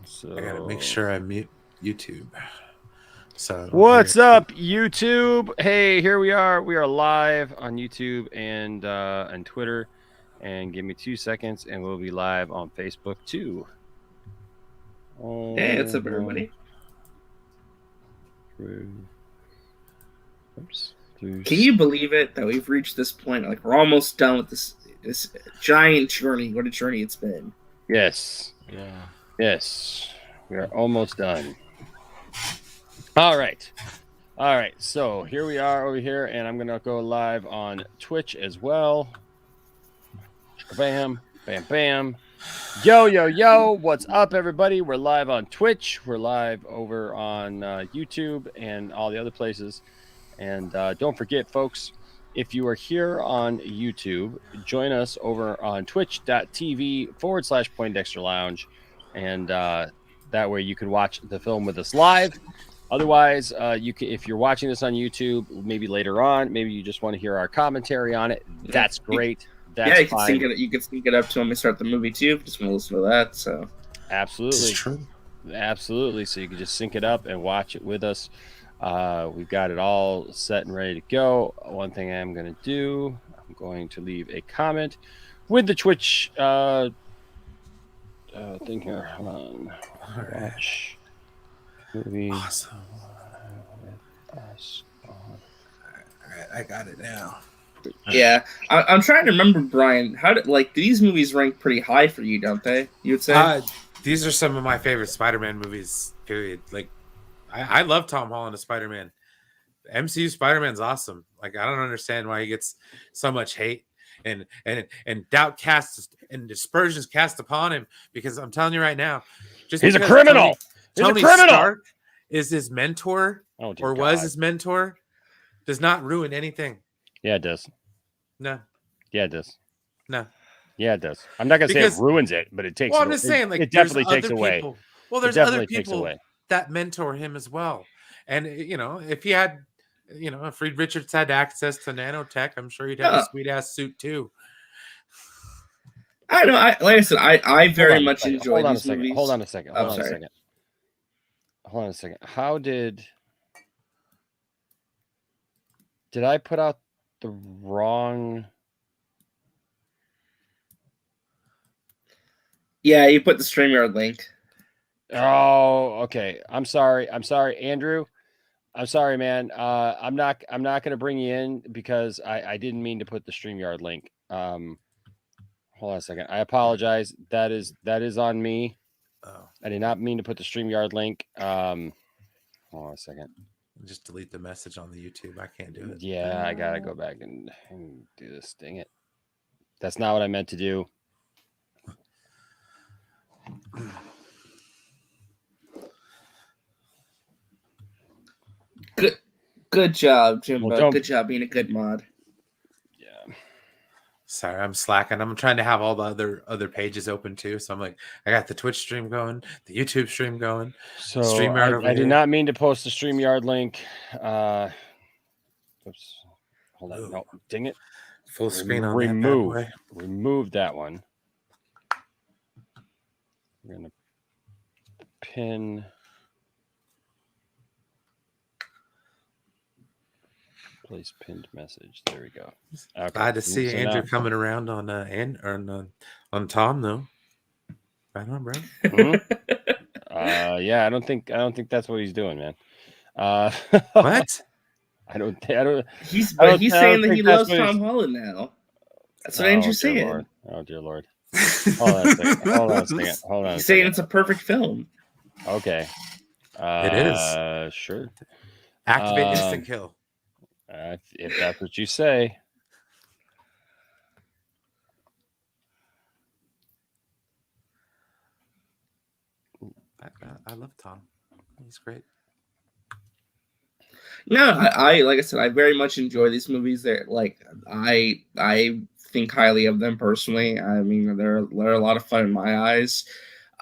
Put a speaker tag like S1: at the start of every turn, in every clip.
S1: So
S2: I gotta make sure I mute YouTube. So
S1: what's up, YouTube? Hey, here we are. We are live on YouTube and Twitter. And give me 2 seconds, and we'll be live on Facebook too.
S3: Hey, what's up, everybody?
S1: Oops.
S3: Can you believe it that we've reached this point? Like, we're almost done with this giant journey. What a journey it's been.
S1: Yes.
S2: Yeah.
S1: Yes. We are almost done. All right. So here we are over here, and I'm gonna go live on Twitch as well. Bam, bam, bam. Yo, what's up, everybody? We're live on Twitch. We're live over on YouTube and all the other places. And don't forget, folks, if you are here on YouTube, join us over on twitch.tv/Poindexter Lounge. And that way you can watch the film with us live. Otherwise, you can, if you're watching this on YouTube, maybe later on, maybe you just want to hear our commentary on it. That's great. That's
S3: you can sync it. You can sync it up to when we start the movie too. If you just want to listen to that. So
S1: absolutely,
S2: it's true.
S1: Absolutely. So you can just sync it up and watch it with us. We've got it all set and ready to go. One thing I'm going to do, I'm going to leave a comment with the Twitch thing here. Hold on. Watch movie.
S2: Awesome. All right, I got it now.
S3: Yeah, I'm trying to remember, Brian. How did these movies rank pretty high for you, don't they? You would say
S2: these are some of my favorite Spider-Man movies. Period. Like, I love Tom Holland as Spider-Man. MCU Spider-Man's awesome. Like, I don't understand why he gets so much hate and doubt cast and dispersions cast upon him. Because I'm telling you right now, just
S1: he's a criminal.
S2: Tony Stark is his mentor, or was his mentor, does not ruin anything.
S1: Yeah, it does.
S2: No.
S1: Yeah, it does.
S2: No.
S1: Yeah, it does. I'm not gonna say it ruins it, but it takes.
S2: Well, I'm just saying, like,
S1: it definitely takes away.
S2: Well, there's other people that mentor him as well, and if he had, if Reed Richards had access to nanotech, I'm sure he'd have a sweet ass suit too.
S3: I know. Like I said, I very much enjoy these movies.
S1: Hold on a second. How did I put out the wrong?
S3: Yeah, you put the StreamYard link.
S1: Oh, okay. I'm sorry, Andrew. I'm sorry, man. I'm not going to bring you in because I didn't mean to put the StreamYard link. Hold on a second. I apologize. That is on me.
S2: Oh.
S1: I did not mean to put the StreamYard link. Hold on a second.
S2: Just delete the message on the YouTube. I can't do it.
S1: Yeah, I gotta go back and do this. Dang it. That's not what I meant to do.
S3: Good job, Jimbo. Well, good job being a good mod.
S2: Yeah. Sorry, I'm slacking. I'm trying to have all the other pages open too. So I'm like, I got the Twitch stream going, the YouTube stream going.
S1: So I did not mean to post the StreamYard link. Oops. Hold on. No, dang it.
S2: Full screen on
S1: remove that one. We're gonna pin. Place pinned message. There we go.
S2: Okay. Glad to see Andrew coming around on Tom though. Right on, bro.
S1: Mm-hmm. Yeah, I don't think that's what he's doing, man.
S2: What?
S3: I don't. He's saying that he loves Tom Holland now. That's what Andrew's saying.
S1: Lord. Oh dear Lord. Hold on a second.
S3: He's saying it's a perfect film.
S1: Okay.
S2: It is.
S1: Sure.
S2: Activate instant kill.
S1: If that's what you say.
S2: I love Tom. He's great.
S3: No, I like I said, I very much enjoy these movies. They're like I think highly of them personally. I mean, they're a lot of fun in my eyes.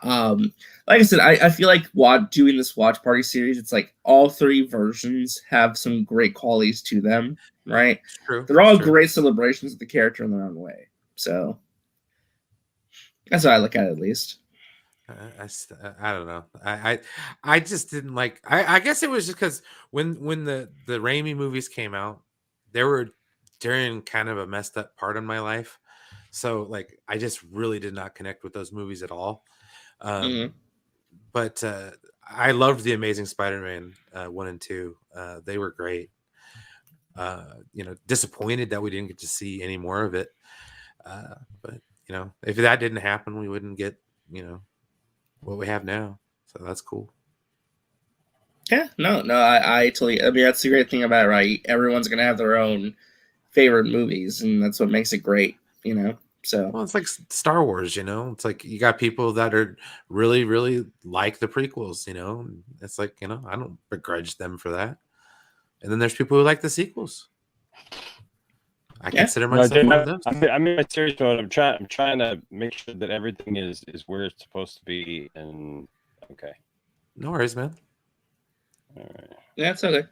S3: Like I said, I feel like doing this watch party series, it's like all three versions have some great qualities to them, right?
S2: True.
S3: They're all great celebrations of the character in their own way. So that's how I look at it, at least.
S2: I don't know. I just didn't like. I guess it was just because when the Raimi movies came out, they were during kind of a messed up part of my life, so like I just really did not connect with those movies at all.
S3: Mhm.
S2: But I loved the Amazing Spider-Man 1 and 2. They were great. Disappointed that we didn't get to see any more of it. But if that didn't happen, we wouldn't get what we have now. So that's cool.
S3: Yeah, no, I totally. I mean, that's the great thing about it, right? Everyone's gonna have their own favorite movies, and that's what makes it great, So
S2: Well, it's like Star Wars, It's like you got people that are really, really like the prequels, and it's like, I don't begrudge them for that. And then there's people who like the sequels. I
S3: Yeah.
S2: consider
S1: No,
S2: myself
S1: dude,
S2: one of them.
S1: I'm in my serious mode. I'm trying to make sure that everything is where it's supposed to be. And okay,
S2: No worries, man.
S1: all right.
S3: yeah, it's okay.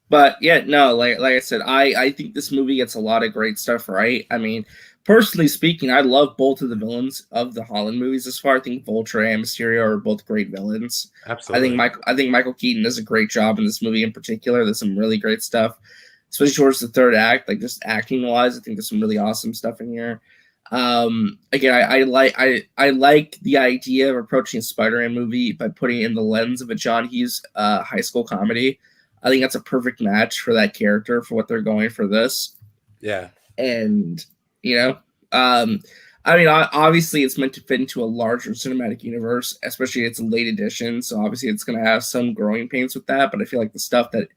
S3: But yeah, no, like I said, I think this movie gets a lot of great stuff right. I mean, personally speaking, I love both of the villains of the Holland movies. As far, I think Vulture and Mysterio are both great villains.
S2: Absolutely.
S3: I think Michael Keaton does a great job in this movie in particular. There's some really great stuff, especially towards the third act. Like just acting wise, I think there's some really awesome stuff in here. Again, I like the idea of approaching a Spider-Man movie by putting it in the lens of a John Hughes high school comedy. I think that's a perfect match for that character for what they're going for this.
S2: Yeah.
S3: And, I mean, obviously it's meant to fit into a larger cinematic universe, especially it's a late edition. So obviously it's going to have some growing pains with that. But I feel like the stuff that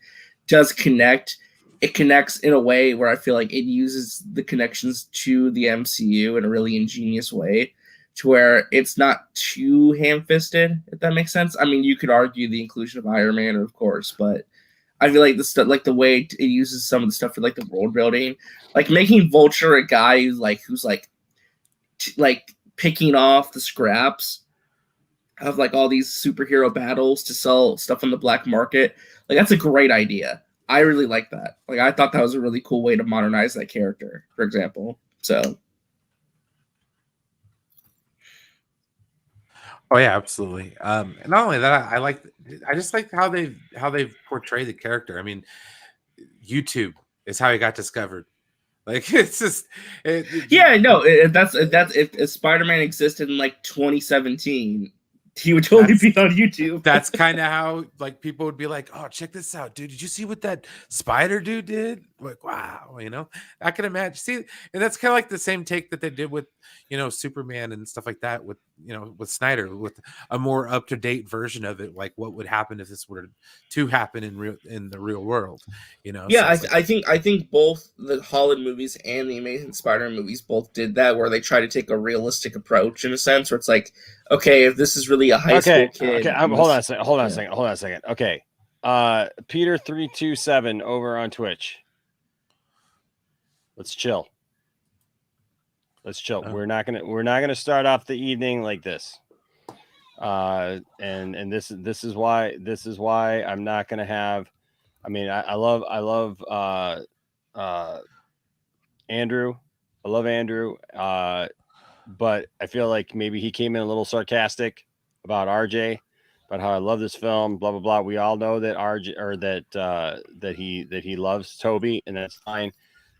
S3: does connect, it connects in a way where I feel like it uses the connections to the MCU in a really ingenious way to where it's not too ham-fisted, if that makes sense. I mean, you could argue the inclusion of Iron Man, of course, but I feel like the stuff, like the way it uses some of the stuff for like the world building, like making Vulture a guy who's picking off the scraps of like all these superhero battles to sell stuff on the black market. Like that's a great idea. I really like that. Like I thought that was a really cool way to modernize that character, for example. So.
S2: Oh yeah, absolutely. And not only that, I just like how they've portrayed the character. I mean, YouTube is how he got discovered. Like it's just
S3: yeah, no, that's if Spider-Man existed in like 2017, he would totally be on YouTube.
S2: That's kind of how like people would be like, "Oh, check this out, dude! Did you see what that spider dude did?" Like, wow, I can imagine. See, and that's kind of like the same take that they did with Superman and stuff like that. With with Snyder, with a more up to date version of it, like what would happen if this were to happen in the real world.
S3: Yeah,
S2: So
S3: I think both the Holland movies and the Amazing Spider-Man movies both did that, where they try to take a realistic approach in a sense, where it's like, okay, if this is really a high school kid.
S1: Okay, hold on a second. Okay, Peter327 over on Twitch. Let's chill. Oh. We're not gonna start off the evening like this. And this is why I'm not gonna have. I mean, I love Andrew. I love Andrew. But I feel like maybe he came in a little sarcastic about RJ, about how I love this film, blah blah blah. We all know that RJ or that he loves Toby, and that's fine.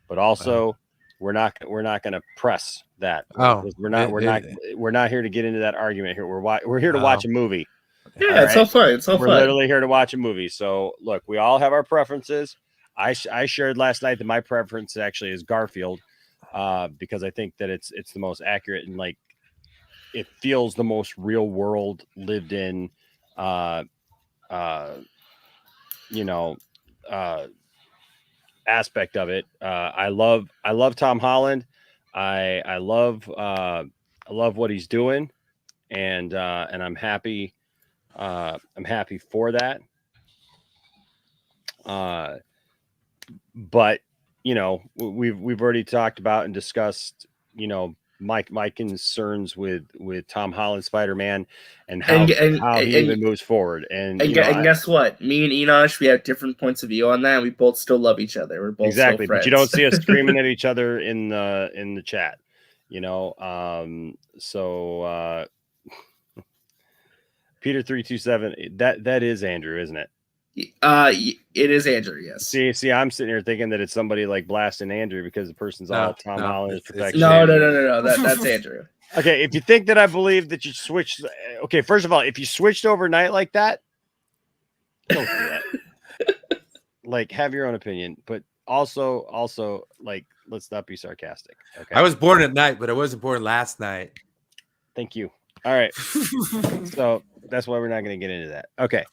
S1: But also, we're not going to press that. We're not here to get into that argument here. We're here to watch a movie.
S3: Yeah, it's all fun.
S1: We're literally here to watch a movie. So look, we all have our preferences. I shared last night that my preference actually is Garfield. Because I think that it's the most accurate and like it feels the most real world lived in aspect of it. I love Tom Holland. I love what he's doing, and I'm happy for that. But we've already talked about and discussed, my concerns with Tom Holland Spider-Man and how he even moves forward. And
S3: guess what? Me and Enosh, we have different points of view on that. We both still love each other. We're both
S1: exactly,
S3: still friends.
S1: But you don't see us screaming at each other in the chat. you know. Peter 327. That is Andrew, isn't it?
S3: It is Andrew. Yes.
S1: See, I'm sitting here thinking that it's somebody like blasting Andrew because the person's all Tom Holland is perfection.
S3: No. That's Andrew.
S1: Okay, if you think that I believe that you switched, okay, first of all, if you switched overnight like that, don't do that. Like, have your own opinion, but also, like, let's not be sarcastic. Okay,
S2: I was born at night, but I wasn't born last night.
S1: Thank you. All right, so that's why we're not going to get into that. Okay,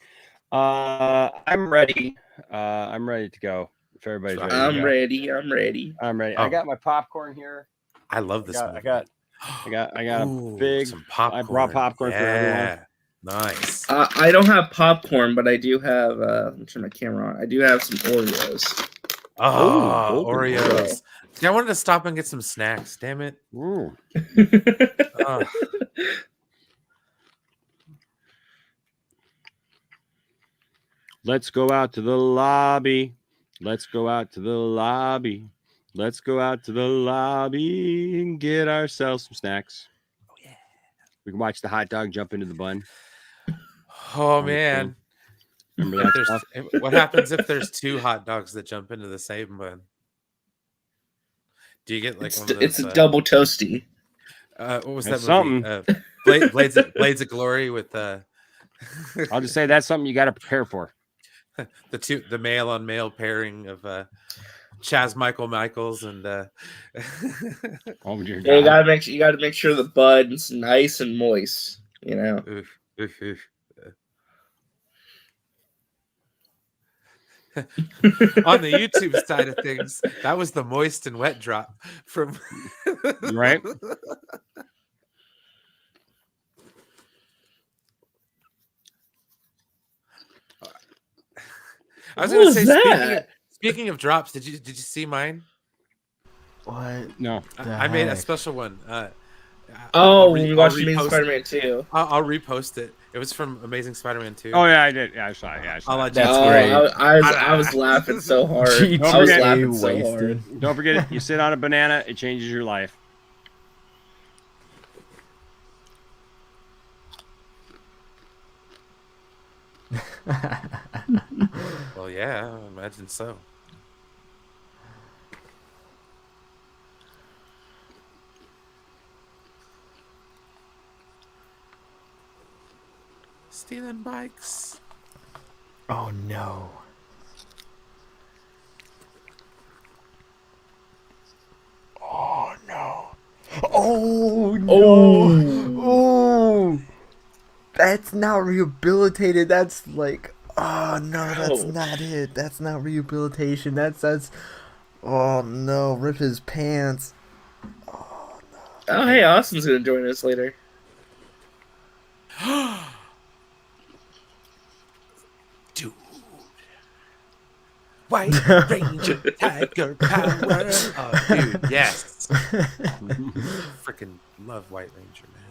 S1: I'm ready. I'm ready to go. If everybody's ready,
S3: I'm ready. I'm ready.
S1: Oh. I got my popcorn here.
S2: I love this.
S1: I got
S2: Ooh,
S1: a big.
S2: some popcorn.
S1: I brought popcorn for everyone.
S2: Nice.
S3: I don't have popcorn, but I do have. I'm turn my camera on. I do have some Oreos.
S2: Oh, Oreos. See, I wanted to stop and get some snacks. Damn it.
S1: Let's go out to the lobby. Let's go out to the lobby. Let's go out to the lobby and get ourselves some snacks.
S2: Oh, yeah.
S1: We can watch the hot dog jump into the bun.
S2: Oh, man.
S1: Remember that stuff?
S2: What happens if there's two hot dogs that jump into the same bun? Do you get like one of those,
S3: it's a double toasty.
S2: What was
S1: That's
S2: that movie?
S1: something.
S2: Blades of Glory with
S1: I'll just say that's something you got to prepare for.
S2: the male on male pairing of Chaz Michaels and
S1: Oh, dear
S3: Yeah,
S1: God.
S3: you gotta make sure the bud's nice and moist. You know.
S2: oof. On the YouTube side of things, that was the moist and wet drop from
S1: Right.
S2: I was going to say, speaking of drops, did you see mine?
S4: What?
S1: No.
S2: I made a special one.
S3: We watched Amazing Spider-Man 2.
S2: I'll repost it. It was from Amazing Spider-Man 2.
S1: Oh yeah, I did. Yeah, I saw it. Yeah, I saw it.
S4: That's great.
S3: I was laughing so hard. I was laughing so hard.
S1: Don't forget it. You sit on a banana, it changes your life.
S2: Well, yeah, I imagine so. Stealing bikes.
S4: Oh no. Oh no. Oh no. Oh. That's not rehabilitated. That's like, oh no, that's not it. That's not rehabilitation. That's oh no, rip his pants. Oh no.
S3: Oh hey, Austin's gonna join us later.
S2: Dude. White Ranger Tiger Power. Oh, dude, yes. Freaking love White Ranger, man.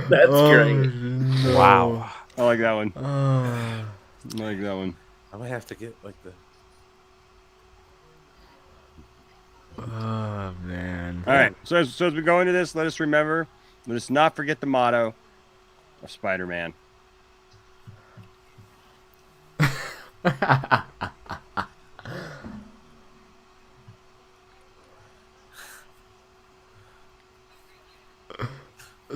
S3: That's great.
S4: No.
S2: Wow.
S1: I like that one.
S4: Oh.
S1: I like that one.
S2: I might have to get like the.
S4: Oh man.
S1: All right. So as we go into this, let us not forget the motto of Spider-Man.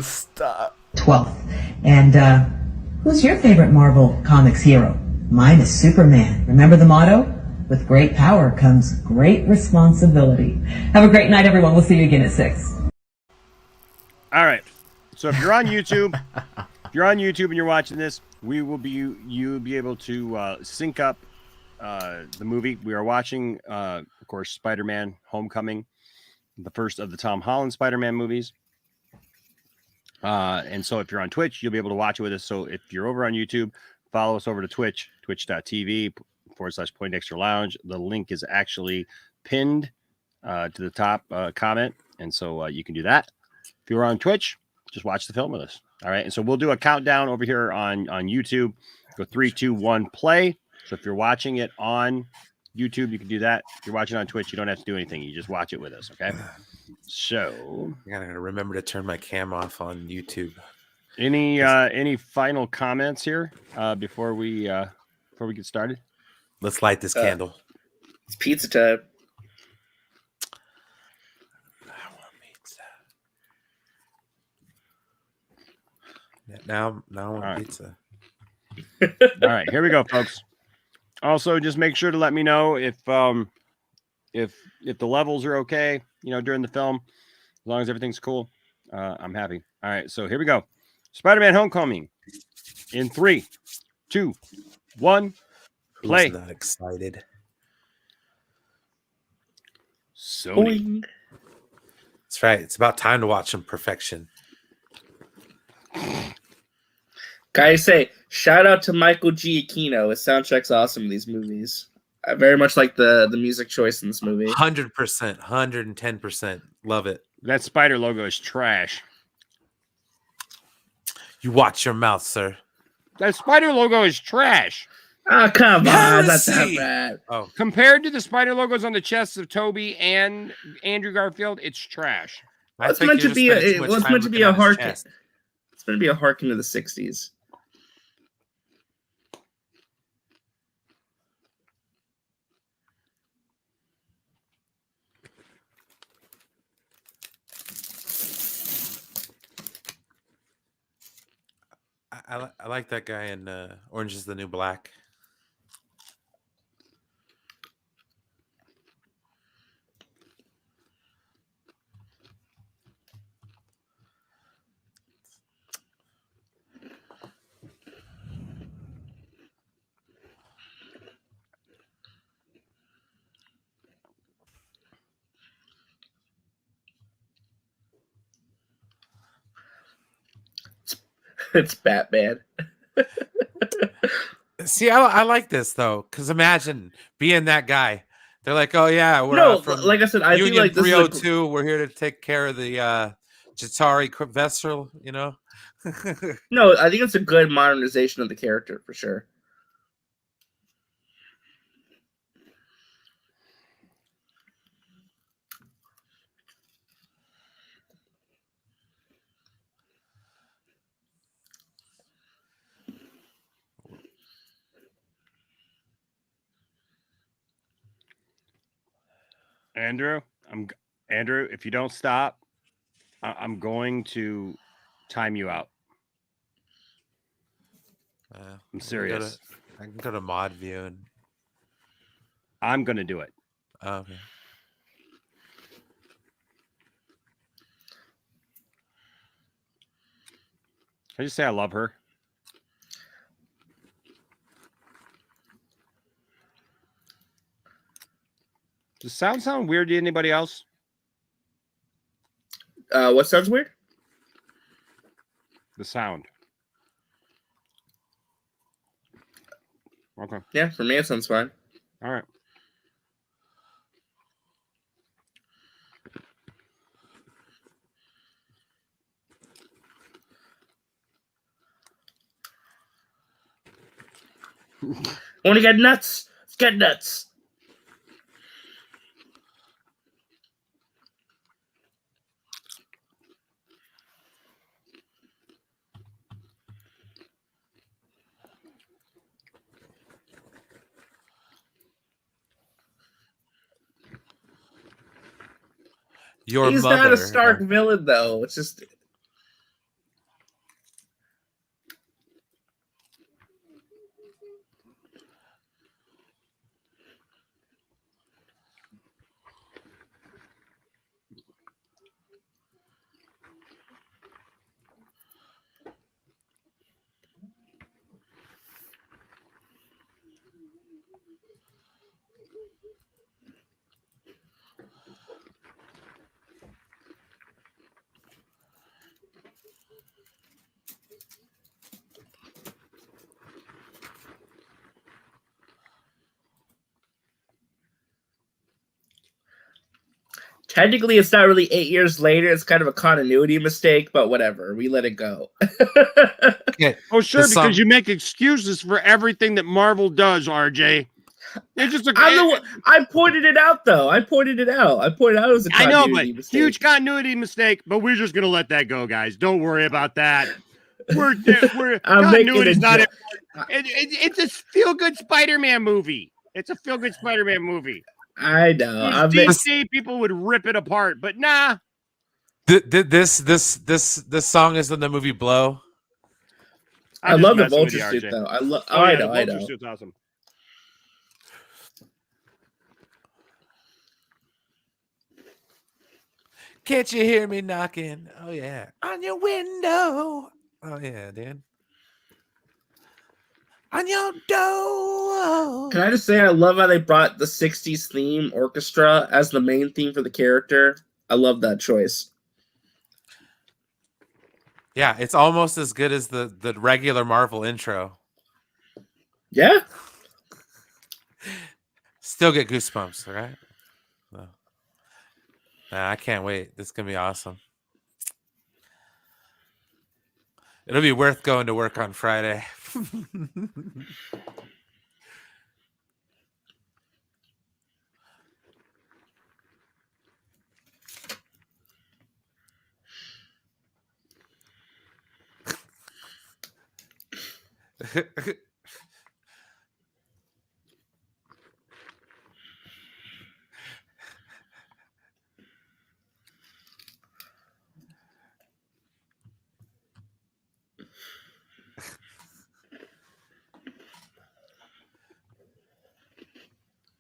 S4: Stop.
S5: 12th. And who's your favorite Marvel Comics hero? Mine is Superman. Remember the motto? With great power comes great responsibility. Have a great night, everyone. We'll see you again at 6.
S1: All right. So if you're on YouTube, and you're watching this, you'll be able to sync up the movie. We are watching, of course, Spider-Man: Homecoming, the first of the Tom Holland Spider-Man movies. And so if you're on Twitch, you'll be able to watch it with us. So if you're over on YouTube, follow us over to Twitch, twitch.tv/Poindexter Lounge. The link is actually pinned to the top comment. And so you can do that. If you're on Twitch, just watch the film with us. All right. And so we'll do a countdown over here on YouTube. Go 3, 2, 1, play. So if you're watching it on YouTube, you can do that. If you're watching on Twitch, you don't have to do anything. You just watch it with us, okay? So
S2: I gotta remember to turn my cam off on YouTube.
S1: any final comments here before we get started?
S2: Let's light this candle.
S3: It's pizza time.
S2: I want pizza. Now I want
S1: right.
S2: pizza.
S1: All right, here we go, folks. Also, just make sure to let me know if the levels are okay, during the film. As long as everything's cool, I'm happy. All right, so here we go. Spider-Man: Homecoming. In 3, 2, 1, play.
S2: Who's not excited?
S1: Sony.
S3: Boing.
S2: That's right. It's about time to watch some perfection.
S3: Guys, say shout out to Michael Giacchino. His soundtrack's awesome in these movies. I very much like the music choice in this movie.
S2: 100%, 110%. Love it.
S1: That spider logo is trash.
S2: You watch your mouth, sir.
S1: That spider logo is trash.
S3: Oh, come on. That's not
S2: Heresy!
S3: bad.
S2: Oh,
S1: Compared to the spider logos on the chests of Toby and Andrew Garfield, it's trash.
S2: I
S3: It's
S2: think
S3: meant
S2: you're
S3: to
S2: just
S3: be
S2: spending too much
S3: it's
S2: time
S3: meant to be
S2: looking
S3: a
S2: at his
S3: harken.
S2: chest.
S3: It's meant to be a harken to the 60s.
S2: I like that guy in Orange is the New Black.
S3: It's Batman.
S2: See, I like this though, because imagine being that guy. They're like, oh yeah, we're
S3: No,
S2: from
S3: like I said, I feel
S2: Union
S3: like this is
S2: 302. We're here to take care of the Jatari vessel,
S3: no, I think it's a good modernization of the character for sure.
S1: Andrew, Andrew. If you don't stop, I'm going to time you out. I'm serious.
S2: I can go to mod view and
S1: I'm going to do it.
S2: okay.
S1: Can I just say I love her? Does sound weird to anybody else?
S3: What sounds weird?
S1: The sound. Okay.
S3: Yeah, for me it sounds fine.
S1: All right.
S3: Want to get nuts? Let's get nuts.
S2: Your
S3: He's
S2: mother.
S3: not a Stark villain, though. It's just. Technically, it's not really 8 years later. It's kind of a continuity mistake, but whatever. We let it go.
S2: Okay.
S1: Oh, sure,
S2: The song-
S1: because you make excuses for everything that Marvel does, RJ. It's just
S3: I pointed it out, though. I pointed it out it was a
S1: I know,
S3: continuity
S1: but
S3: mistake.
S1: huge continuity mistake. But we're just gonna let that go, guys. Don't worry about that. We're
S3: I'm making
S1: continuity's
S3: a
S1: not
S3: joke.
S1: important. It's a feel-good Spider-Man movie. It's a feel-good Spider-Man movie.
S3: I know.
S1: If it was DC, people would rip it apart, but nah.
S2: This song is in the movie Blow.
S3: I love the vulture suit, though. I know.
S1: The vulture suit's awesome.
S2: Can't you hear me knocking? Oh yeah, on your window. Oh yeah, dude. On your door.
S3: Can I just say I love how they brought the 60s theme orchestra as the main theme for the character? I love that choice.
S2: Yeah, it's almost as good as the regular Marvel intro.
S3: Yeah.
S2: Still get goosebumps, right? No. Nah, I can't wait. This is gonna be awesome. It'll be worth going to work on Friday.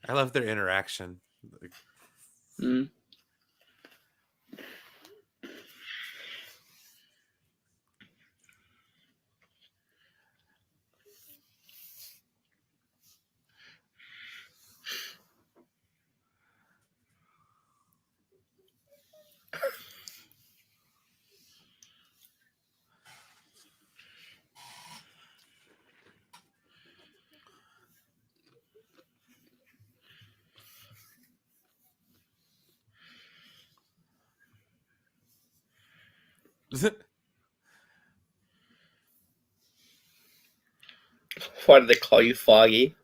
S2: I love their interaction.
S3: Mm. Why do they call you Foggy?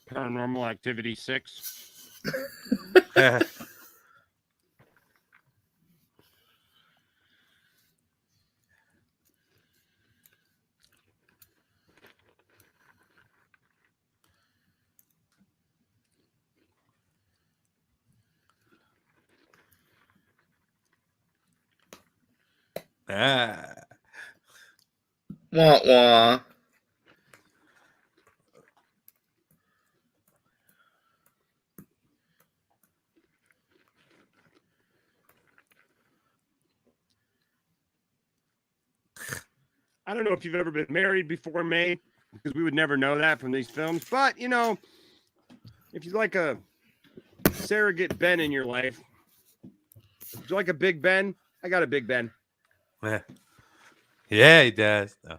S1: Paranormal Activity 6.
S3: Wah wah.
S1: I don't know if you've ever been married before May, because we would never know that from these films. But, you know, if you like a surrogate Ben in your life, would you like a Big Ben? I got a Big Ben.
S2: Yeah, he does. No.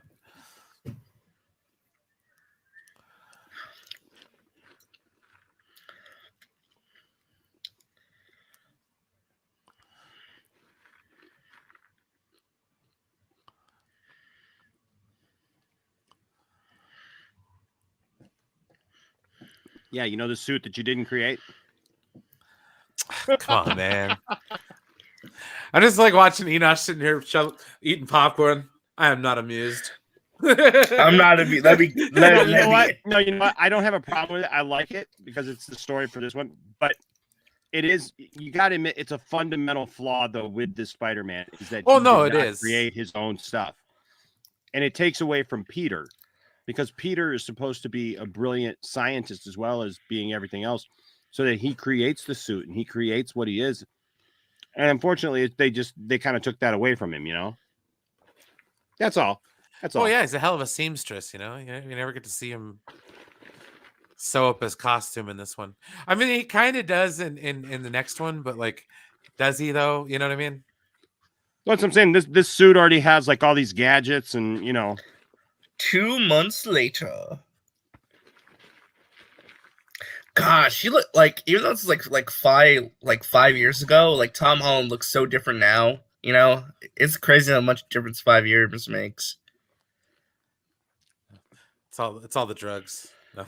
S1: Yeah, you know the suit that you didn't create?
S2: Come on, man. I just like watching Enoch sitting here eating popcorn. I am not amused.
S3: I'm not a. Let me.
S1: No,
S3: Let,
S1: you
S3: let
S1: know
S3: me.
S1: what? No, you know what? I don't have a problem with it. I like it because it's the story for this one. But it is, you got to admit, it's a fundamental flaw though with this Spider-Man is that
S2: Oh
S1: he
S2: no,
S1: did
S2: it
S1: not
S2: is.
S1: create his own stuff, and it takes away from Peter because Peter is supposed to be a brilliant scientist as well as being everything else, so that he creates the suit and he creates what he is. And unfortunately, they kind of took that away from him. You know, that's all. That's all.
S2: Oh yeah, he's a hell of a seamstress. You never get to see him sew up his costume in this one. I mean, he kind of does in the next one, but like, does he though? You know what I mean?
S1: That's what I'm saying. This suit already has like all these gadgets, and
S3: 2 months later. Gosh, you look like, even though it's like 5 years ago, like Tom Holland looks so different now. It's crazy how much difference 5 years makes.
S2: It's all the drugs. No.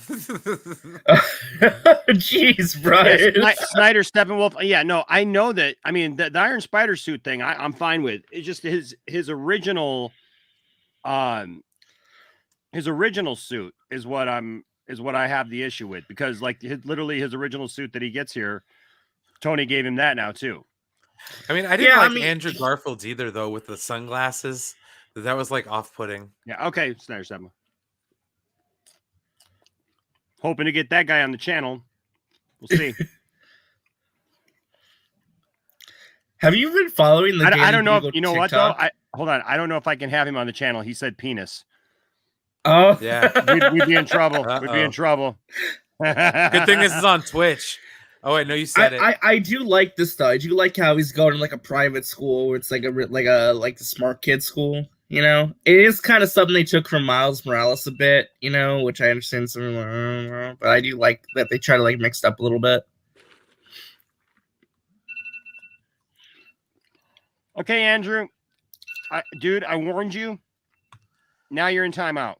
S3: Jeez, Brian.
S1: yeah, Snyder, Steppenwolf. Yeah, no, I know that. I mean, the Iron Spider suit thing, I'm fine with. It's just his original suit is what I have the issue with, because like literally his original suit that he gets here, Tony gave him that now too.
S2: I mean, I didn't like Andrew Garfield's either though, with the sunglasses. That was like off-putting.
S1: Yeah, okay, Snyder, Steppenwolf. Hoping to get that guy on the channel. We'll see.
S3: Have you been following the Daily
S1: I don't know
S3: Bugle
S1: if you know
S3: TikTok?
S1: what though. Hold on. I don't know if I can have him on the channel. He said penis.
S3: Oh
S2: yeah,
S1: we'd be in trouble. We'd be in trouble.
S2: Good thing this is on Twitch. Oh wait, no, you said it.
S3: I do like this though. I do like how he's going to like a private school where it's like the smart kid school. It is kind of something they took from Miles Morales a bit. Which I understand some, but I do like that they try to like mix it up a little bit.
S1: Okay, Andrew. Dude, I warned you. Now you're in timeout.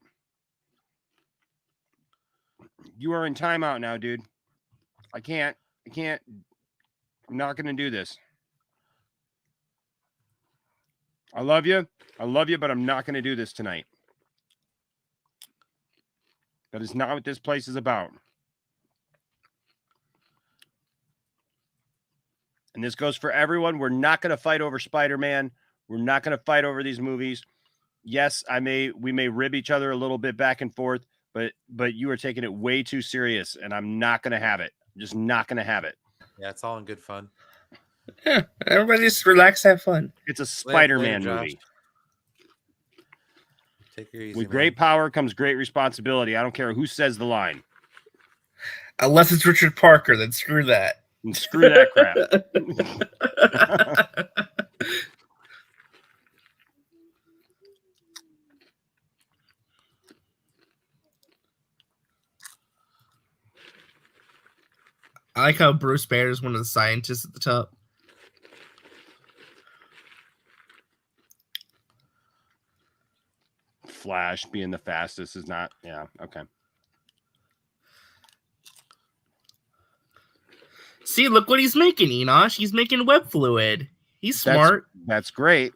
S1: You are in timeout now, dude. I can't. I'm not going to do this. I love you, but I'm not going to do this tonight. That is not what this place is about. And this goes for everyone. We're not going to fight over Spider-Man. We're not going to fight over these movies. Yes, we may rib each other a little bit back and forth, but you are taking it way too serious, and I'm not going to have it. I'm just not going to have it.
S2: Yeah, it's all in good fun.
S3: Yeah, everybody just relax, have fun.
S1: It's a Spider-Man movie.
S2: Take it easy.
S1: With great power comes great responsibility. I don't care who says the line.
S3: Unless it's Richard Parker, then screw that.
S1: And screw that crap.
S3: I like how Bruce Banner is one of the scientists at the top.
S1: Flash being the fastest is not. Yeah, okay.
S3: See, look what he's making, Enosh. He's making web fluid. He's smart.
S1: That's great.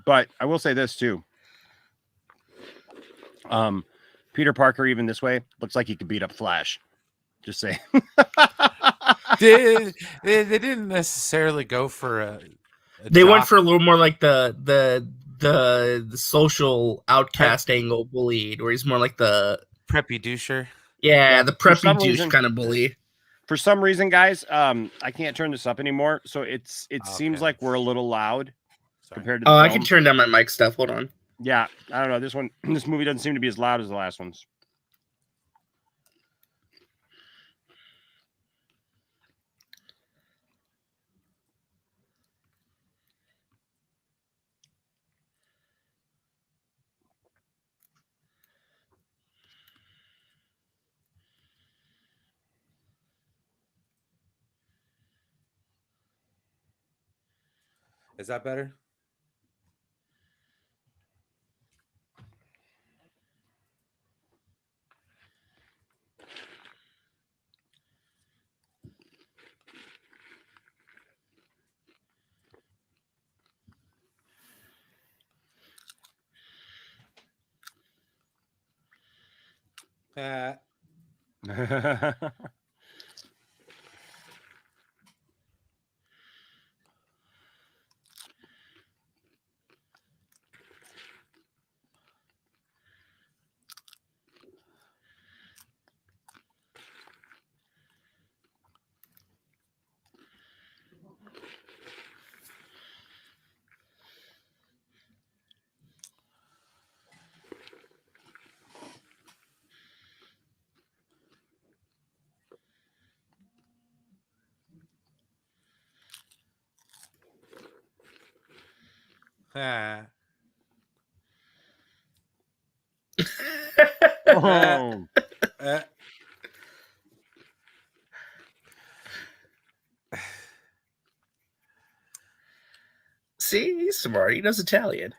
S1: But I will say this too. Peter Parker, even this way, looks like he could beat up Flash. Just say.
S2: They didn't necessarily go for a
S3: they went for a little more like the social outcast angle bullied, where he's more like the
S2: preppy doucher.
S3: Yeah, the preppy douche kind of bully.
S1: For some reason, guys, I can't turn this up anymore, so it seems like we're a little loud compared to the film.
S3: I can turn down my mic stuff. Hold on.
S1: Yeah, I don't know. This movie doesn't seem to be as loud as the last ones.
S2: Is that better?
S1: Oh.
S3: See, he's smart. He knows Italian.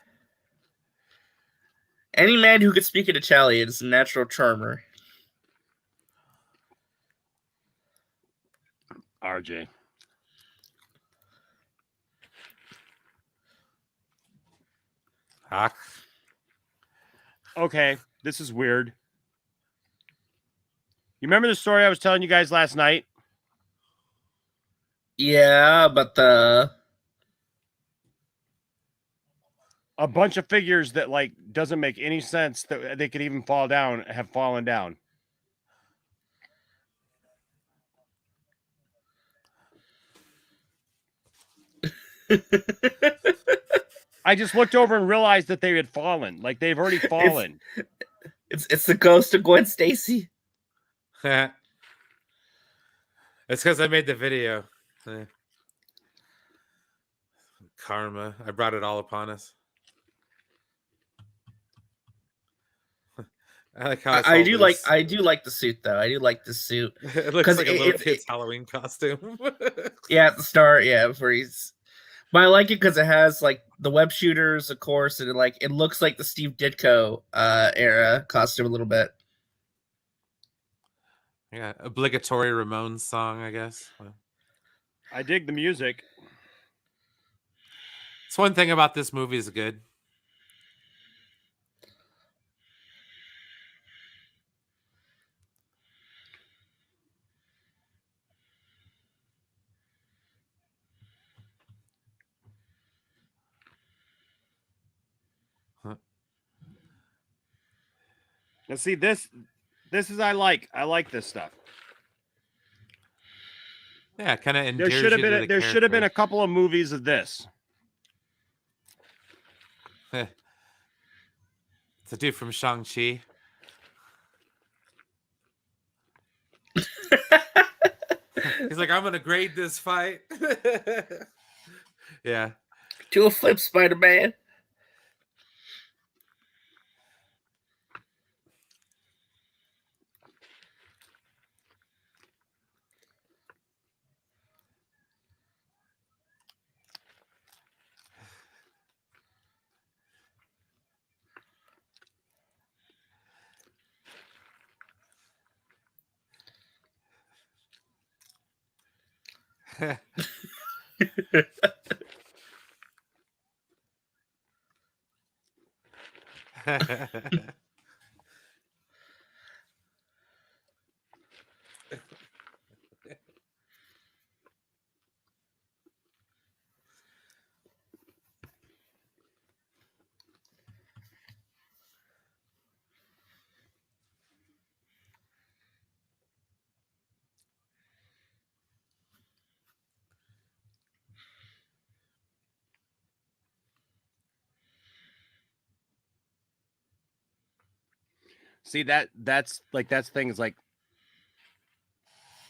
S3: Any man who could speak in Italian is a natural charmer.
S1: RJ. Okay, this is weird. You remember the story I was telling you guys last night?
S3: Yeah, but
S1: A bunch of figures that like doesn't make any sense that they could even fall down have fallen down. I just looked over and realized that they had fallen. Like they've already fallen.
S3: It's the ghost of Gwen Stacy.
S2: It's because I made the video. Karma. I brought it all upon us. I like how
S3: I do like the suit though. I do like the suit.
S2: It looks like a little kid's Halloween costume.
S3: Yeah, at the start, yeah, where he's. But I like it because it has like the web shooters, of course, and it looks like the Steve Ditko era costume a little bit.
S2: Yeah, obligatory Ramones song, I guess.
S1: I dig the music.
S2: It's one thing about this movie is good.
S1: Now see this is I like this stuff.
S2: Yeah, kind of.
S1: There should have been a couple of movies of this.
S2: It's a dude from Shang-Chi. He's like, I'm gonna grade this fight. Yeah.
S3: Do a flip, Spider-Man.
S1: See that's things like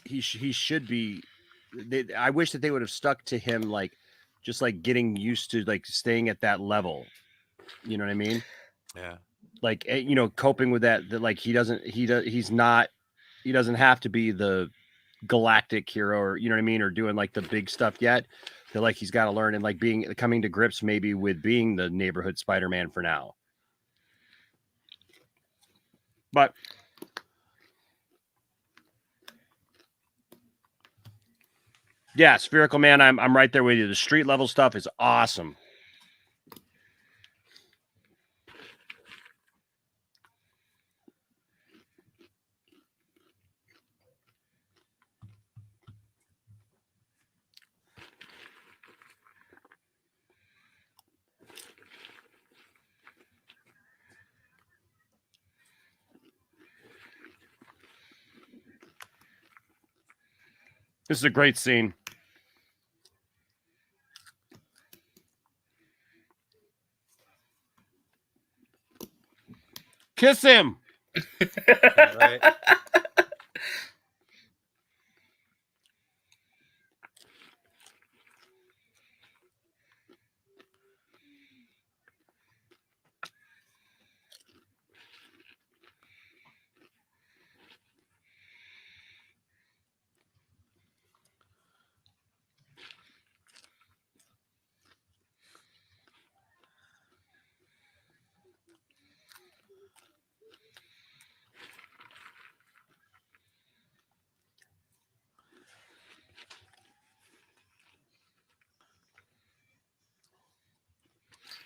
S1: he should be. I wish that they would have stuck to him, like just like getting used to like staying at that level. You know what I mean?
S2: Yeah.
S1: Like coping with that like he doesn't have to be the galactic hero, or you know what I mean, or doing like the big stuff yet. That like he's got to learn and like coming to grips maybe with being the neighborhood Spider-Man for now. But yeah, Spherical Man, I'm right there with you. The street level stuff is awesome. This is a great scene. Kiss him.
S2: Right.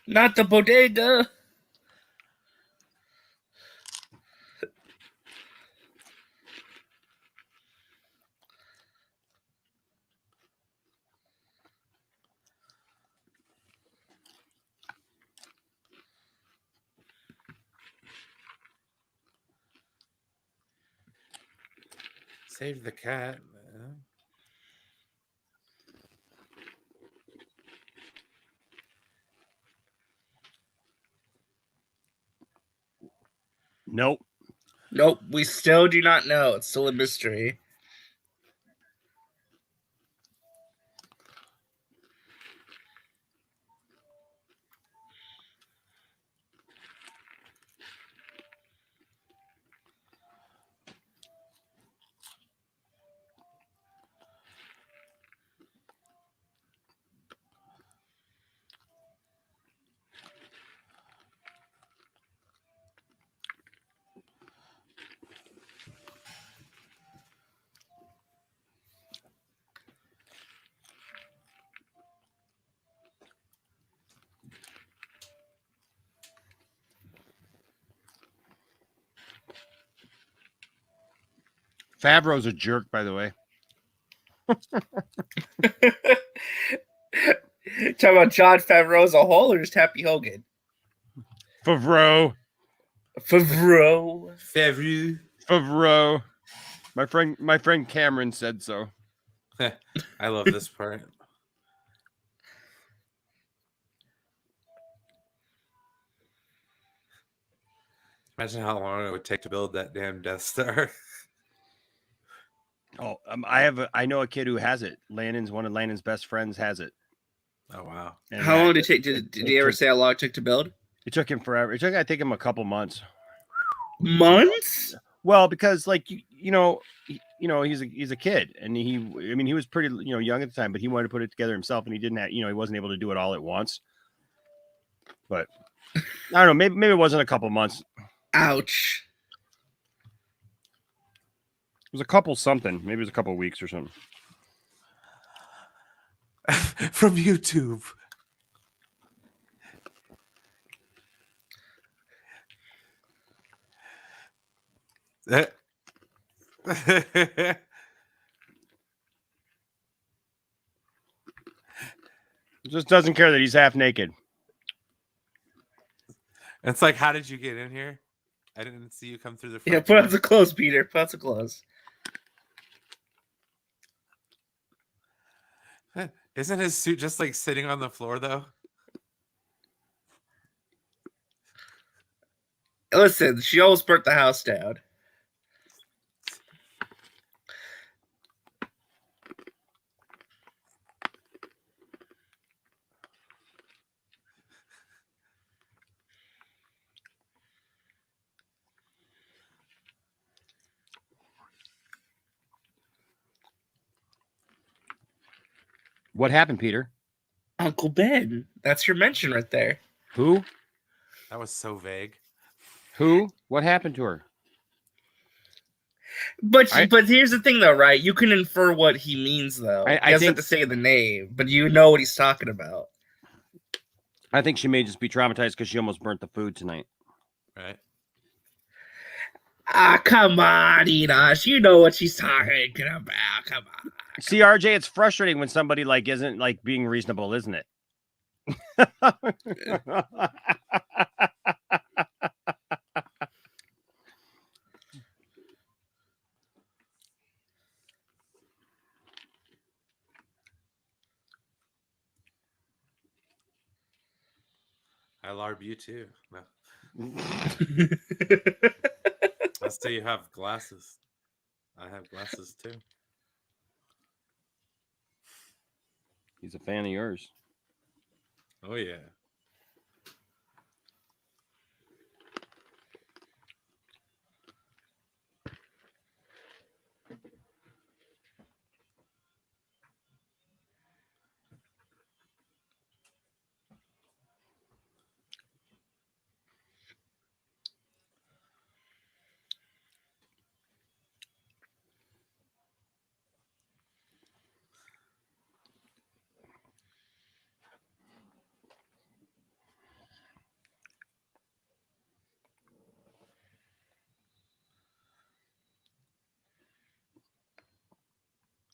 S3: Not the bodega.
S2: Save the cat.
S1: Nope.
S3: Nope, we still do not know. It's still a mystery.
S1: Favreau's a jerk, by the way.
S3: Talking about John Favreau as a whole or just Happy Hogan?
S1: Favreau.
S2: Favreau.
S1: My friend Cameron said so.
S2: I love this part. Imagine how long it would take to build that damn Death Star.
S1: Oh, I know a kid who has it. One of Landon's best friends has it.
S2: Oh wow!
S1: And
S3: How long did it take? Did he ever say how long it took to build?
S1: It took him forever. It took I think him a couple months.
S3: Months?
S1: Well, because like you know he's a kid, and he was pretty young at the time, but he wanted to put it together himself, and he didn't have he wasn't able to do it all at once. But I don't know, maybe it wasn't a couple months.
S3: Ouch.
S1: It was a couple something. Maybe it was a couple weeks or something.
S2: From YouTube.
S1: Just doesn't care that he's half naked.
S2: It's like, how did you get in here? I didn't see you come through the front
S3: Yeah, put on
S2: door.
S3: some clothes, Peter. Put on some clothes.
S2: Isn't his suit just like sitting on the floor though?
S3: Listen, she almost burnt the house down.
S1: What happened, Peter?
S3: Uncle Ben. That's your mention right there.
S1: Who?
S2: That was so vague.
S1: Who? What happened to her?
S3: But here's the thing, though, right? You can infer what he means, though. He doesn't have to say the name, but you know what he's talking about.
S1: I think she may just be traumatized because she almost burnt the food tonight.
S2: Right.
S3: Ah, come on, Enosh. You know what she's talking about. Come on.
S1: See, RJ, it's frustrating when somebody isn't being reasonable, isn't it?
S2: I larb you too. No. I say you have glasses. I have glasses too.
S1: He's a fan of yours.
S2: Oh yeah.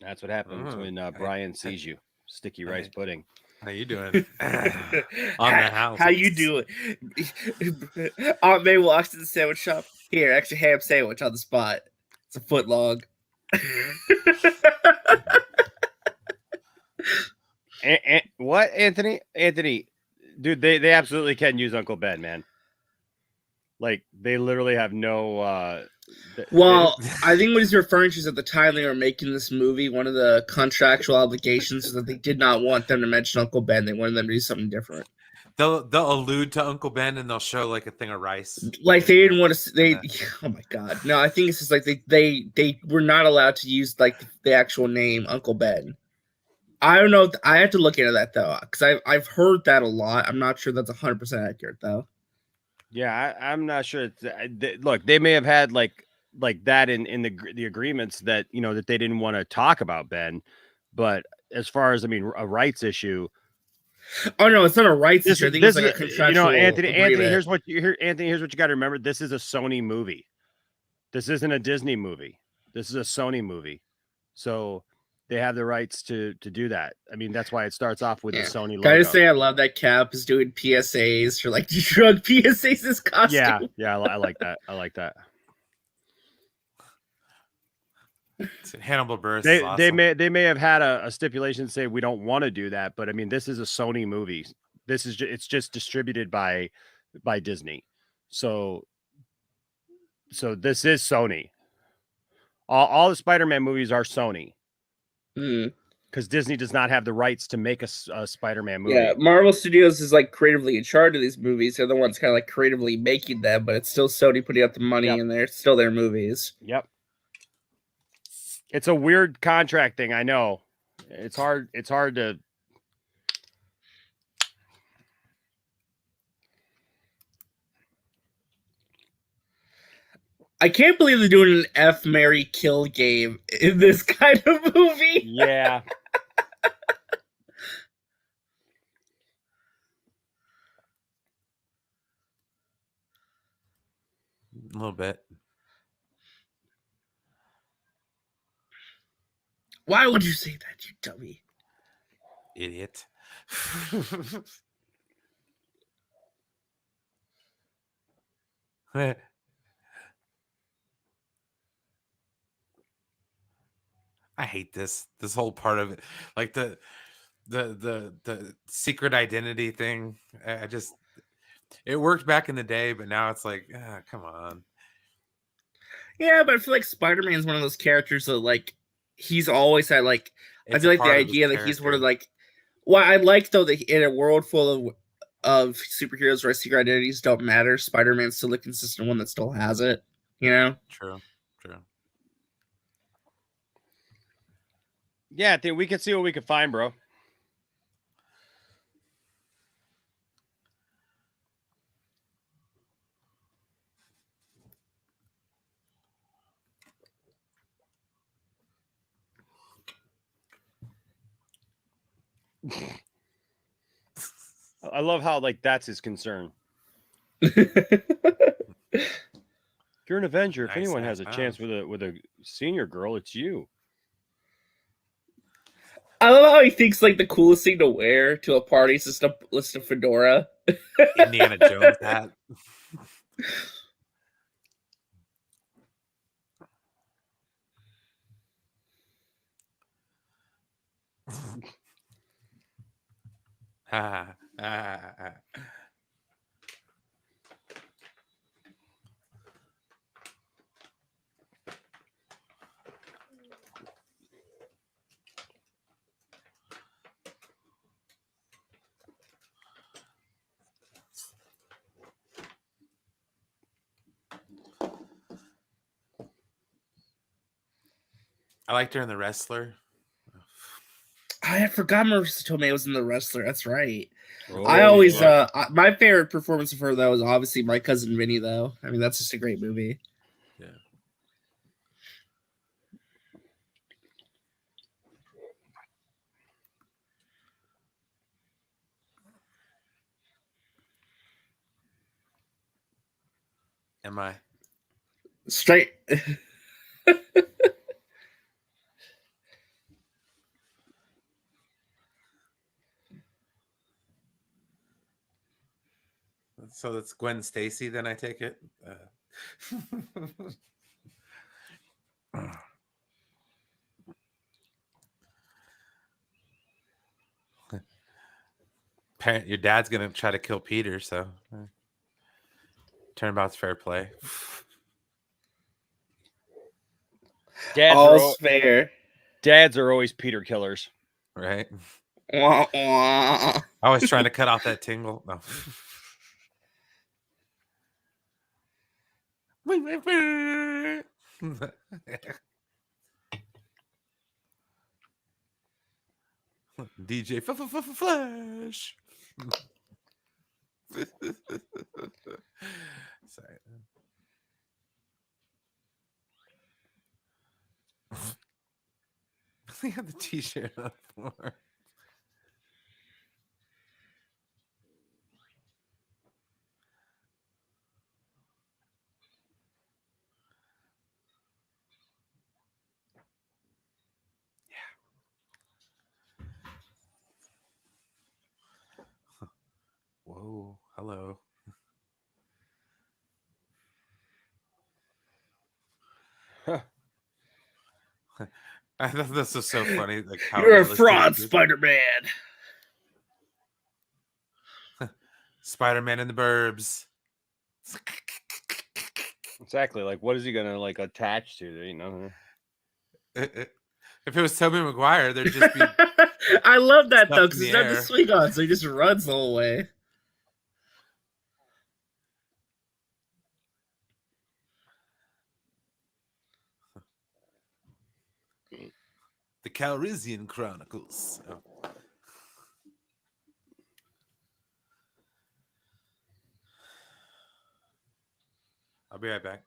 S1: That's what happens
S2: Oh,
S1: when Brian sees you. Sticky rice pudding.
S2: How you doing? On the house.
S3: How you doing? Aunt May walks to the sandwich shop. Here, extra ham sandwich on the spot. It's a foot long.
S1: What, Anthony? Anthony, dude, they absolutely can use Uncle Ben, man. Like they literally have no.
S3: Well, I think what he's referring to is at the time they were making this movie, one of the contractual obligations is that they did not want them to mention Uncle Ben. They wanted them to do something different.
S2: They'll allude to Uncle Ben and they'll show like a thing of rice.
S3: Like they didn't want to. They. Oh my god! No, I think it's just like they were not allowed to use like the actual name Uncle Ben. I don't know. I have to look into that though, because I've heard that a lot. I'm not sure that's 100% accurate though.
S1: Yeah, I'm not sure. Look, they may have had like that in the agreements that that they didn't want to talk about Ben, but as far as a rights issue.
S3: Oh no, it's not a rights issue. I think it's like a contractual.
S1: Anthony,
S3: agreement.
S1: here's what you got to remember. This is a Sony movie. This isn't a Disney movie. This is a Sony movie. So they have the rights to do that. I mean, that's why it starts off with the Sony logo.
S3: Can I just say I love that Cap is doing PSAs for like drug PSAs as costume.
S1: Yeah, I like that. I like that.
S2: Hannibal Buress.
S1: They may have had a stipulation say we don't want to do that, but I mean this is a Sony movie. It's just distributed by Disney. So this is Sony. All the Spider-Man movies are Sony. Because Disney does not have the rights to make a Spider-Man movie.
S3: Yeah, Marvel Studios is like creatively in charge of these movies. They're the ones kind of like creatively making them, but it's still Sony putting out the money, and they're still their movies.
S1: Yep. It's a weird contract thing. I know. It's hard to.
S3: I can't believe they're doing an F, Marry, Kill game in this kind of movie.
S1: Yeah.
S2: A little bit.
S3: Why would you say that, you dummy?
S2: Idiot. I hate this whole part of it. Like the secret identity thing. It worked back in the day, but now it's like, come on.
S3: Yeah, but I feel like Spider-Man is one of those characters that like he's always had like I feel like the idea that he's one of like well, I like though that in a world full of superheroes where secret identities don't matter, Spider-Man's still the consistent one that still has it, you know?
S2: True.
S1: Yeah, I think we can see what we can find, bro. I love how like that's his concern. If you're an Avenger, if anyone has a chance with a senior girl, it's you.
S3: I love how he thinks like the coolest thing to wear to a party is just a fedora.
S2: Indiana Jones hat. I liked her in The Wrestler.
S3: I forgot Marissa Tomei was in The Wrestler. That's right.
S1: Oh,
S3: I always
S1: yeah.
S3: my favorite performance of her though is obviously My Cousin Vinny though. I mean that's just a great movie.
S2: Yeah. Am I?
S3: Straight.
S2: So that's Gwen Stacy. Then I take it. Parent, your dad's gonna try to kill Peter, so turnabout's fair play.
S3: All's fair.
S1: Dads are always Peter killers.
S2: Right?
S3: Wah, wah.
S2: I was trying to cut off that tingle. No. DJ Flash. Sorry. They have the t-shirt on the floor. Whoa, hello. I thought this was so funny. Like how
S3: You're a
S2: realistic
S3: fraud,
S2: it is.
S3: Spider-Man.
S2: Spider-Man in the burbs.
S1: Exactly. Like, what is he gonna like attach to? There ain't nothing.
S2: If it was Tobey Maguire, there'd just be
S3: I love that
S2: Stuff
S3: though
S2: in
S3: because
S2: the
S3: he's not the
S2: air.
S3: swing on, so he just runs the whole way.
S2: the Calrissian Chronicles. Oh. I'll be right back.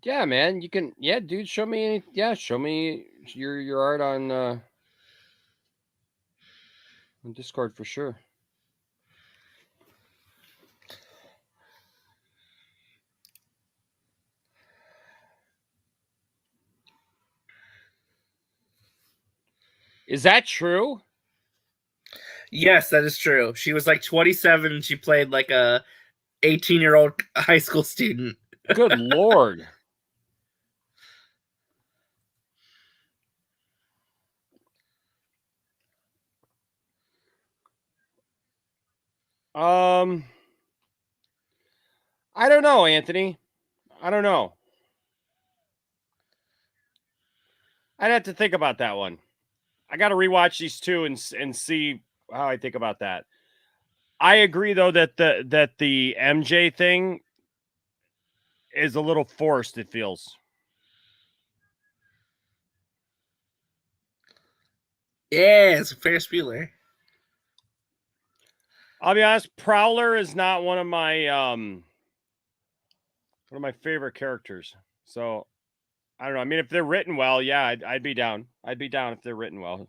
S1: Yeah, man. You can. Yeah, dude. Show me. Yeah, show me your art on Discord for sure. Is that true?
S3: Yes, that is true. She was like 27 and she played like a 18-year-old high school student.
S1: Good lord. I don't know, Anthony. I don't know. I'd have to think about that one. I got to rewatch these two and see how I think about that. I agree though that the MJ thing is a little forced. It feels.
S3: Yeah, it's Ferris Bueller.
S1: I'll be honest, Prowler is not one of my favorite characters. So I don't know. I mean, if they're written well, yeah, I'd be down. I'd be down if they're written well.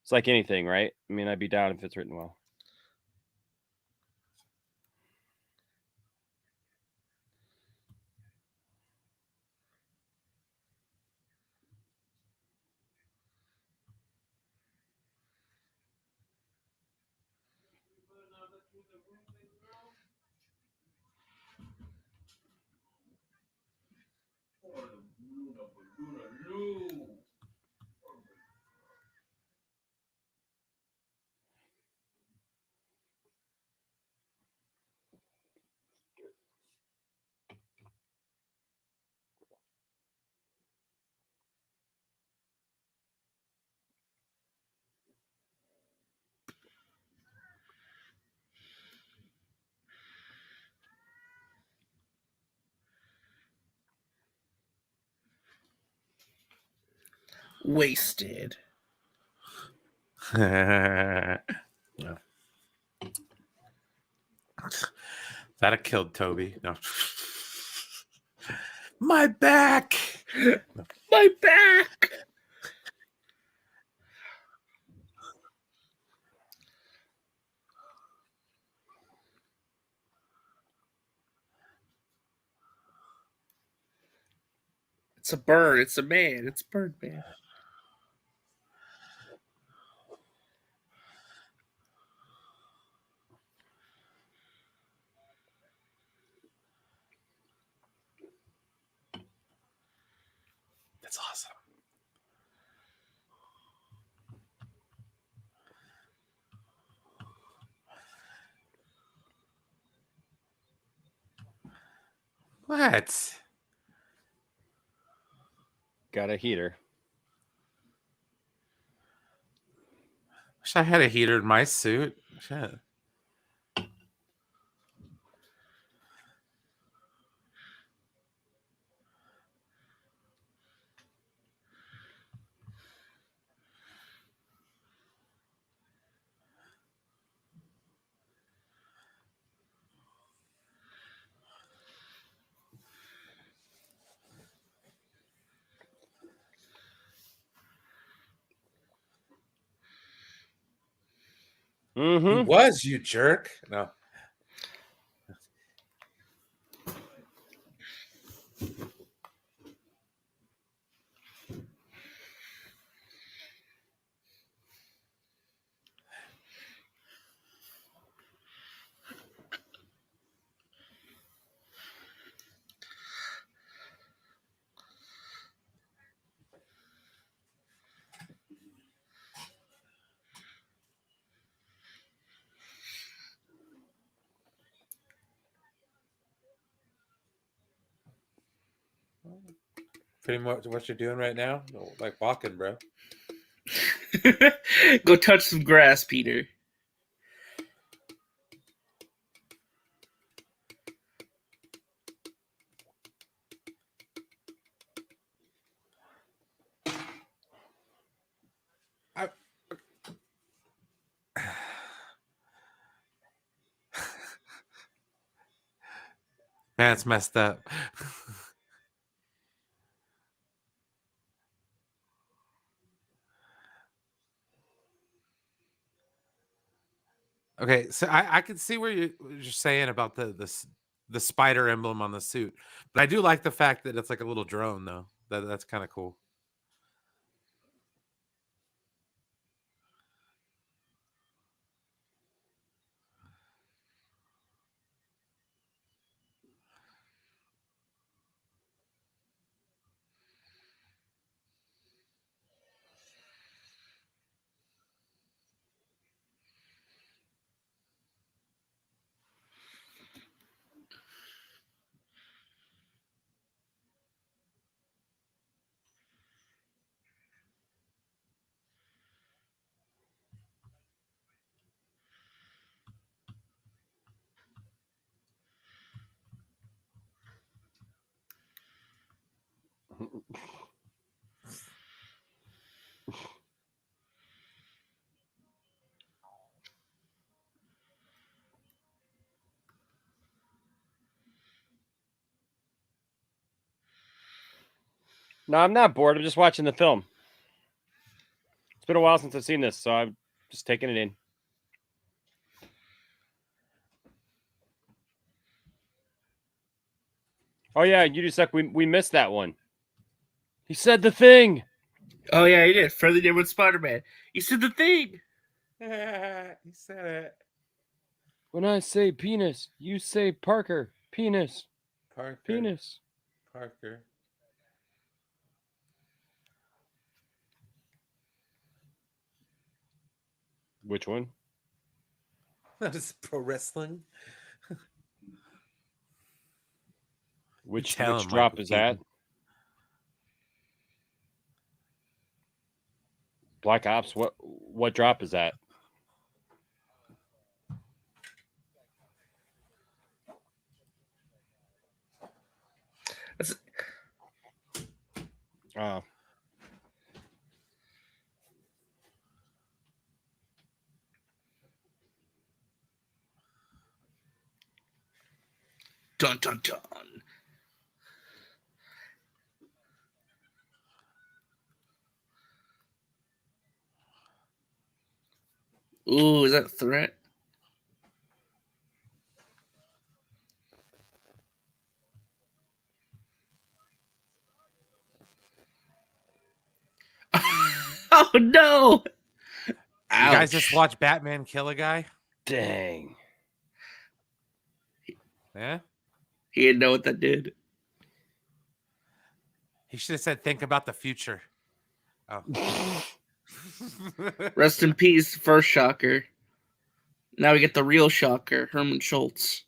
S1: It's like anything, right? I mean, I'd be down if it's written well.
S3: Wasted.
S2: Yeah. That'd have killed Toby. No. My back.
S3: My back. It's a bird. It's a man. It's Birdman.
S2: That's awesome. What?
S1: Got a heater.
S2: Wish I had a heater in my suit. Shit. He
S1: Mm-hmm.
S2: was, you jerk. No. Pretty much what you're doing right now? Like walking, bro.
S3: Go touch some grass, Peter.
S2: Man, it's messed up. Okay, so I can see what you're saying about the spider emblem on the suit, but I do like the fact that it's like a little drone, though. That's kind of cool.
S1: No, I'm not bored. I'm just watching the film. It's been a while since I've seen this, so I'm just taking it in. Oh yeah, you just suck. We missed that one. He said the thing.
S3: Oh yeah, he did. Friendly neighborhood Spider-Man. He said the thing.
S2: He said it.
S1: When I say penis, you say Parker. Penis.
S2: Parker.
S1: Penis.
S2: Parker.
S1: Which one?
S2: That is pro wrestling.
S1: Which
S2: Tell him,
S1: drop
S2: Michael
S1: is that?
S2: Keaton.
S1: Black Ops. What drop is that?
S3: That's,
S1: Oh.
S3: dun dun dun. Ooh, is that a threat? Oh no!
S2: You guys just
S3: Ouch.
S2: watch Batman kill a guy?
S1: Dang.
S2: Yeah?
S3: He didn't know what that did.
S2: He should have said, think about the future. Oh.
S3: Rest in peace, first Shocker. Now we get the real Shocker, Herman Schultz.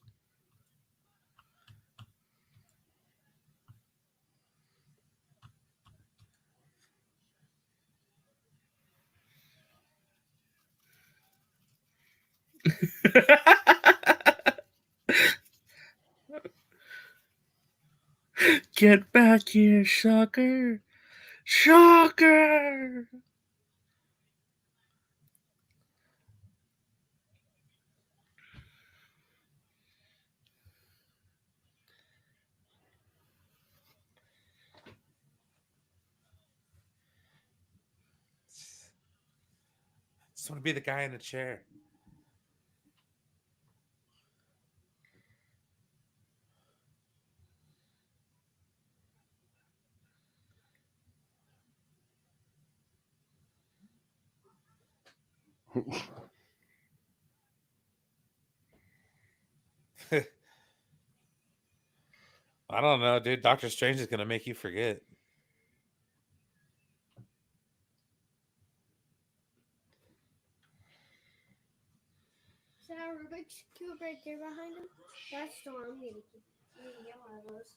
S3: Get back here, Shocker. Shocker!
S2: Just want to be the guy in the chair. I don't know, dude. Doctor Strange is going to make you forget.
S6: Is that a Rubik's Cube right there behind him? That's the one I'm going to get one of those.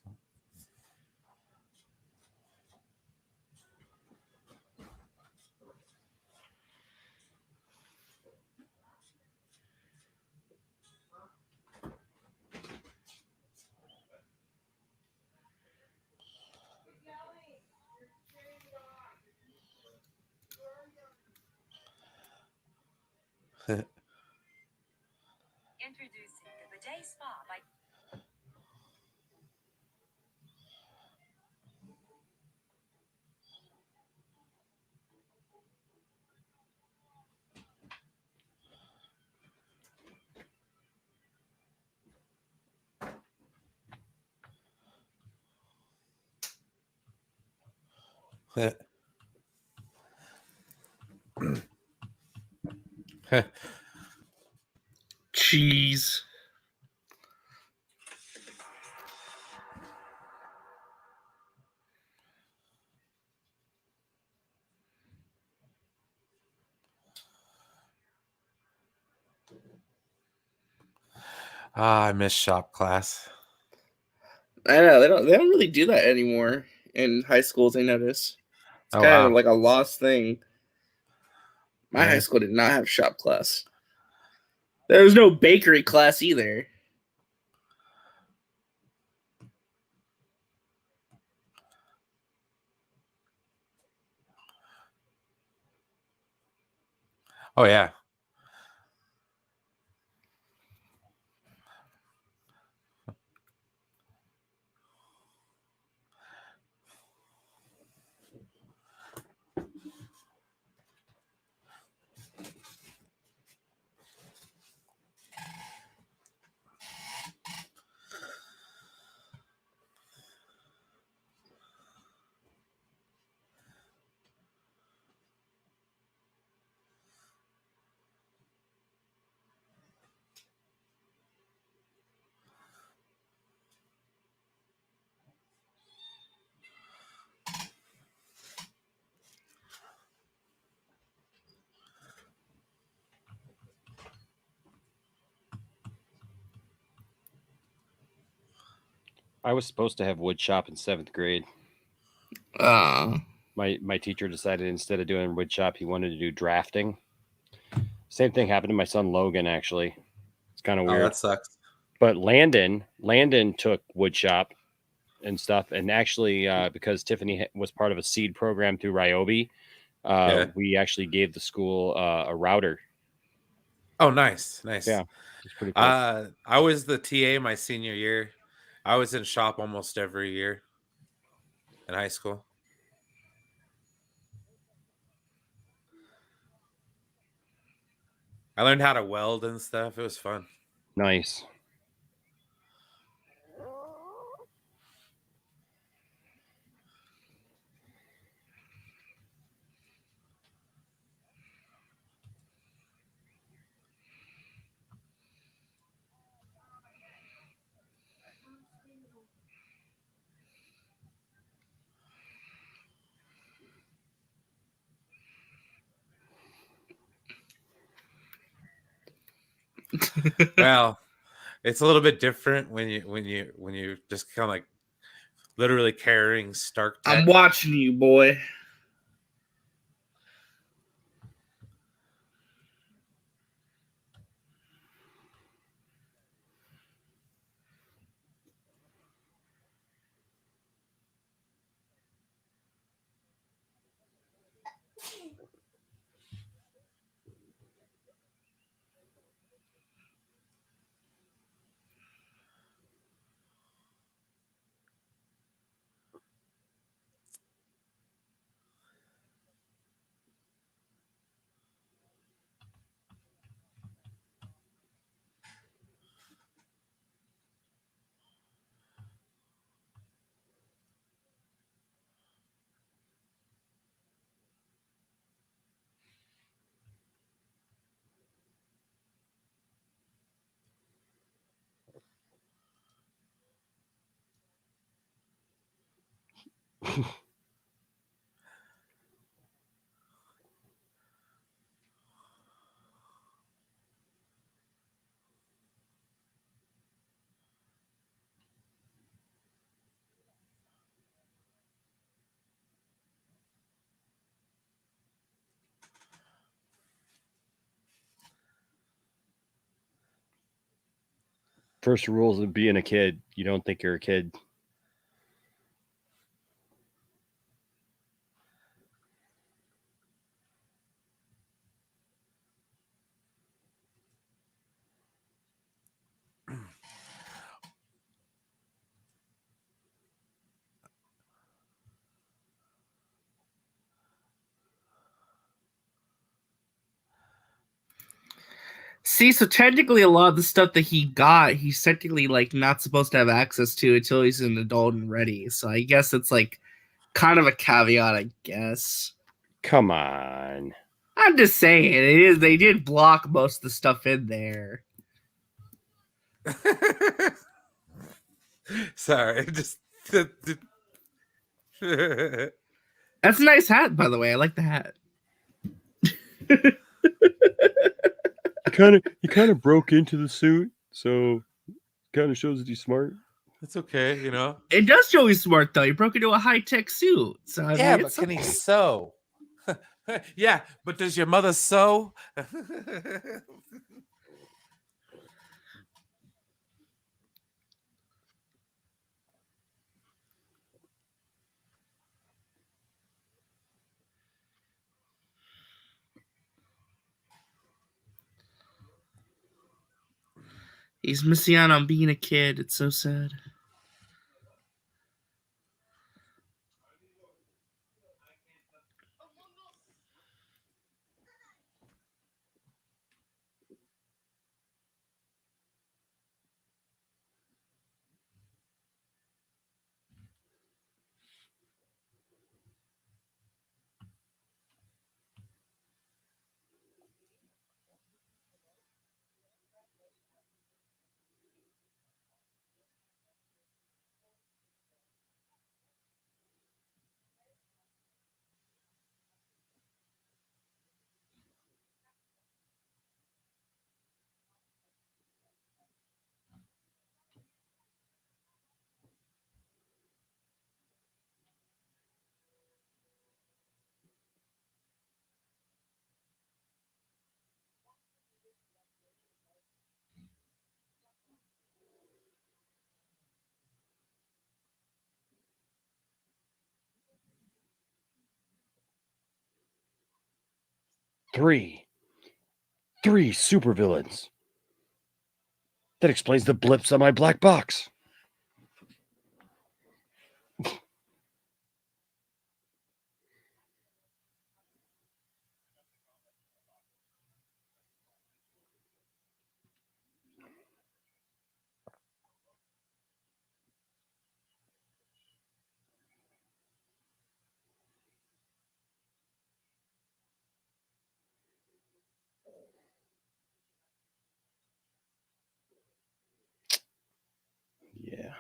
S7: Introducing the Bidet Spa by
S3: Cheese.
S2: I miss shop class.
S3: I know they don't really do that anymore in high schools. I notice it's
S2: Oh,
S3: kind
S2: wow.
S3: of like a lost thing. My
S2: Yeah.
S3: high school did not have shop class. There was no bakery class either.
S2: Oh, yeah.
S1: I was supposed to have wood shop in 7th grade.
S3: Uh,
S1: My teacher decided instead of doing wood shop, he wanted to do drafting. Same thing happened to my son Logan. Actually, it's kind of
S2: Oh,
S1: weird.
S2: that sucks.
S1: But Landon took wood shop and stuff, and actually, because Tiffany was part of a seed program through Ryobi,
S2: Yeah.
S1: we actually gave the school a router.
S2: Oh, nice, nice.
S1: Yeah, it's pretty cool.
S2: I was the TA my senior year. I was in shop almost every year in high school. I learned how to weld and stuff. It was fun.
S1: Nice.
S2: Well, it's a little bit different when you just kind of like literally carrying Stark
S3: I'm
S2: Tech.
S3: watching you, boy.
S1: First rules of being a kid: you don't think you're a kid.
S3: See, so technically, a lot of the stuff that he got, he's technically like not supposed to have access to until he's an adult and ready. So I guess it's like kind of a caveat, I guess.
S1: Come on.
S3: I'm just saying, it is. They did block most of the stuff in there.
S2: Sorry, just
S3: That's a nice hat, by the way. I like the hat.
S1: He kind of broke into the suit, so kind of shows that he's smart.
S2: it's okay, you know.
S3: It does show he's smart, though. He broke into a high tech suit. So I
S2: Yeah,
S3: mean,
S2: but
S3: it's
S2: can he sew? Yeah, but does your mother sew?
S3: he's missing out on being a kid. It's so sad.
S1: Three supervillains. That explains the blips on my black box. Yeah.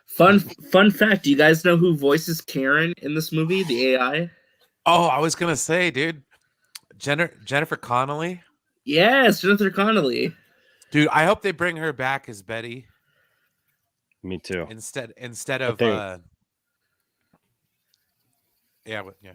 S3: Fun fact: do you guys know who voices Karen in this movie? The AI.
S2: Oh, I was gonna say, dude, Jennifer Connelly.
S3: Yes, Jennifer Connelly.
S2: Dude, I hope they bring her back as Betty
S1: Me too.
S2: instead
S1: I
S2: of
S1: think-
S2: yeah.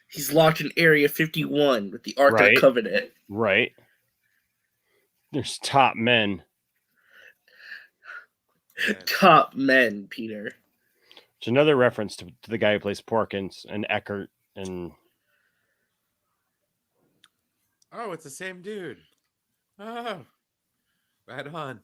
S3: He's locked in Area 51 with the Ark of the
S1: Right.
S3: Covenant.
S1: Right. There's top men.
S3: Top men, Peter.
S1: It's another reference to the guy who plays Porkins and Eckert and
S2: Oh, it's the same dude. Oh, right on.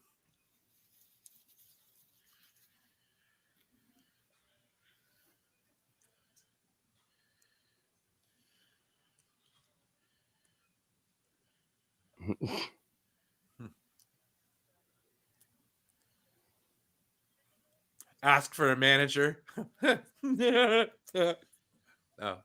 S2: Ask for a manager. Oh.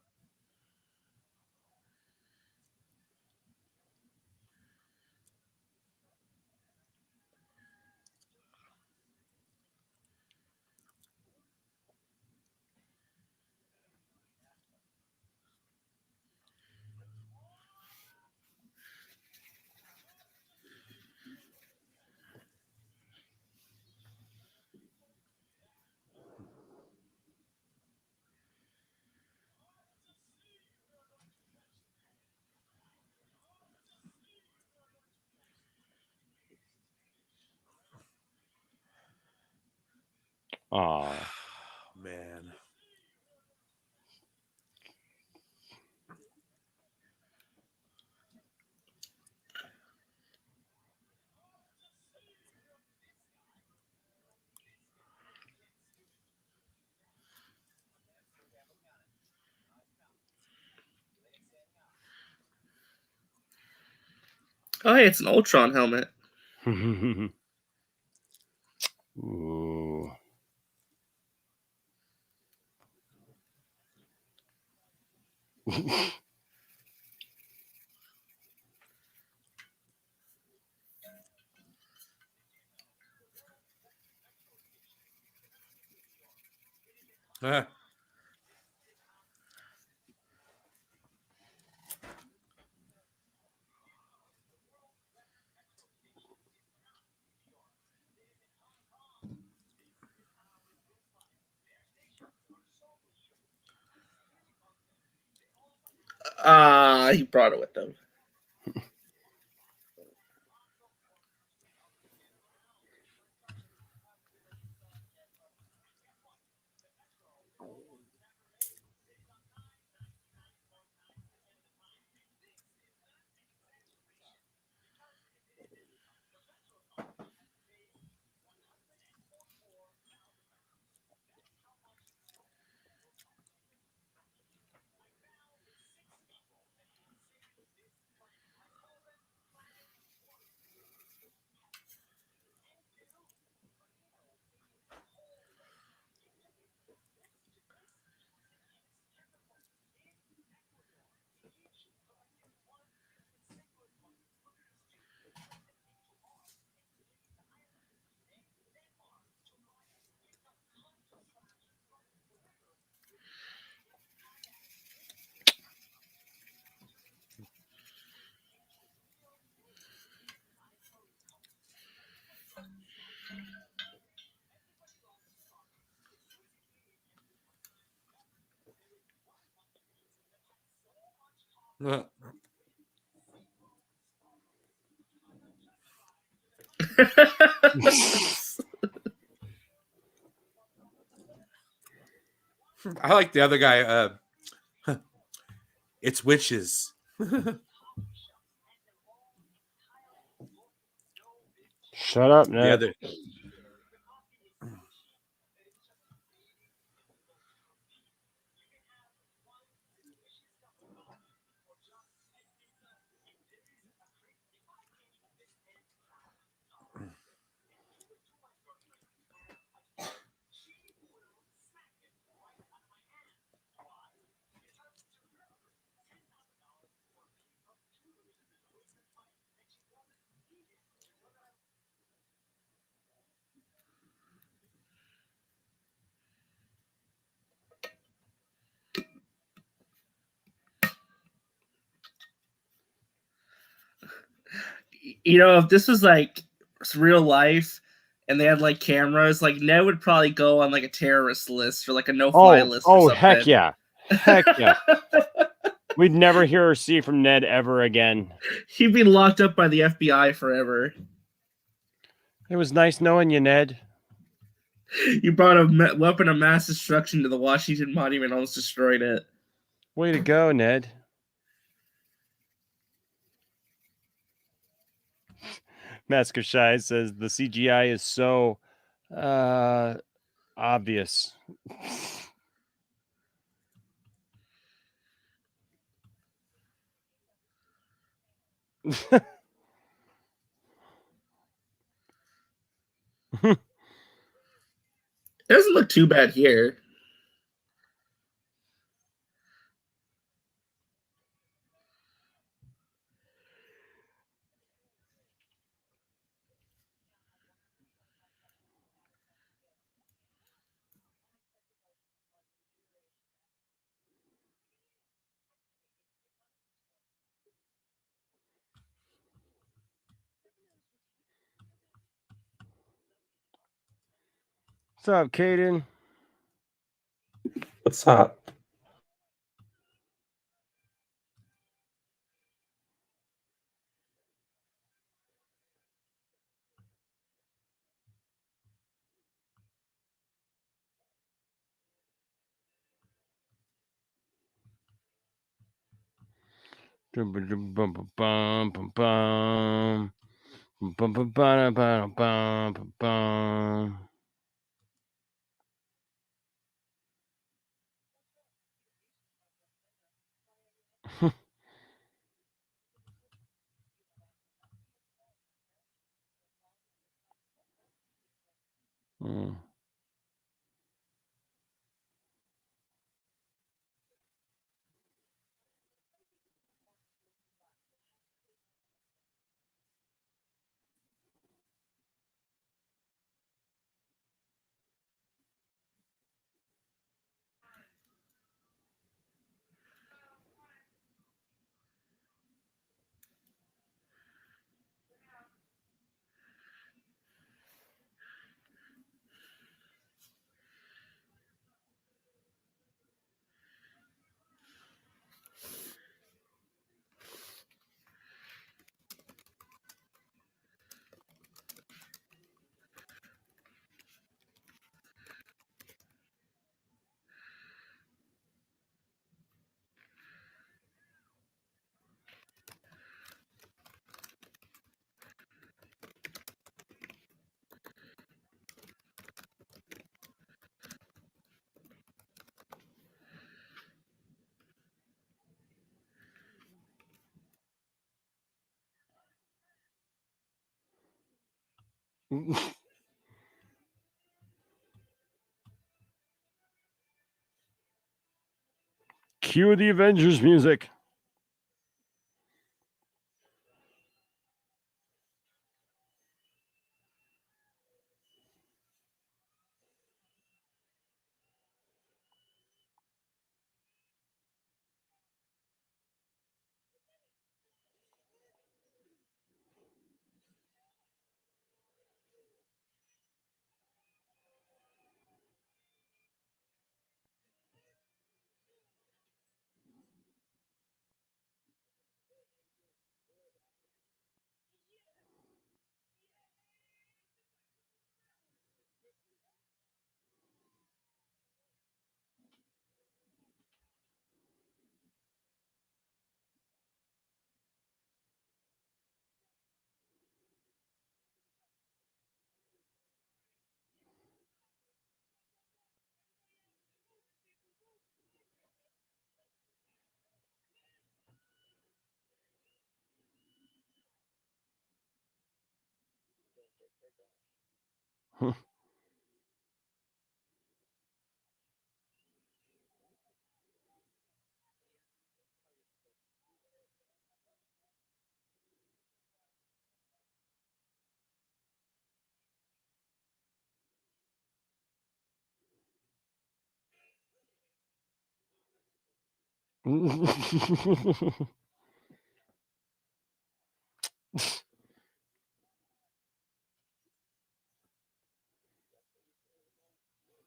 S1: Aw.
S2: Man.
S3: Oh, hey, it's an Ultron helmet.
S1: Ooh.
S3: He brought it with him.
S2: I like the other guy. It's witches.
S1: Shut up,
S2: The
S1: Ned.
S2: other.
S3: You know, if this was like real life and they had like cameras, like Ned would probably go on like a terrorist list or like a no-fly list or something.
S1: Heck yeah. Heck yeah. We'd never hear or see from Ned ever again.
S3: He'd be locked up by the FBI forever.
S1: It was nice knowing you, Ned.
S3: You brought a weapon of mass destruction to the Washington Monument, almost destroyed it.
S1: Way to go, Ned. Masker Shy says the CGI is so obvious.
S3: It doesn't look too bad here.
S1: What's up, Caden?
S8: What's up?
S1: Bum, bum, bum, bum, bum, bum. Bum, bum, bum, bum, bum, bum, bum. Mm. Cue the Avengers music.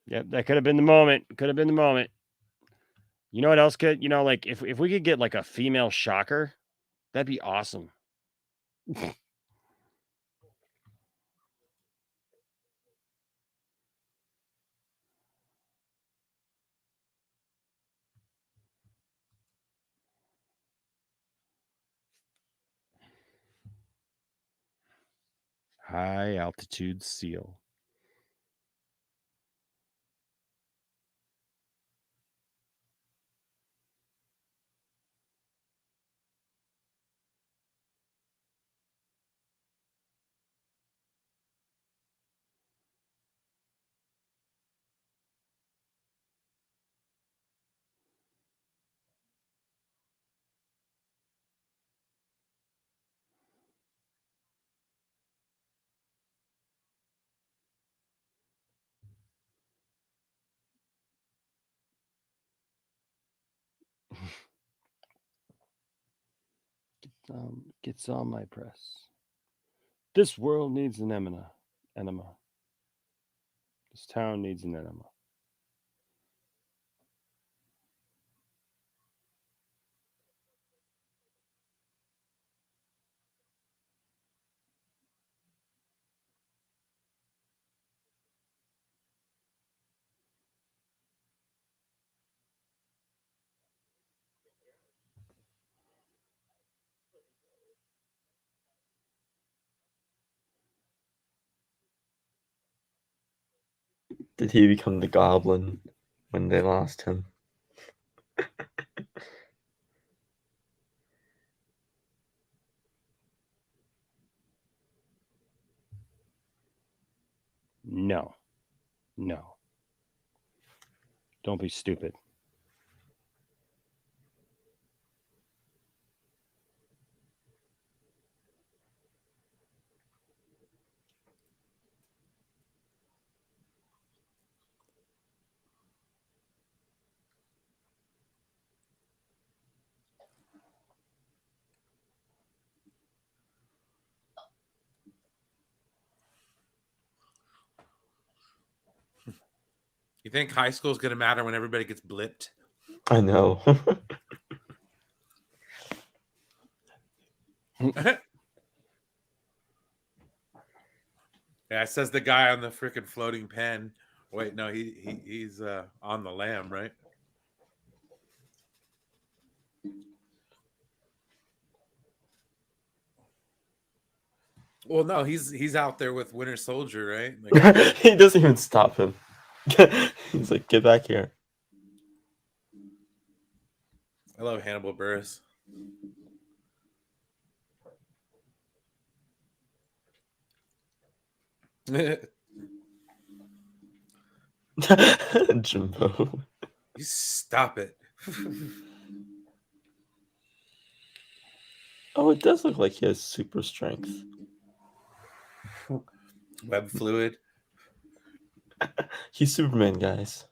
S1: Yep, that could have been the moment. Could have been the moment. You know what else could? Like if we could get like a female shocker, that'd be awesome. High altitude seal. Gets on my press. This world needs an enema. Enema. This town needs an enema.
S4: Did he become the Goblin when they lost him?
S1: No. No. Don't be stupid.
S2: You think high school is going to matter when everybody gets blipped?
S4: I know.
S2: Yeah, it says the guy on the freaking floating pen. Wait, no, he's on the lam, right? Well, no, he's out there with Winter Soldier, right? Like,
S4: He doesn't even stop him. He's like, get back here.
S2: I love Hannibal Buress.
S4: Jimbo.
S2: You stop it.
S4: Oh, it does look like he has super strength.
S2: Web fluid.
S4: He's Superman, guys.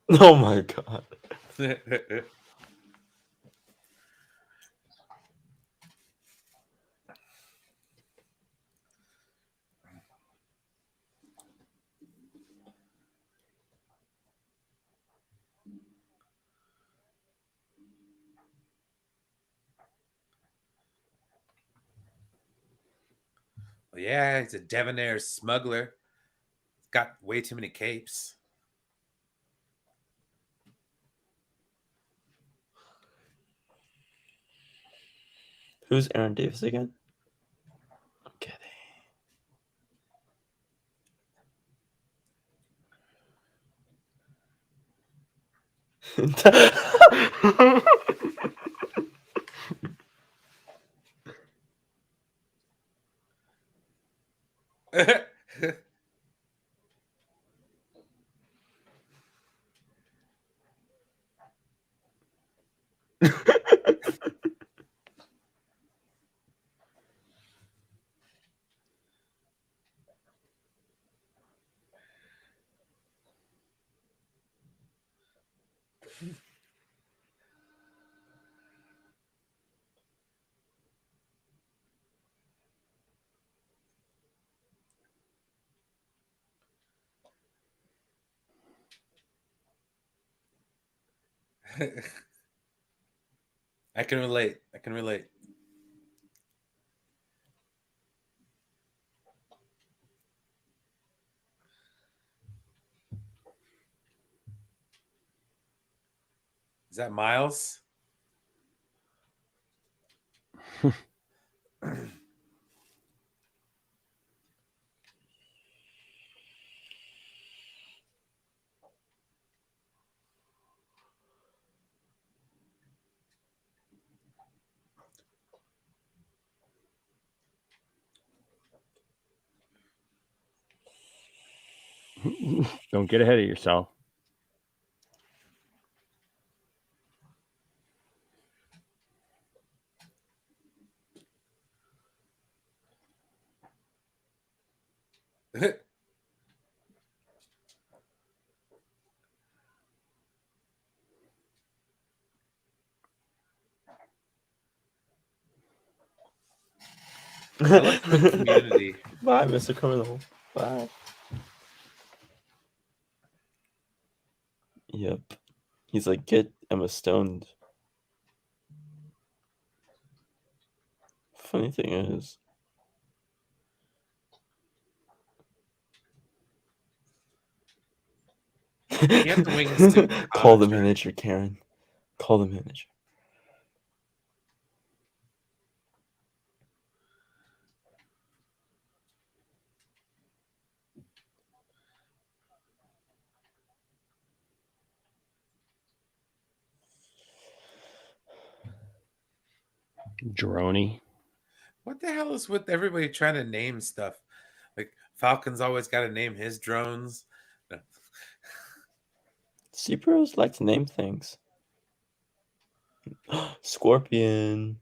S4: Oh my god.
S2: Yeah, he's a debonair smuggler. Got way too many capes.
S4: Who's Aaron Davis again? I'm kidding.
S2: I can relate. I can relate. Is that Miles?
S1: Don't get ahead of yourself.
S2: I left him in Community.
S4: Bye, Mr. Criminal. Bye. Yep. He's like, get Emma stoned. Funny thing is,
S2: He had the wingsuit.
S4: call the
S2: Sure.
S4: manager, Karen. Call the manager.
S1: Droney.
S2: What the hell is with everybody trying to name stuff? Like Falcon's always got to name his drones. No.
S4: Sea Bros like to name things. Scorpion.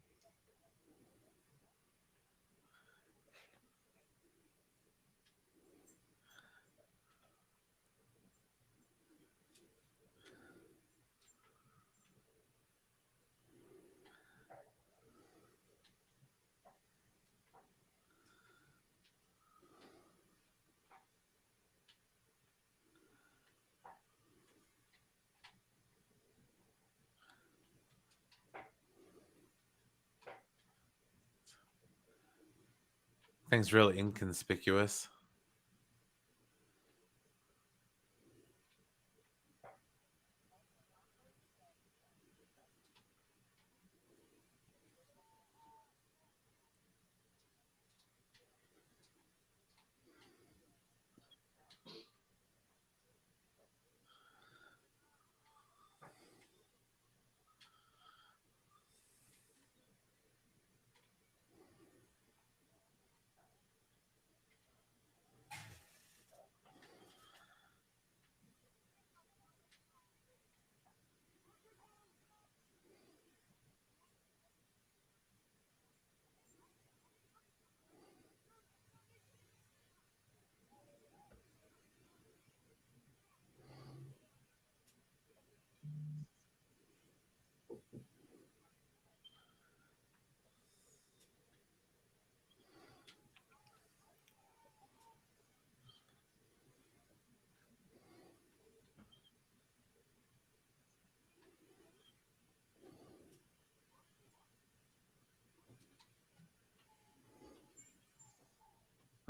S2: Thing's really inconspicuous.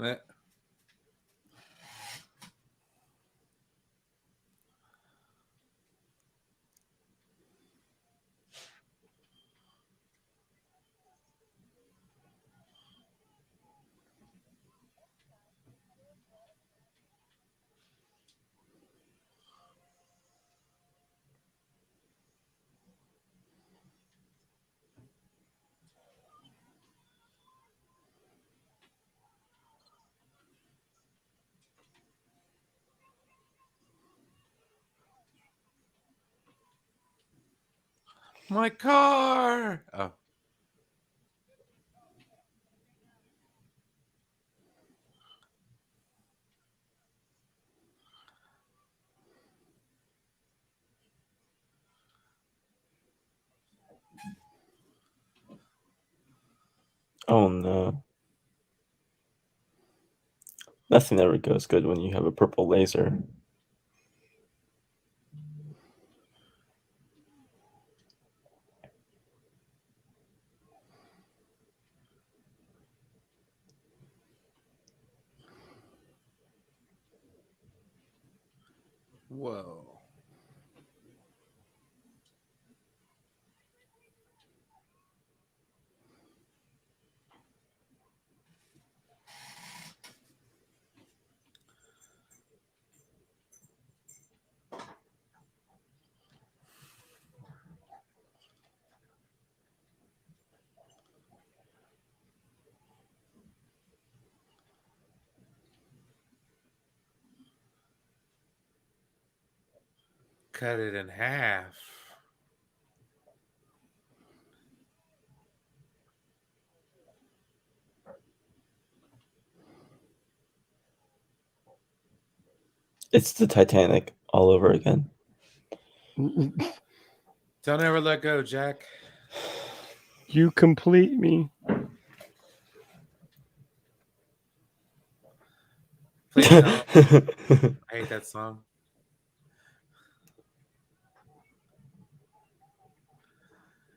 S2: Eh. My car. Oh.
S4: Oh no. Nothing ever goes good when you have a purple laser.
S2: Whoa. Cut it in half.
S4: It's the Titanic all over again.
S2: Don't ever let go, Jack.
S1: You complete me.
S2: Please don't. I hate that song.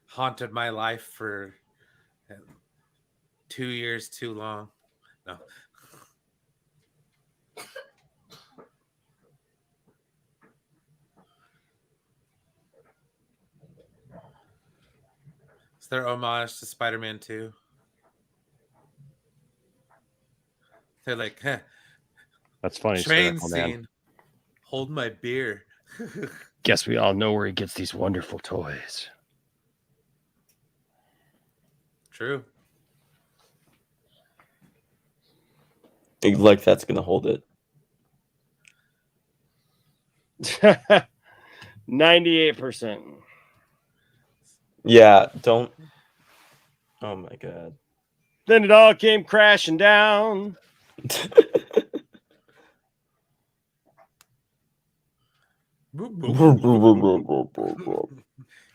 S2: Haunted my life for 2 years too long. No. It's their homage to Spider-Man 2. They're like,
S1: That's funny.
S2: train
S1: Circle, man.
S2: scene. Hold my beer.
S1: Guess we all know where he gets these wonderful toys.
S2: True.
S4: Like that's gonna hold it.
S1: 98%.
S4: Yeah, don't. Oh my god.
S1: Then it all came crashing down.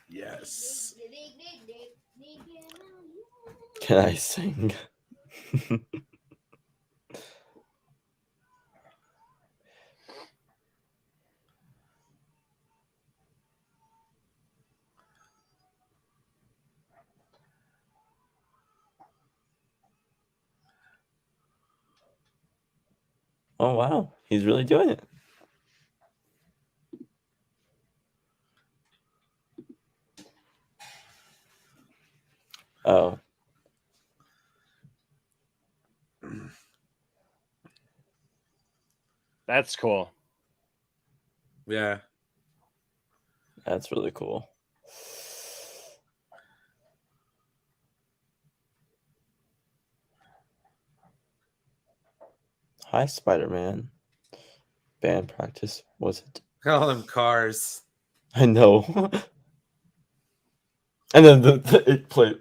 S2: Yes.
S4: Can I sing? Oh wow, he's really doing it. Oh,
S1: That's cool.
S2: Yeah.
S4: that's really cool. Hi, Spider-Man. Band practice, was it?
S2: Call them cars.
S4: I know. And then it played.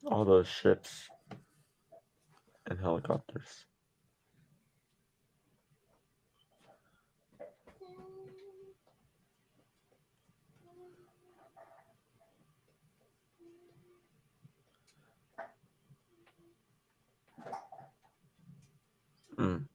S4: All those ships and helicopters. Mm.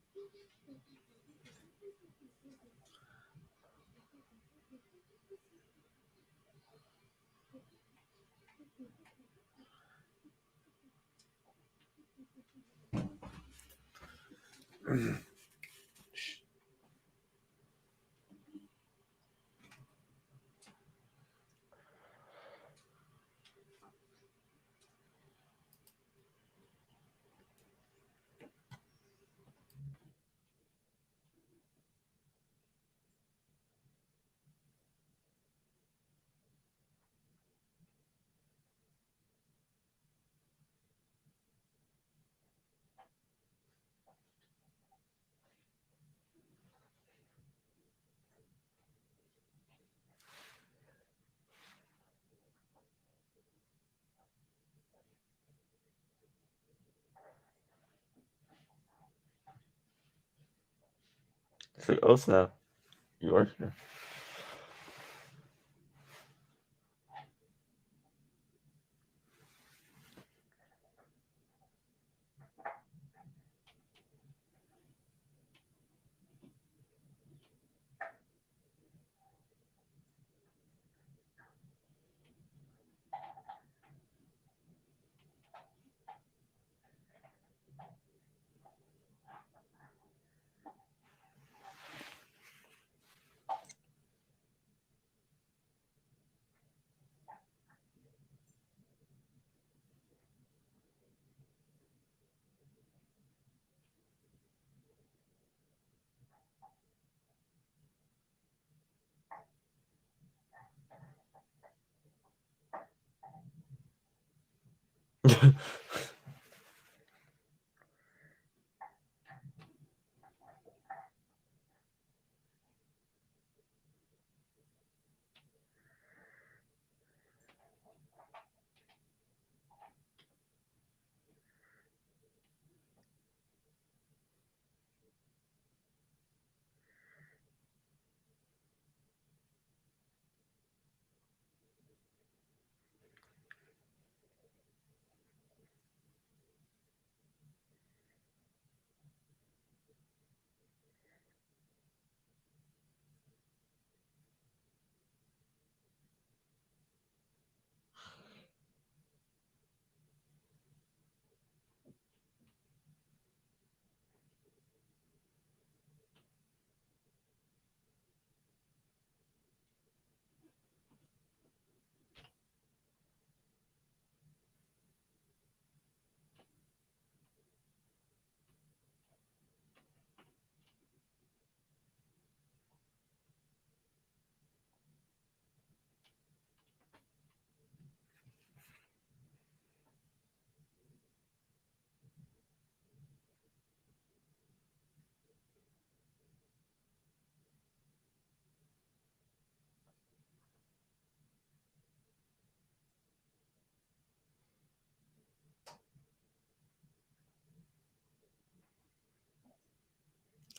S4: It's like, oh snap, you are here.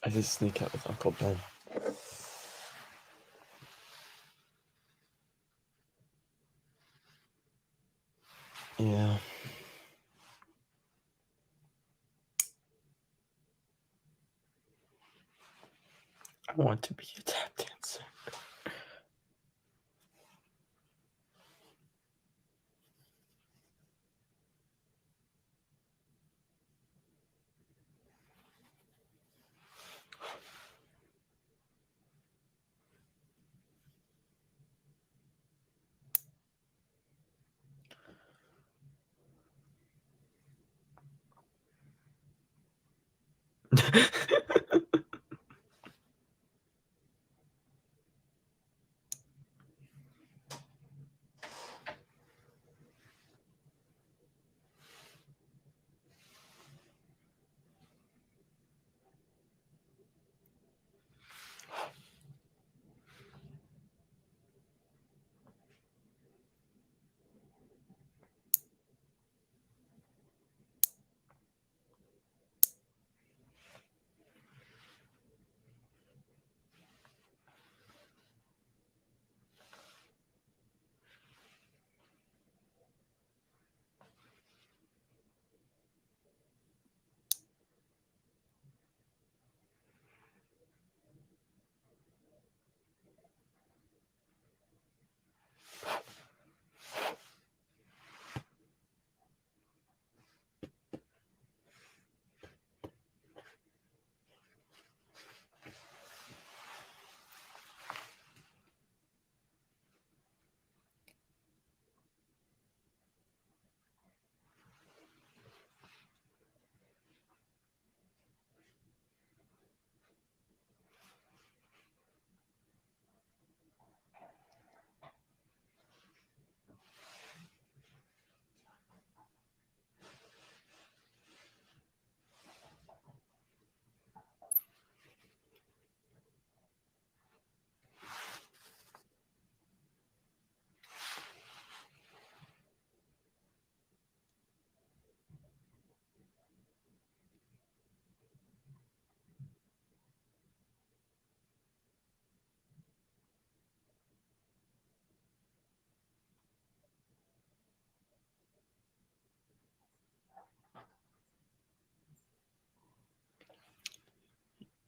S4: I just sneak out with Uncle Ben. Yeah. I want to be a tap dancer.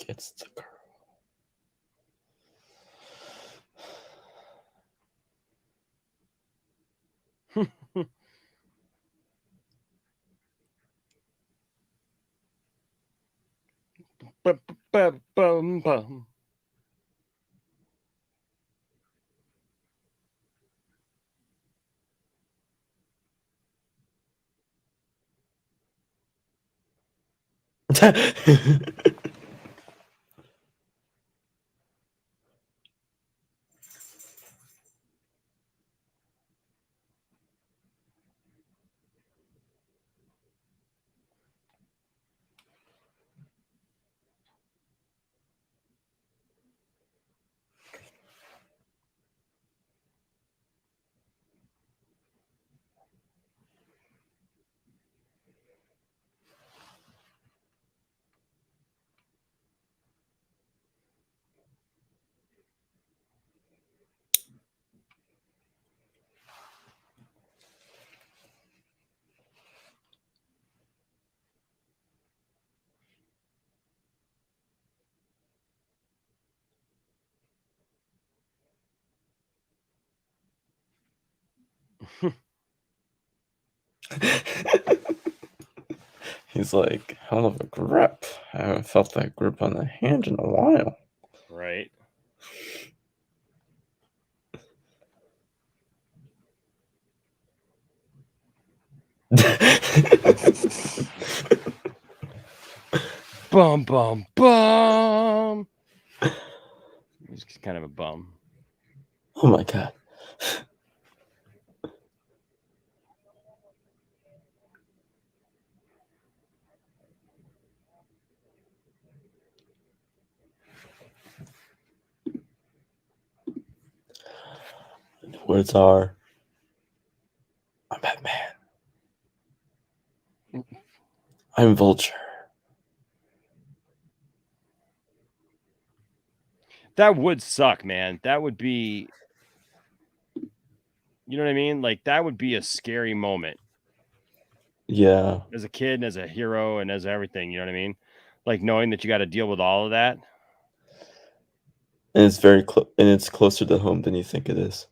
S4: Gets the girl.
S1: Bum.
S4: He's like, hell of a grip. I haven't felt that grip on the hand in a while.
S1: Right. Bum bum bum. He's kind of a bum.
S4: Oh my god. The words are, I'm Batman. I'm Vulture.
S1: That would suck, man. That would be, you know what I mean? Like that would be a scary moment
S4: Yeah,
S1: as a kid and as a hero and as everything. You know what I mean? Like knowing that you got to deal with all of that.
S4: and it's very and it's closer to home than you think it is.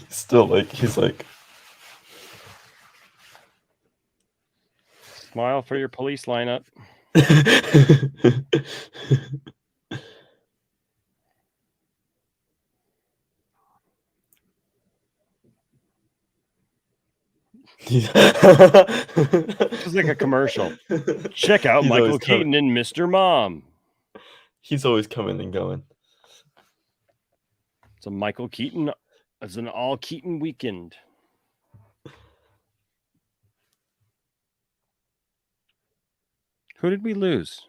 S4: Still, like he's like,
S1: Smile for your police lineup. This is like a commercial. Check out
S4: He's
S1: Michael
S4: always coming.
S1: Keaton and Mr. Mom.
S4: He's always coming and going.
S1: It's a Michael Keaton. It's an all Keaton weekend. Who did we lose?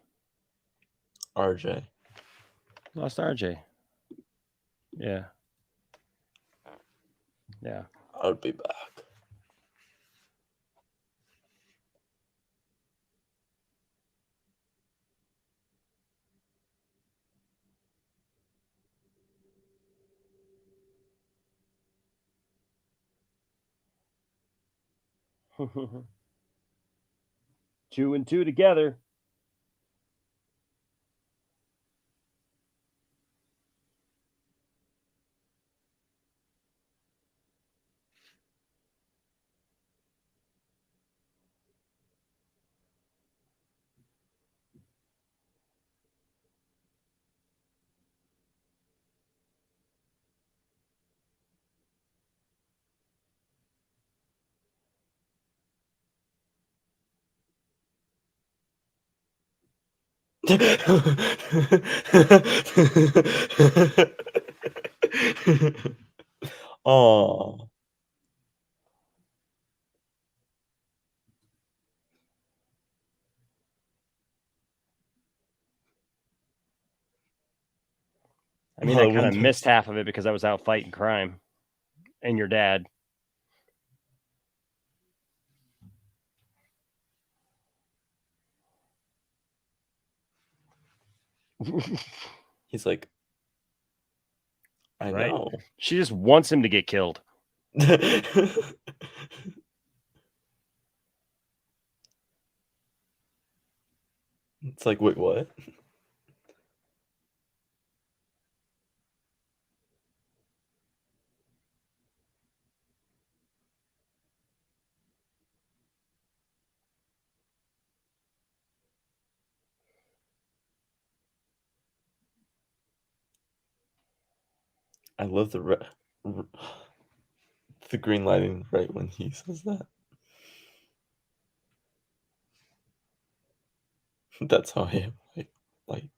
S4: RJ.
S1: Lost RJ. Yeah. Yeah.
S4: I would be back.
S1: Two and two together.
S4: Oh,
S1: I mean, I kind of missed half of it because I was out fighting crime and your dad.
S4: He's like, I
S1: Right?
S4: know.
S1: She just wants him to get killed.
S4: It's like, wait, what? I love the green lighting right when he says that. That's how I am. Like,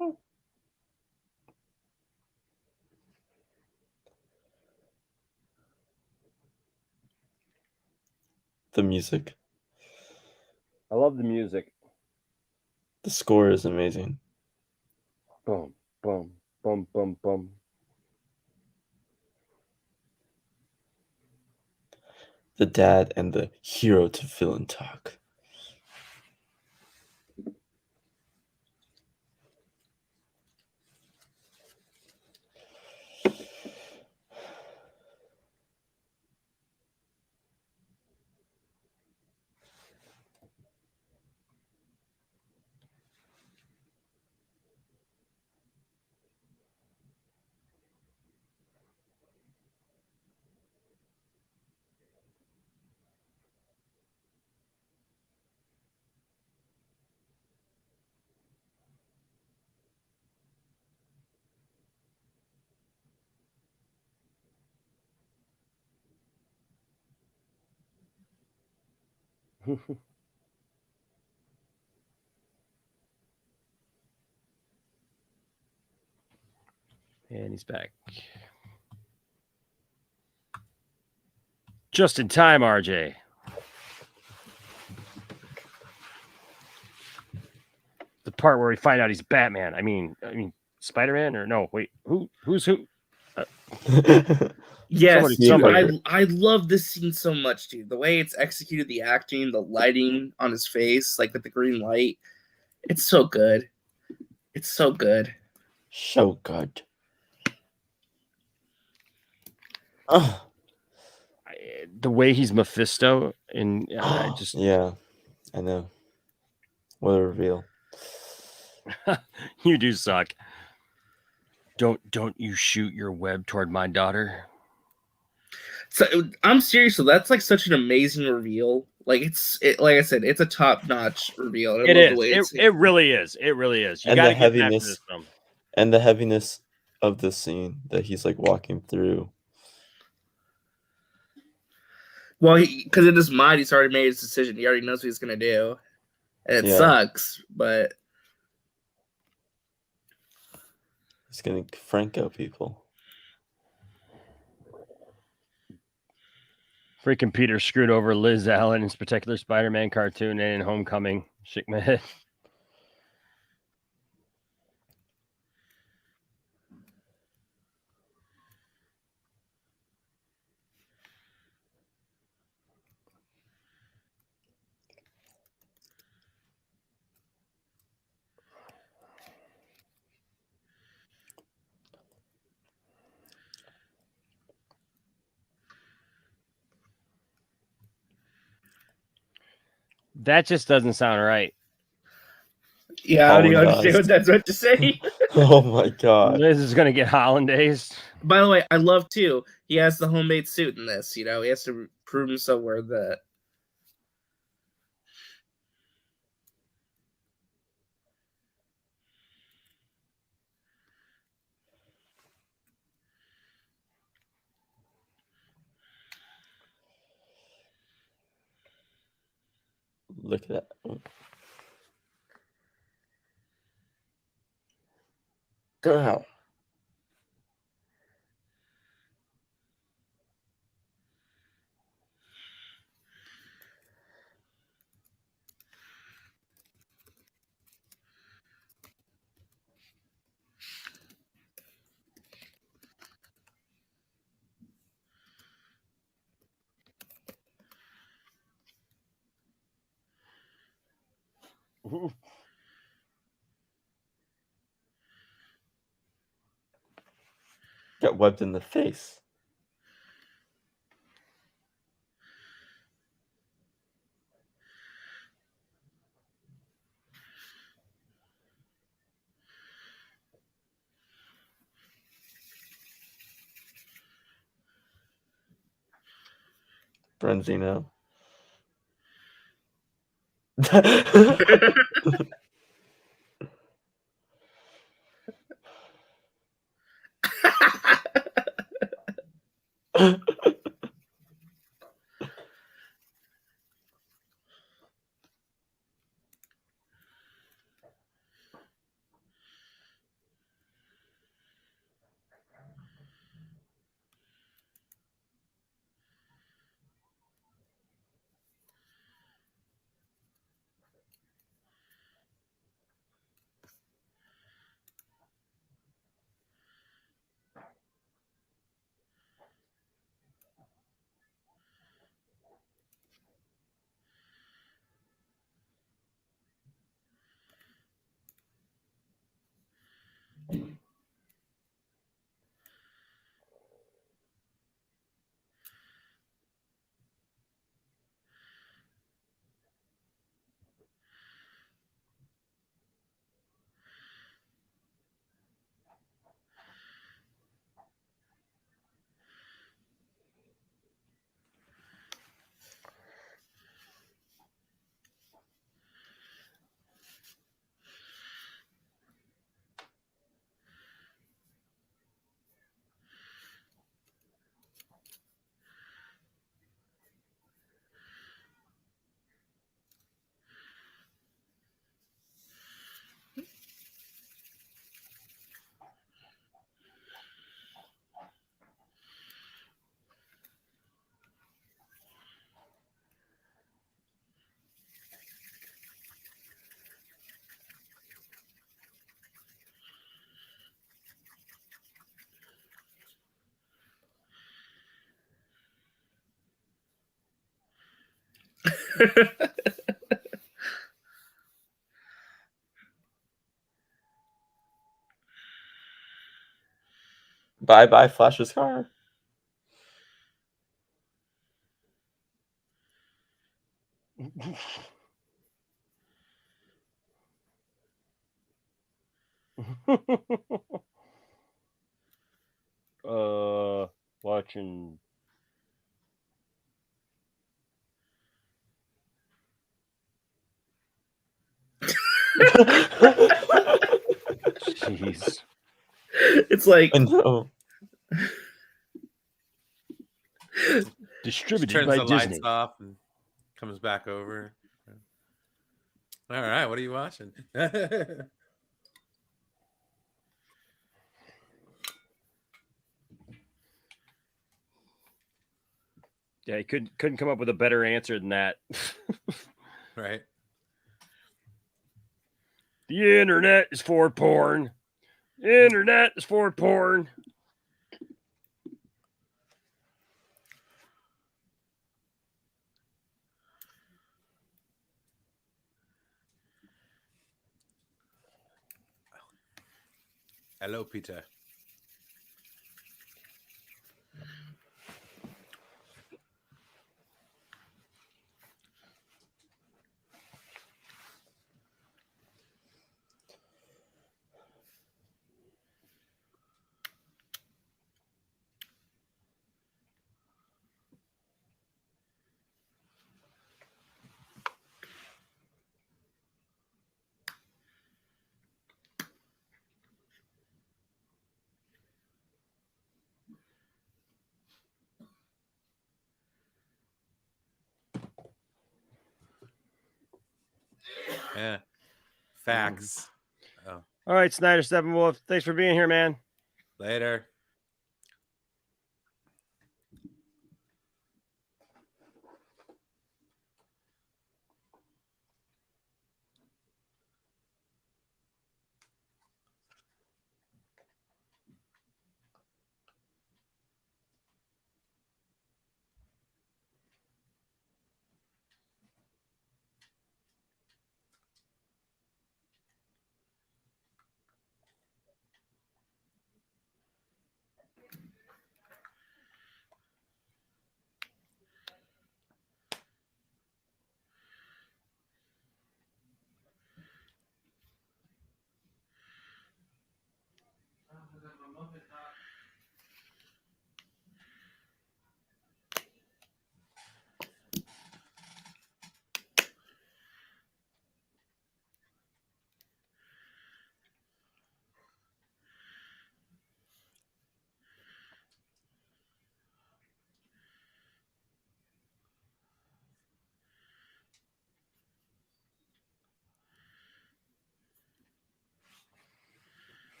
S4: oh. The music.
S1: I love the music.
S4: The score is amazing.
S1: Boom, boom, boom, boom, boom.
S4: The dad and the hero to villain talk.
S1: And he's back. Just in time, RJ. part where we find out he's Batman. I mean, Spider-Man or no? Wait, who's who?
S3: Yes,
S1: Somebody.
S3: dude, I love this scene so much, dude. The way it's executed, the acting, the lighting on his face, like with the green light, it's so good. It's so good.
S4: So good. Oh,
S1: The way he's Mephisto, and I just
S4: yeah, I know. What a reveal.
S1: you do suck. Don't you shoot your web toward my daughter.
S3: So I'm serious. So that's like such an amazing reveal. Like like I said, it's a top notch reveal. And I
S1: It
S3: love
S1: is.
S3: the way
S1: It really is. It really is. You
S4: And
S1: got
S4: the
S1: to get that for
S4: heaviness.
S1: this film.
S4: And the heaviness of the scene that he's like walking through.
S3: Well, because in his mind, he's already made his decision. He already knows what he's gonna do, and it sucks. But
S4: he's gonna Franco people.
S1: Freaking Peter screwed over Liz Allen in this particular Spider-Man cartoon and in Homecoming. Shake my head. That just doesn't sound right.
S3: yeah, how do you understand what that's what to say?
S4: Oh my god.
S1: Liz is gonna get hollandaise.
S3: By the way, I love too. He has the homemade suit in this. You know, he has to prove himself worth that.
S4: Look at that. Girl. Got webbed in the face. Bronzino. Bye bye, Flash's car.
S1: Watching. Jeez.
S3: It's like
S4: I know.
S1: Distributed
S2: Turns
S1: by
S2: the
S1: Disney.
S2: lights off and comes back over. All right, what are you watching?
S1: Yeah, he couldn't come up with a better answer than that.
S2: Right.
S1: The internet is for porn. The internet is for porn.
S2: Hello, Peter. Yeah. Facts. Oh,
S1: All right, Snyder Seven Wolf. Thanks for being here, man.
S2: later.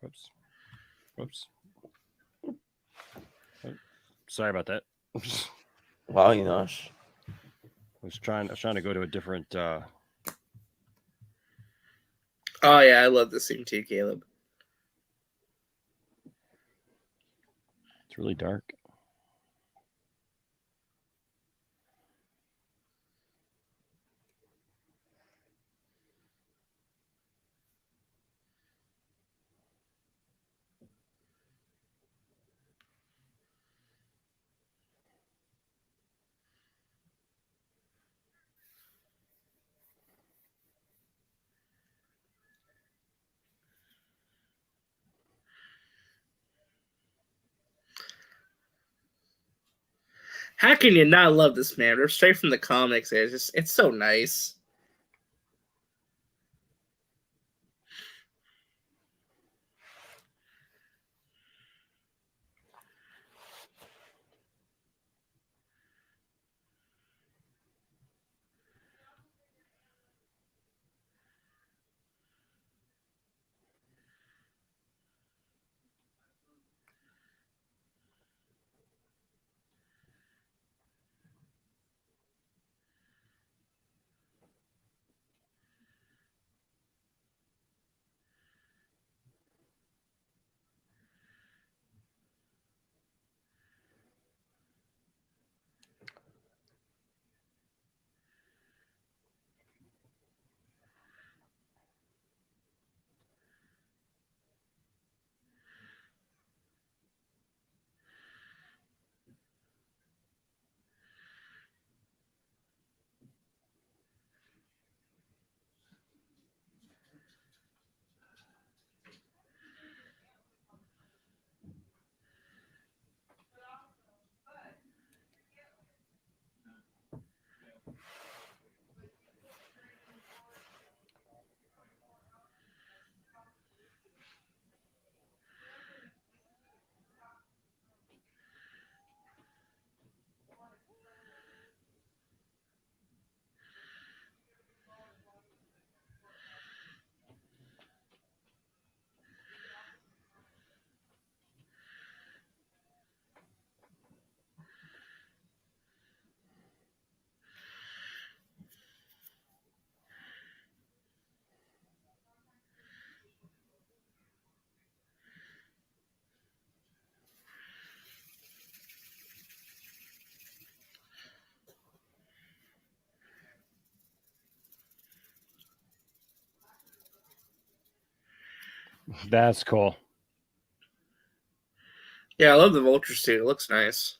S1: Whoops. Whoops. Oh, sorry about that. I
S4: Wow, Enosh.
S1: was trying to go to a different
S3: oh yeah, I love this scene too, Caleb.
S1: it's really dark.
S3: How can you not love this, man? They're straight from the comics. It's so nice.
S1: That's cool.
S3: Yeah, I love the Vulture suit. It looks nice.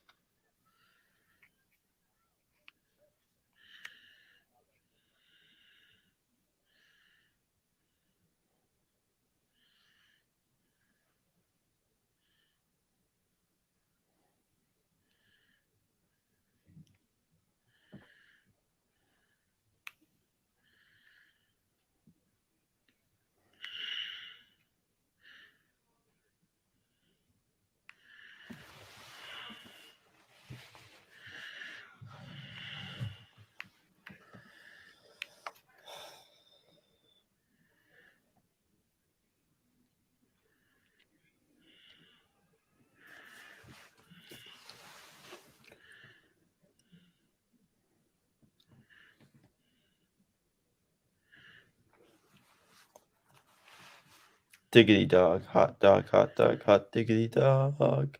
S4: Diggity dog, hot dog, hot diggity dog.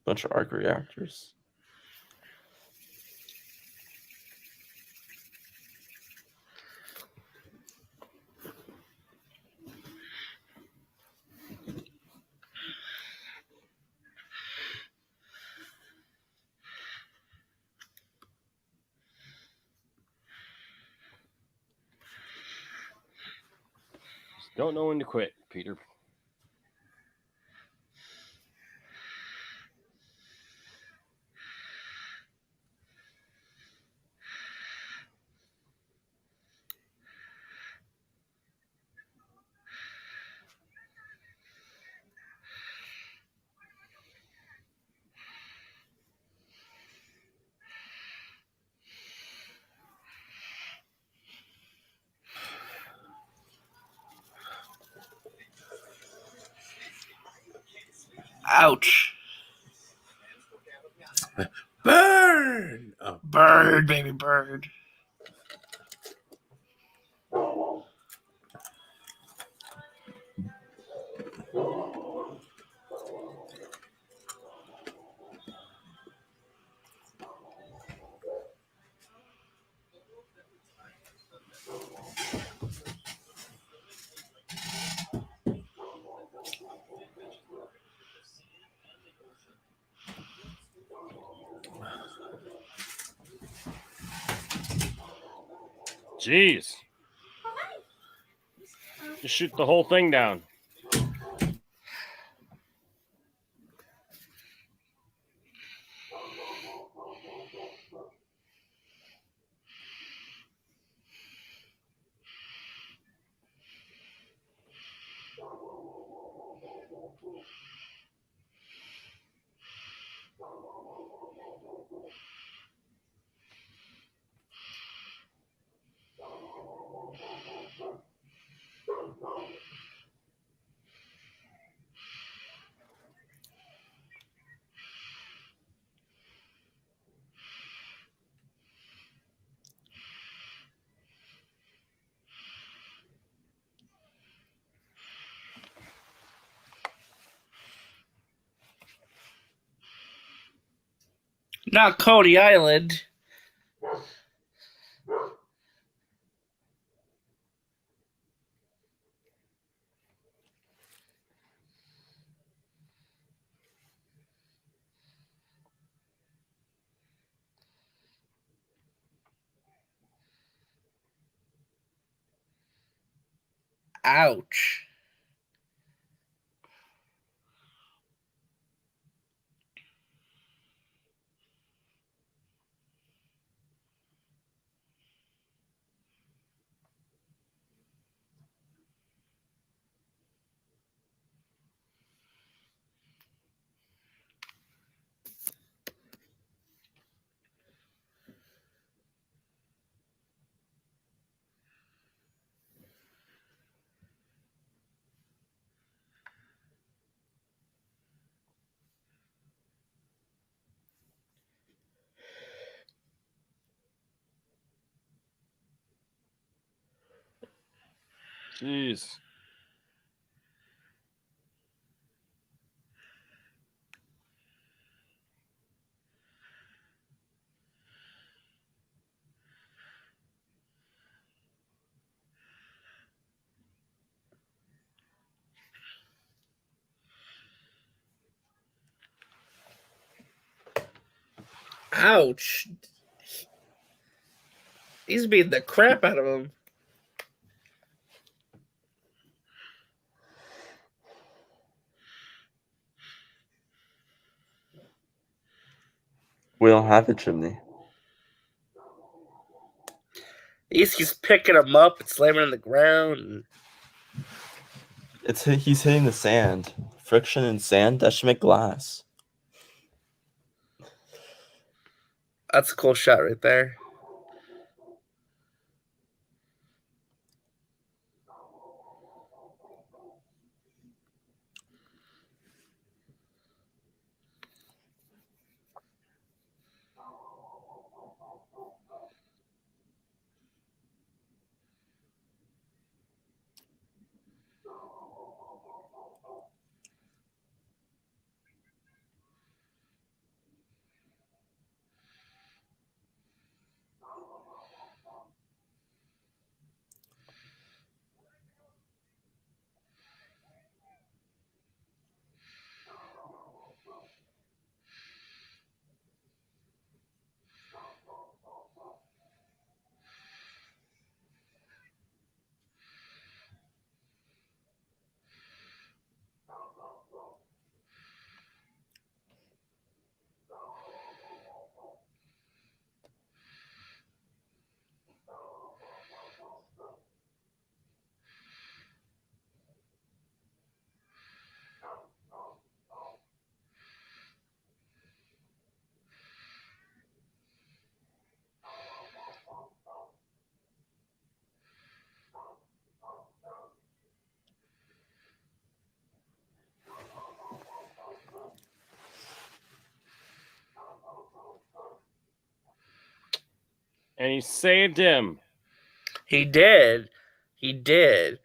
S4: Bunch of arc reactors.
S1: Just don't know when to quit, Peter.
S3: Ouch.
S2: Burn! Oh.
S3: Bird, baby, bird.
S1: Jeez. Just shoot the whole thing down.
S3: Not Coney Island. Ouch.
S1: Jeez.
S3: Ouch. He's beating the crap out of him.
S4: We don't have a chimney.
S3: He's picking him up and slamming on the ground.
S4: He's hitting the sand. Friction and sand, that should make glass.
S3: That's a cool shot right there.
S1: And he saved him.
S3: He did. He did.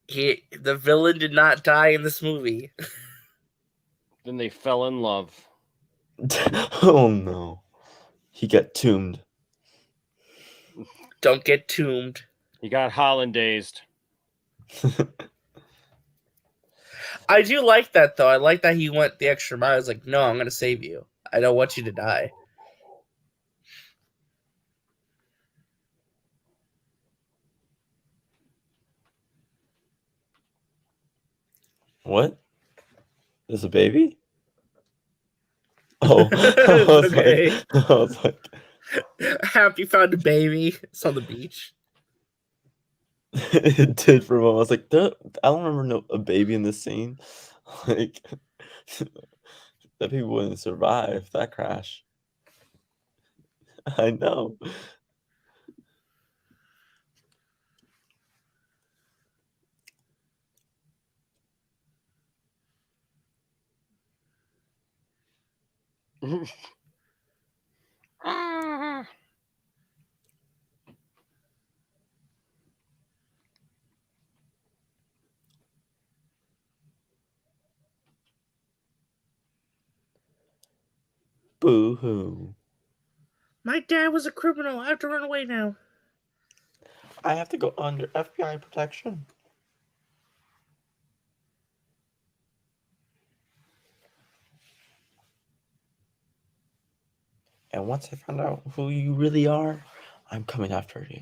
S3: The villain did not die in this movie.
S1: Then they fell in love.
S4: Oh no. He got tombed.
S3: Don't get tombed.
S1: He got hollandazed.
S3: I do like that though. I like that he went the extra mile. He's like, no, I'm gonna save you. I don't want you to die.
S4: What? There's a baby? Oh, I was
S3: Okay.
S4: like, I was like,
S3: Happy found a baby. It's on the beach.
S4: it did for a moment. I was like, I don't remember a baby in this scene. Like, that baby wouldn't survive that crash. I know. Boo hoo.
S3: My dad was a criminal. I have to run away now.
S4: I have to go under FBI protection. And once I find out who you really are, I'm coming after you.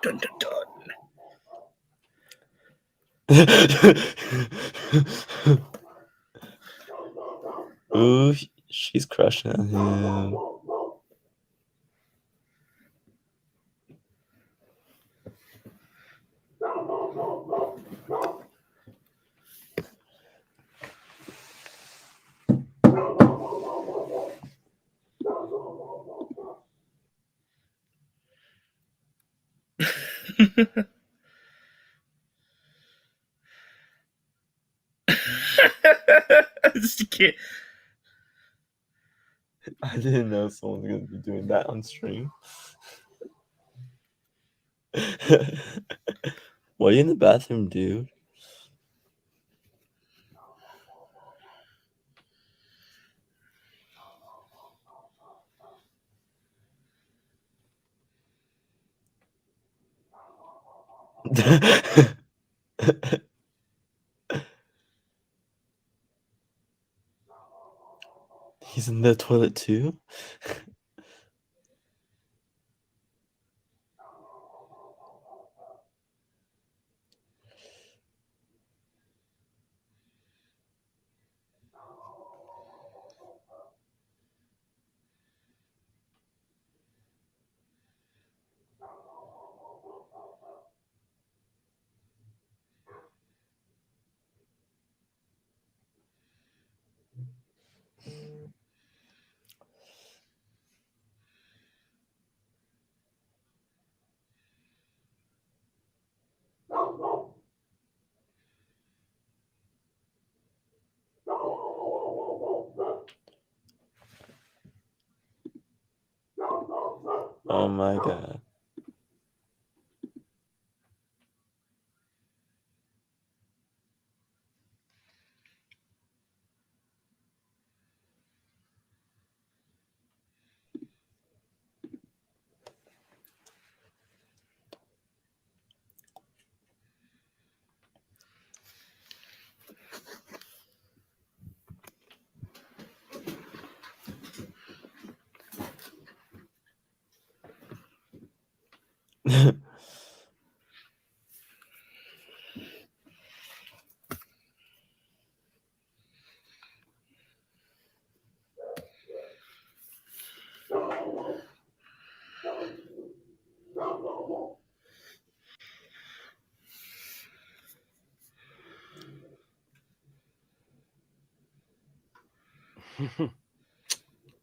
S3: Dun, dun, dun.
S4: Ooh, she's crushing on him.
S3: Just can't.
S4: I didn't know someone's gonna be doing that on stream. What are you in the bathroom, dude? He's in the toilet too? Oh my god.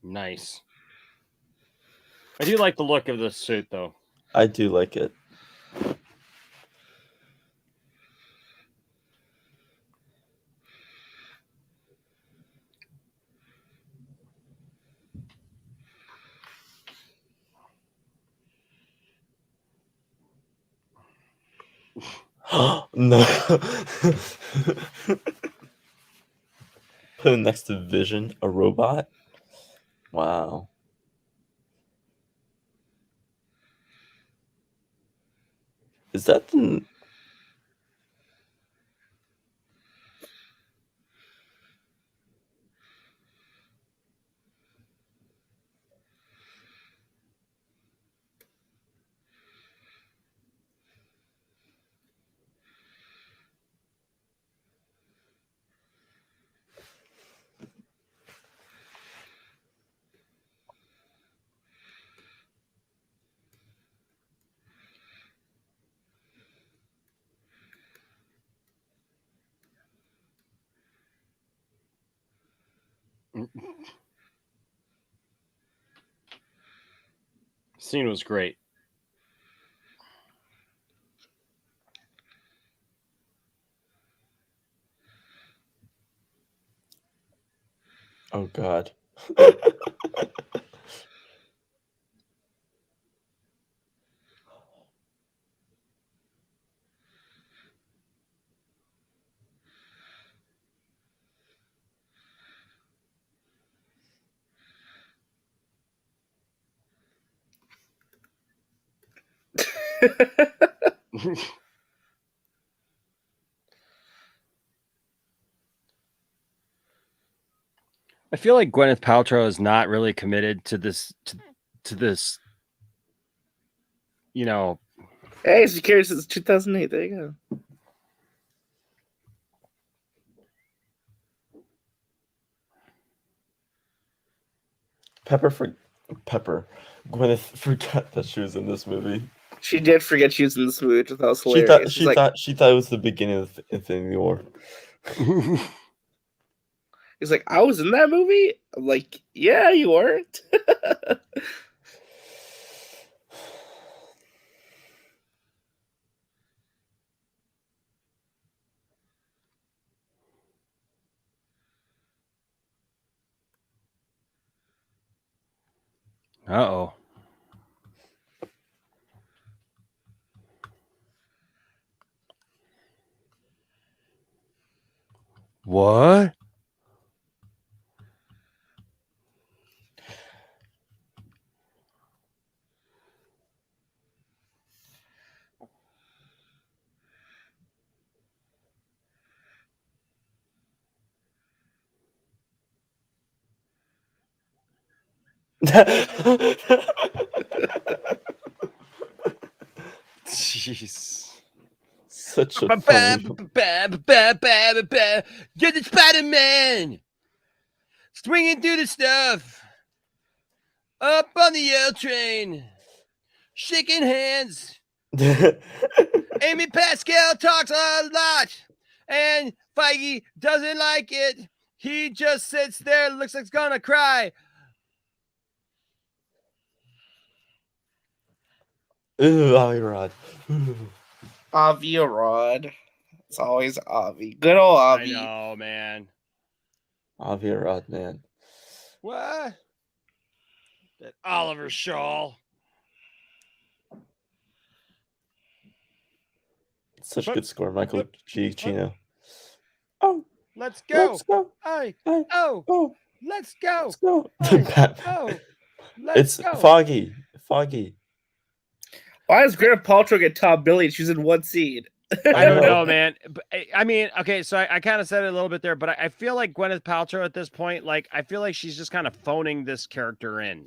S1: Nice. I do like the look of this suit, though.
S4: I do like it. No. Put him next to Vision, a robot. Wow. Is that the...
S1: Scene was great.
S4: Oh, God.
S1: I feel like Gwyneth Paltrow is not really committed to this to this. You know,
S3: Hey, she carries since 2008. There you go.
S4: Pepper. Gwyneth forgot that she was in this movie.
S3: She did forget she was in this movie, which I thought was
S4: She
S3: hilarious.
S4: thought it was the beginning of Infinity War.
S3: He's like, I was in that movie? I'm like, yeah, you weren't.
S1: uh-oh. What? Jeez.
S4: Such a funny...
S1: You're the Spider-Man! Swinging through the stuff! Up on the L train! Shaking hands! Amy Pascal talks a lot! And Feige doesn't like it! He just sits there, looks like he's gonna cry!
S4: Ooh, Avi Rod.
S3: Avi Rod. It's always Avi. Good old Avi.
S1: I know, man.
S4: Avi Rod, man.
S1: What? That Oliver Shaw.
S4: Such
S1: But-
S4: good score, Michael
S1: but-
S4: Giacchino. Oh,
S1: Let's go.
S4: let's go.
S1: Hey,
S4: Hey,
S1: oh,
S4: oh,
S1: let's go.
S4: let's go.
S1: Hey,
S4: Batman.
S1: oh, let's
S4: It's
S1: go.
S4: Foggy. Foggy.
S3: Why does Gwyneth Paltrow get top billing? She's in one scene.
S1: I don't know, man. I mean, okay, so I kind of said it a little bit there, but I feel like Gwyneth Paltrow at this point, like, I feel like she's just kind of phoning this character in.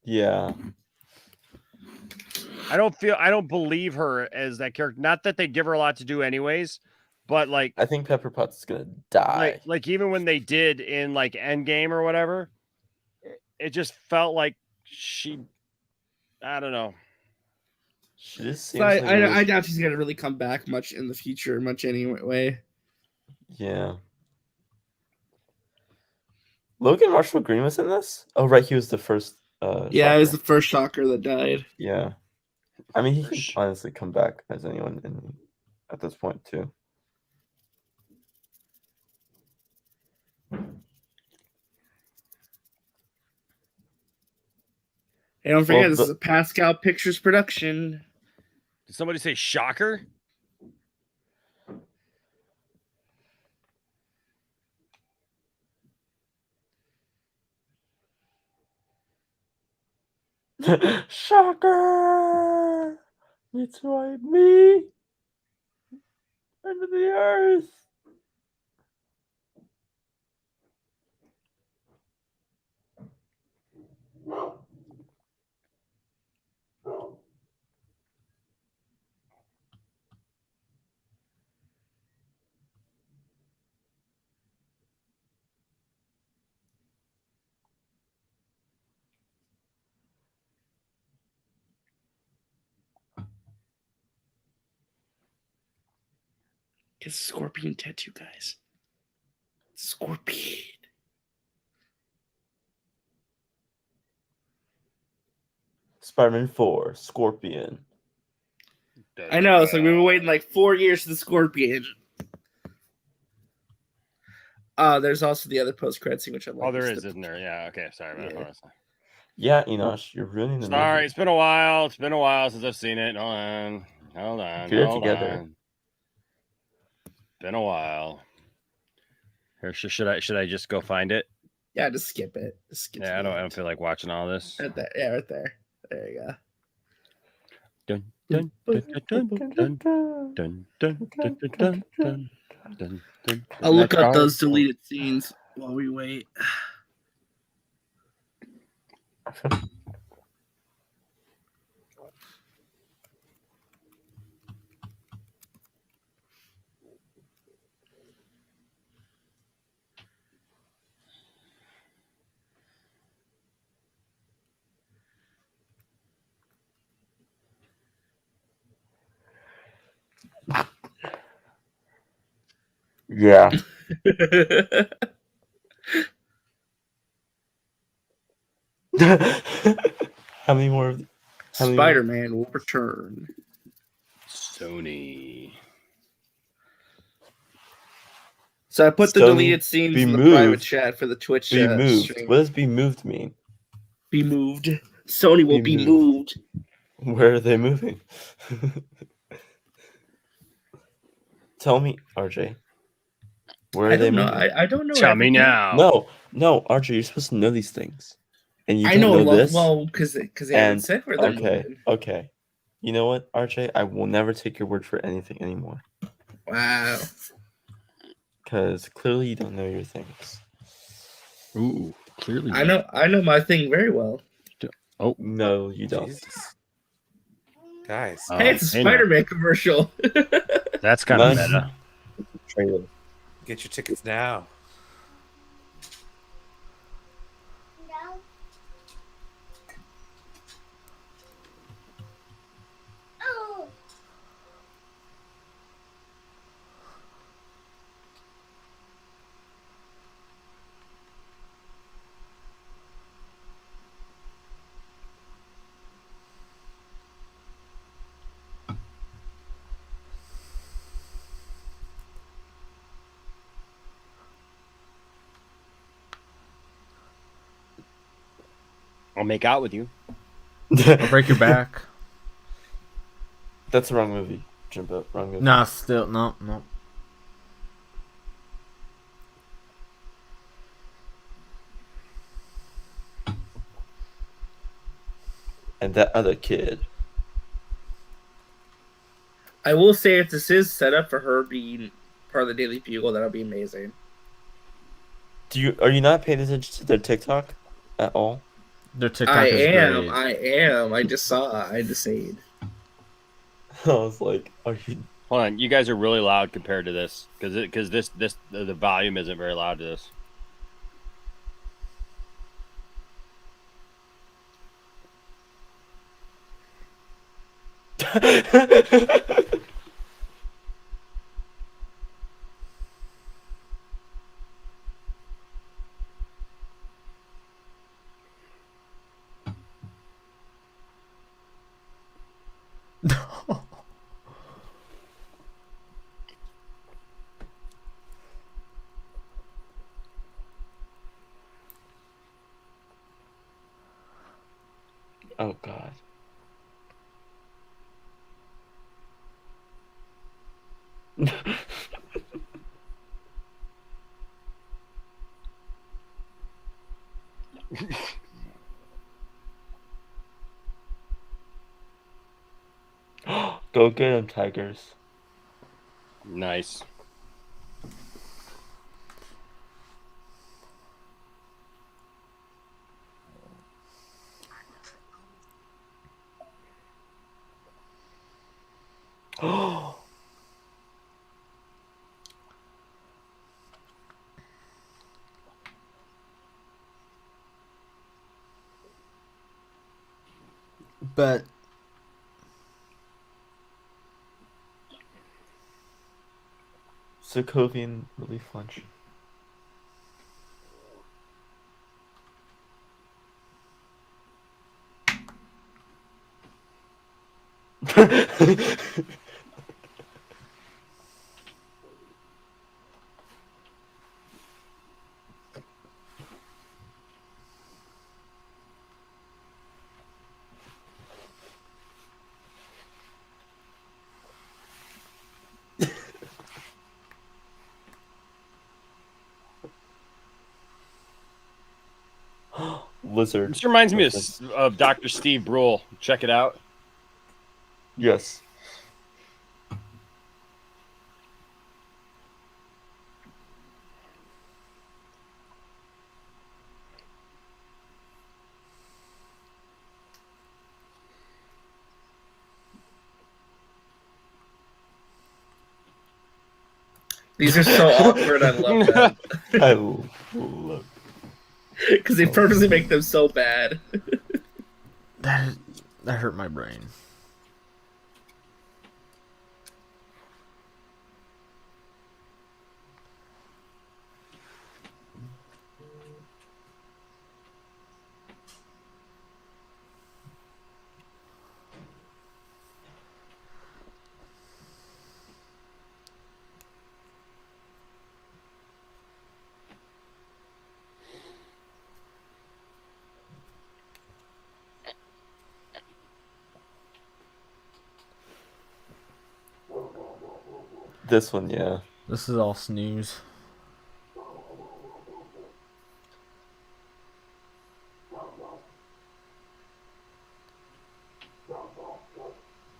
S4: Yeah.
S1: I don't believe her as that character. Not that they give her a lot to do anyways, but like
S4: I think Pepper Potts is gonna die.
S1: like even when they did in like Endgame or whatever, it just felt like I don't know.
S4: She just
S3: So
S4: seems like
S3: I
S4: really-
S3: doubt she's gonna really come back much in the future, much anyway.
S4: Yeah. Logan Marshall Green was in this? Oh, right. He was the first.
S3: Yeah, he was
S4: Shocker.
S3: the first Shocker that died.
S4: Yeah. I mean, he can honestly come back as anyone at this point, too.
S3: Hey, don't forget,
S4: Well,
S3: this is a Pascal Pictures production.
S1: Did somebody say Shocker?
S4: Shocker! It's right, me! Under the earth!
S3: Get a scorpion tattoo, guys. Scorpion.
S4: Spider-Man 4, Scorpion.
S3: I know, it's like we were waiting like 4 years for the Scorpion. There's also the other post-credit scene, which I like.
S1: Oh, there is, isn't there? Yeah. Okay. Sorry.
S3: Yeah.
S4: Yeah, Enosh, you're ruining the
S1: Sorry,
S4: movie.
S1: it's been a while. It's been a while since I've seen it. Hold on.
S4: Get it together.
S1: Been a while. Here, should I just go find it?
S3: Yeah, just skip it. Just skip
S1: Yeah, I don't feel like watching all this.
S3: Right there. Yeah, right there. There you go.
S1: Dun dun dun dun dun dun dun dun dun dun dun dun dun.
S3: I'll look up those deleted scenes while we wait.
S4: Yeah. How many more?
S3: Spider-Man will return.
S1: Sony.
S3: So I put the
S4: Sony
S3: deleted scenes
S4: be
S3: in the private
S4: moved.
S3: chat for the Twitch
S4: Be moved.
S3: stream.
S4: What does be moved mean?
S3: Be moved. Sony will
S4: Be
S3: be moved.
S4: Where are they moving? Tell me, RJ. Where are
S3: I
S4: they
S3: don't know.
S4: moving?
S3: I don't know.
S1: Tell me
S3: everything.
S1: now.
S4: No, RJ, you're supposed to know these things. And you
S3: I
S4: don't
S3: know.
S4: this?
S3: Well, because they haven't
S4: And
S3: said where they're
S4: okay,
S3: moving.
S4: okay. You know what, RJ? I will never take your word for anything anymore.
S3: Wow.
S4: Because clearly you don't know your things.
S1: Ooh, clearly.
S3: I know my thing very well.
S1: Oh
S4: No, you don't.
S2: Jesus. Guys.
S3: Hey, it's a
S1: hey, now.
S3: Spider-Man commercial.
S1: That's kind of
S4: Nice.
S1: meta.
S4: Trailer.
S2: Get your tickets now.
S6: No. Oh.
S1: I'll make out with you.
S8: I'll break your back.
S4: That's the wrong movie, Jimbo. Wrong movie.
S8: Nah, still no.
S4: And that other kid.
S3: I will say if this is set up for her being part of the Daily Bugle, that'll be amazing.
S4: Are you not paying attention to their TikTok at all?
S8: Their TikTok
S3: I
S8: is
S3: am.
S8: great.
S3: I am. I just saw. I just said.
S4: I was like, are you?
S1: Hold on, you guys are really loud compared to this because the volume isn't very loud to this.
S4: Oh God. Go get him, Tigers.
S1: Nice.
S8: But
S4: Sokovian relief lunch. Lizard.
S1: This reminds me
S4: Reference.
S1: of Dr. Steve Brule. Check it out.
S4: Yes.
S3: These are so awkward. I love them
S4: I love.
S3: because they purposely make them so bad.
S8: that hurt my brain.
S4: This one, yeah.
S8: This is all snooze.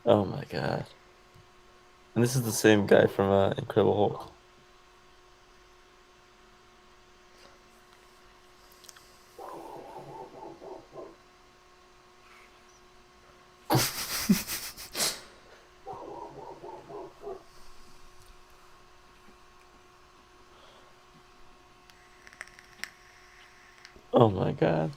S4: Oh my God. And this is the same guy from Incredible Hulk. Oh my God.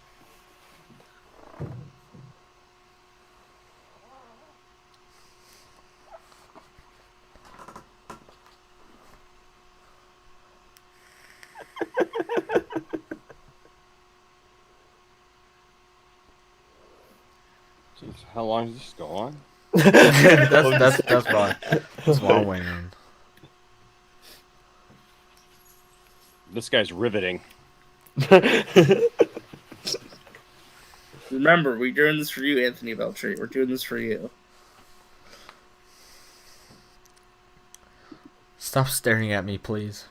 S1: Jeez, how long does this go on?
S8: That's why. That's why I'm waiting.
S1: This guy's riveting.
S3: Remember, we're doing this for you, Anthony Beltry. We're doing this for you.
S8: Stop staring at me, please.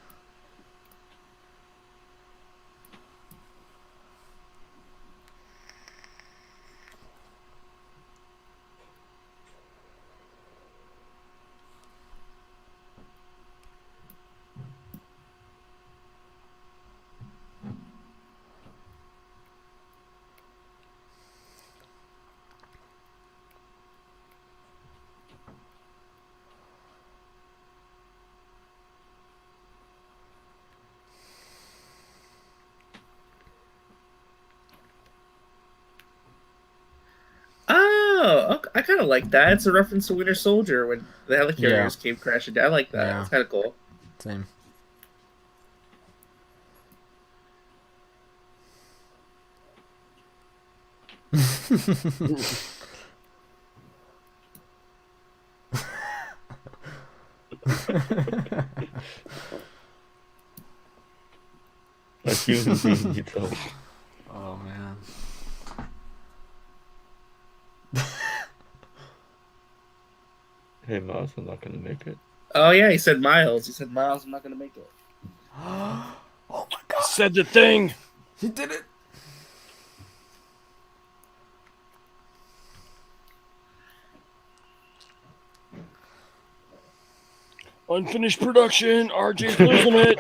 S3: kind of like that. It's a reference to Winter Soldier when the helicarriers came crashing down. I like that.
S8: Yeah.
S3: It's kind of cool.
S8: Same.
S4: A human being you told.
S8: Oh man.
S4: Hey, Miles, I'm not gonna make it.
S3: Oh yeah, he said Miles. He said Miles. I'm not gonna make it.
S8: Oh my god.
S1: Said the thing.
S8: He did it.
S1: Unfinished production. RJ's losing it.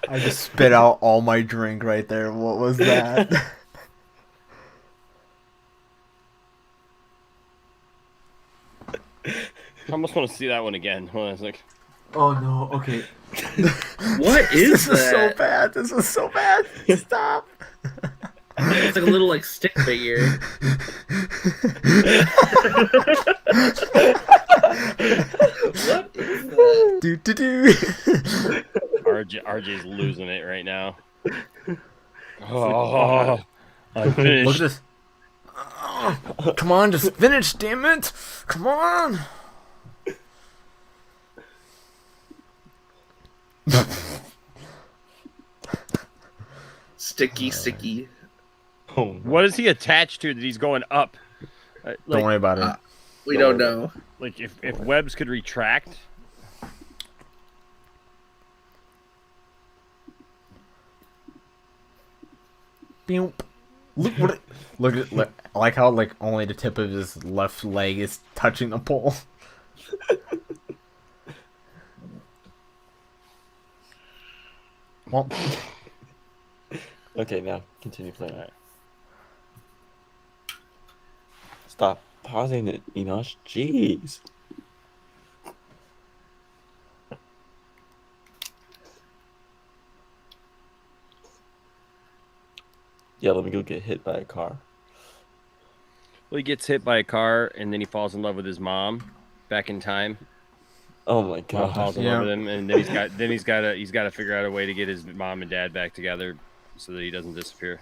S8: I just spit out all my drink right there. What was that?
S1: I almost want to see that one again. Hold on a sec.
S8: Oh no. Okay.
S3: What is
S8: This is so
S3: that?
S8: bad. This is so bad. Stop.
S3: It's like a little like stick figure. What is that?
S8: Do do do.
S1: RJ's losing it right now. Oh, I'm
S8: Look
S1: finished.
S8: at this. Oh, come on, just finish, damn it! Come on.
S3: Sticky.
S4: Oh, no.
S1: What is he attached to that he's going up?
S8: Don't
S1: Like,
S8: worry about it.
S3: We don't know.
S1: like if webs could retract.
S8: Beep. Look what. Look. I like how like only the tip of his left leg is touching the pole. Well,
S4: Okay, now continue playing. Stop pausing it, Enosh. Jeez. Yeah, let me go get hit by a car.
S1: Well, he gets hit by a car and then he falls in love with his mom back in time.
S4: Oh my
S1: Mom
S4: god.
S1: falls in love with him, and then he's got to figure out a way to get his mom and dad back together so that he doesn't disappear.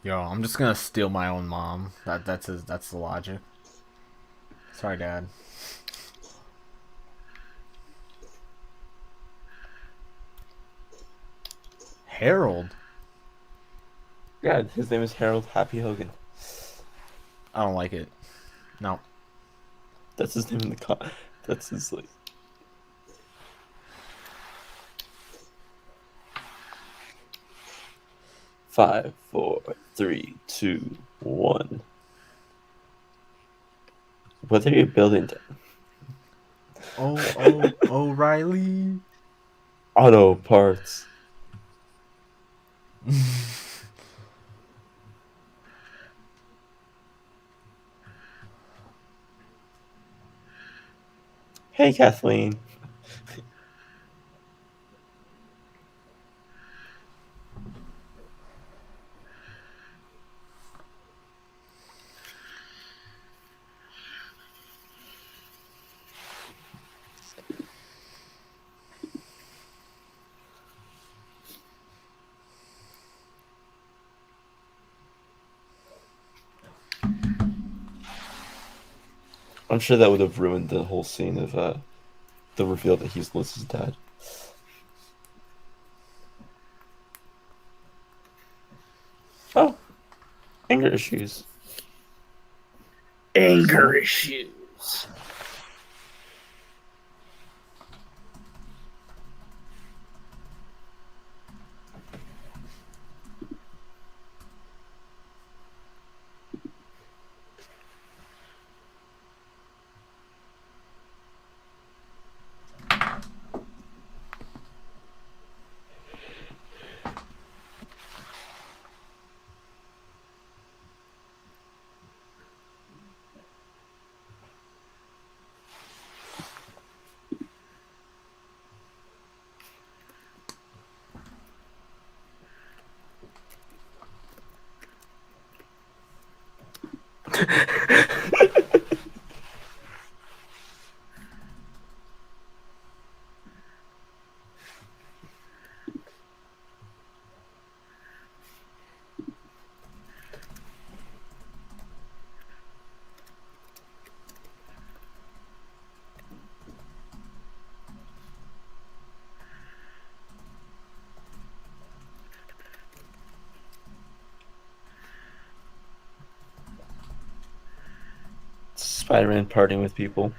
S8: yo, I'm just gonna steal my own mom. That's the logic. Sorry, Dad. Harold.
S4: Yeah, his name is Harold Happy Hogan.
S8: I don't like it. No.
S4: That's his name in the car. That's his like. Five, 4, 3, 2, 1. What are you building?
S8: Oh, O'Reilly.
S4: Auto parts. Hey, Kathleen. I'm sure that would have ruined the whole scene of the reveal that he's Liz's dad. Oh, anger issues.
S3: Anger issues.
S4: Spider-Man partying with people.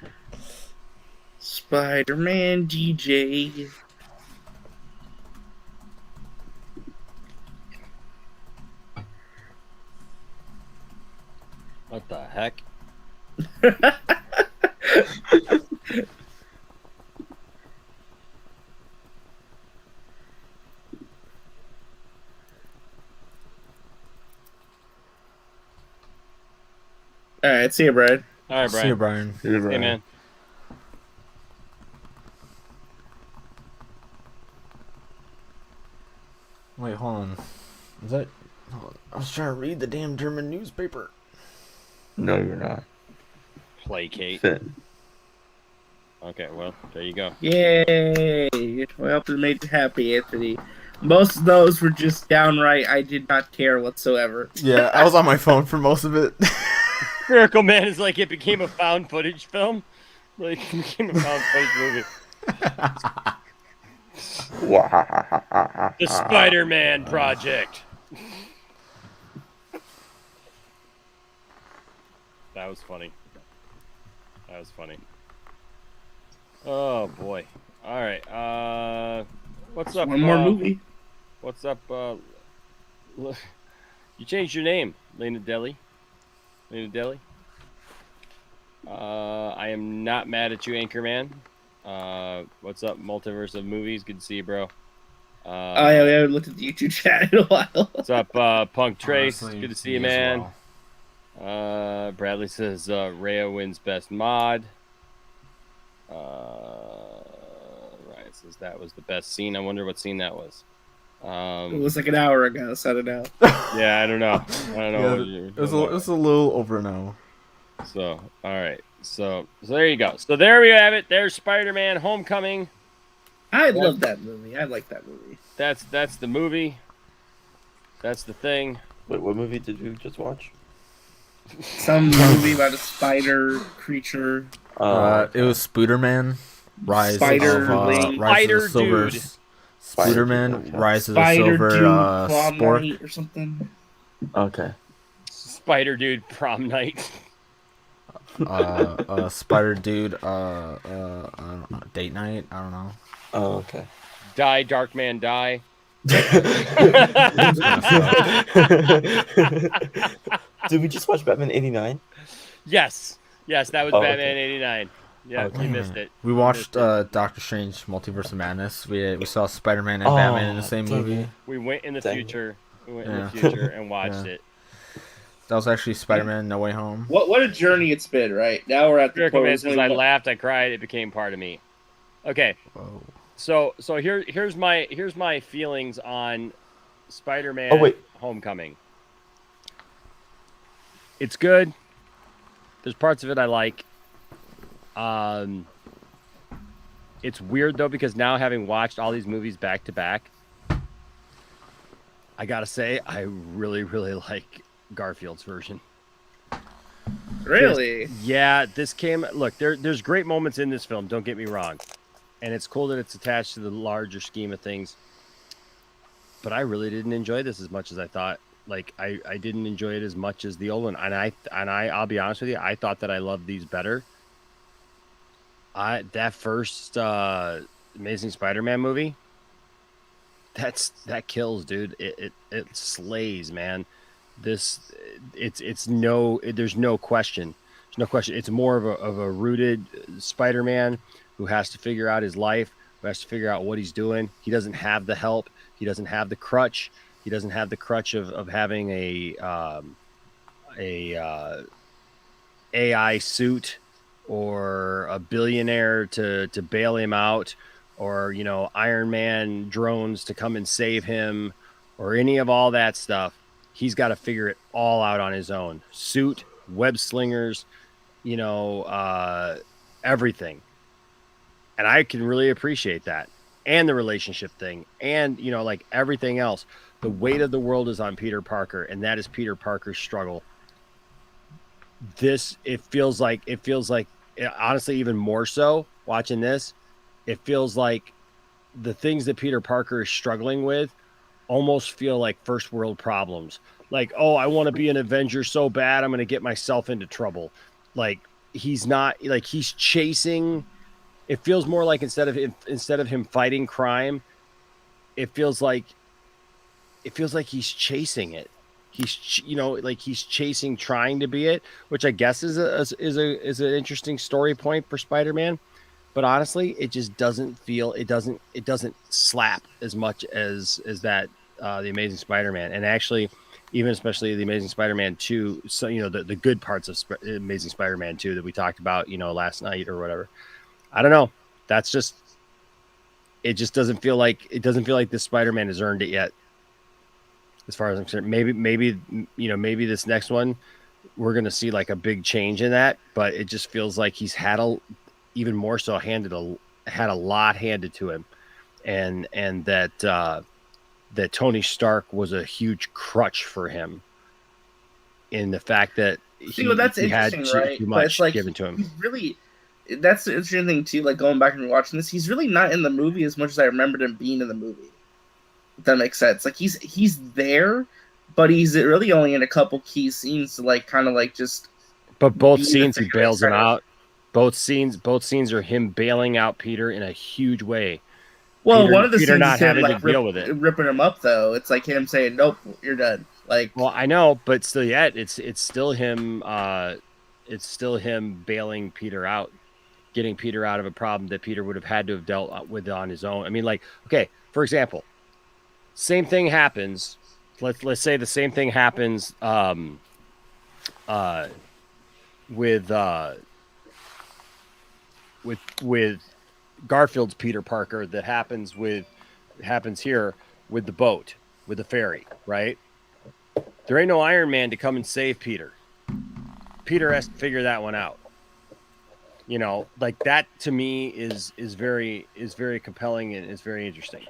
S3: Spider-Man DJ.
S1: What the heck?
S3: All right, see you, Brad.
S1: All right,
S8: See you,
S1: Brian.
S8: Brian.
S1: Hey, man.
S8: Wait, hold on. Is that? I was trying to read the damn German newspaper.
S4: No, you're not.
S1: Placate.
S4: Finn.
S1: Okay, well, there you go.
S3: Yay! We hope it made you happy, Anthony. Most of those were just downright, I did not care whatsoever.
S8: Yeah, I was on my phone for most of it.
S1: Miracle Man is like it became a found footage film. Like it became a found footage movie. The Spider-Man Project. That was funny. That was funny. Oh boy. All right. What's up?
S3: One more movie.
S1: What's up? You changed your name, Lena Deli. Lena Deli. I am not mad at you, Anchorman. What's up, Multiverse of Movies? Good to see you, bro.
S3: I haven't looked at the YouTube chat in a while.
S1: What's up, Punk Trace?
S8: Honestly,
S1: Good to see you,
S8: me as
S1: man.
S8: well.
S1: Bradley says Rhea wins best mod. Right, says that was the best scene. I wonder what scene that was.
S3: It was like an hour ago, so I don't know.
S1: Yeah, I don't know. I don't know.
S8: Yeah, it was a little over an hour.
S1: So, all right. So there you go. So there we have it. There's Spider-Man: Homecoming.
S3: I love that movie. I like that movie.
S1: That's the movie. That's the thing.
S4: Wait, what movie did you just watch?
S3: Some movie about a spider creature.
S8: It was Spider-Man, Rise
S3: Spider
S8: of
S3: Link.
S8: Rise of the Silver.
S1: Dude.
S8: Spider-Man,
S4: Okay.
S8: Rise of the
S3: Spider
S8: Silver
S3: Dude Prom
S8: Spork.
S3: Night or something.
S4: Okay.
S1: Spider Dude Prom Night.
S8: Spider Dude, I don't know, Date Night. I don't know.
S4: Oh, okay.
S1: Die, Dark Man, die.
S4: Did we just watch Batman '89?
S1: Yes, that was
S4: Oh,
S1: Batman
S4: okay.
S1: '89. Yeah,
S4: Okay.
S1: you missed it.
S8: We watched Doctor Strange: Multiverse of Madness. We saw Spider-Man and Batman in the same
S4: dang
S8: movie.
S4: it.
S1: We went in the
S4: Dang it.
S1: future. We went in
S8: Yeah.
S1: the future and watched
S8: Yeah.
S1: it.
S8: That was actually Spider-Man: No Way Home.
S3: What a journey it's been, right? Now we're at the
S1: Miracle
S3: point where
S1: Man
S3: it's
S1: says,
S3: only
S1: I
S3: one-
S1: laughed, I cried, it became part of me. Okay,
S8: Whoa.
S1: so here's my feelings on Spider-Man
S4: Oh, wait.
S1: Homecoming. It's good. There's parts of it I like. It's weird though because now having watched all these movies back to back, I gotta say I really like Garfield's version.
S3: Really?
S1: Yeah, this came. Look, there's great moments in this film. Don't get me wrong, and it's cool that it's attached to the larger scheme of things. But I really didn't enjoy this as much as I thought. Like I didn't enjoy it as much as the old one, and I'll be honest with you, I thought that I loved these better. That first Amazing Spider-Man movie, that kills, dude. It slays, man. There's no question. There's no question. It's more of a rooted Spider-Man who has to figure out his life, who has to figure out what he's doing. He doesn't have the help. He doesn't have the crutch. He doesn't have the crutch of having a AI suit or a billionaire to bail him out, or Iron Man drones to come and save him, or any of all that stuff. He's got to figure it all out on his own. Suit, web slingers, everything. And I can really appreciate that. And the relationship thing, and like everything else. The weight of the world is on Peter Parker, and that is Peter Parker's struggle. It feels like honestly, even more so watching this, it feels like the things that Peter Parker is struggling with almost feel like first world problems. Like, oh, I want to be an Avenger so bad, I'm going to get myself into trouble. Like, he's not, like, he's chasing. It feels more like instead of him fighting crime, it feels like he's chasing it. He's like he's chasing trying to be it, which I guess is an interesting story point for Spider-Man. But honestly, it just doesn't feel, it doesn't slap as much as that the Amazing Spider-Man. And actually, even especially the Amazing Spider-Man 2, so the good parts of Amazing Spider-Man 2 that we talked about last night or whatever. I don't know. That's just, it just doesn't feel like this Spider-Man has earned it yet. As far as I'm concerned, maybe this next one we're gonna see like a big change in that, but it just feels like he's had even more so had a lot handed to him, and that Tony Stark was a huge crutch for him in the fact that he
S3: that's
S1: had
S3: interesting,
S1: too
S3: right? But
S1: much
S3: it's like
S1: given to him.
S3: he's really, that's the interesting thing too. Like going back and watching this, he's really not in the movie as much as I remembered him being in the movie. If that makes sense. Like he's there, but he's really only in a couple key scenes to like kind of like just.
S1: But both scenes he bails him out. Both scenes are him bailing out Peter in a huge way.
S3: Well,
S1: Peter,
S3: one of the
S1: Peter
S3: scenes
S1: not
S3: is him
S1: having
S3: like
S1: to deal with it,
S3: ripping him up though. It's like him saying, "Nope, you're done." Like,
S1: well, I know, but still, yet it's still him. It's still him bailing Peter out, getting Peter out of a problem that Peter would have had to have dealt with on his own. I mean, like, okay, for example, same thing happens. Let's say the same thing happens with Garfield's Peter Parker that happens here with the boat, with the ferry, right? There ain't no Iron Man to come and save Peter. Peter has to figure that one out. Like that to me is very compelling and is very interesting.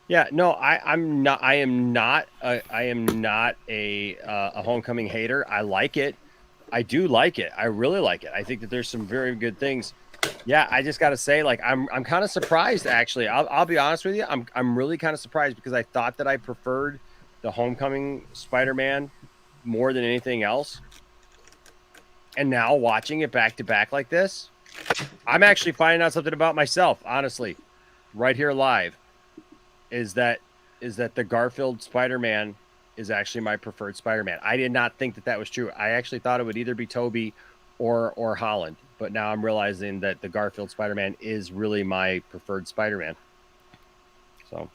S1: Yeah, no, I am not a Homecoming hater. I like it. I do like it. I really like it. I think that there's some very good things. Yeah, I just got to say, like, I'm kind of surprised, actually. I'll be honest with you. I'm really kind of surprised because I thought that I preferred the Homecoming Spider-Man more than anything else. And now watching it back to back like this, I'm actually finding out something about myself, honestly, right here live. Is that the Garfield Spider-Man is actually my preferred Spider-Man. I did not think that was true. I actually thought it would either be Tobey or Holland, but now I'm realizing that the Garfield Spider-Man is really my preferred Spider-Man. So,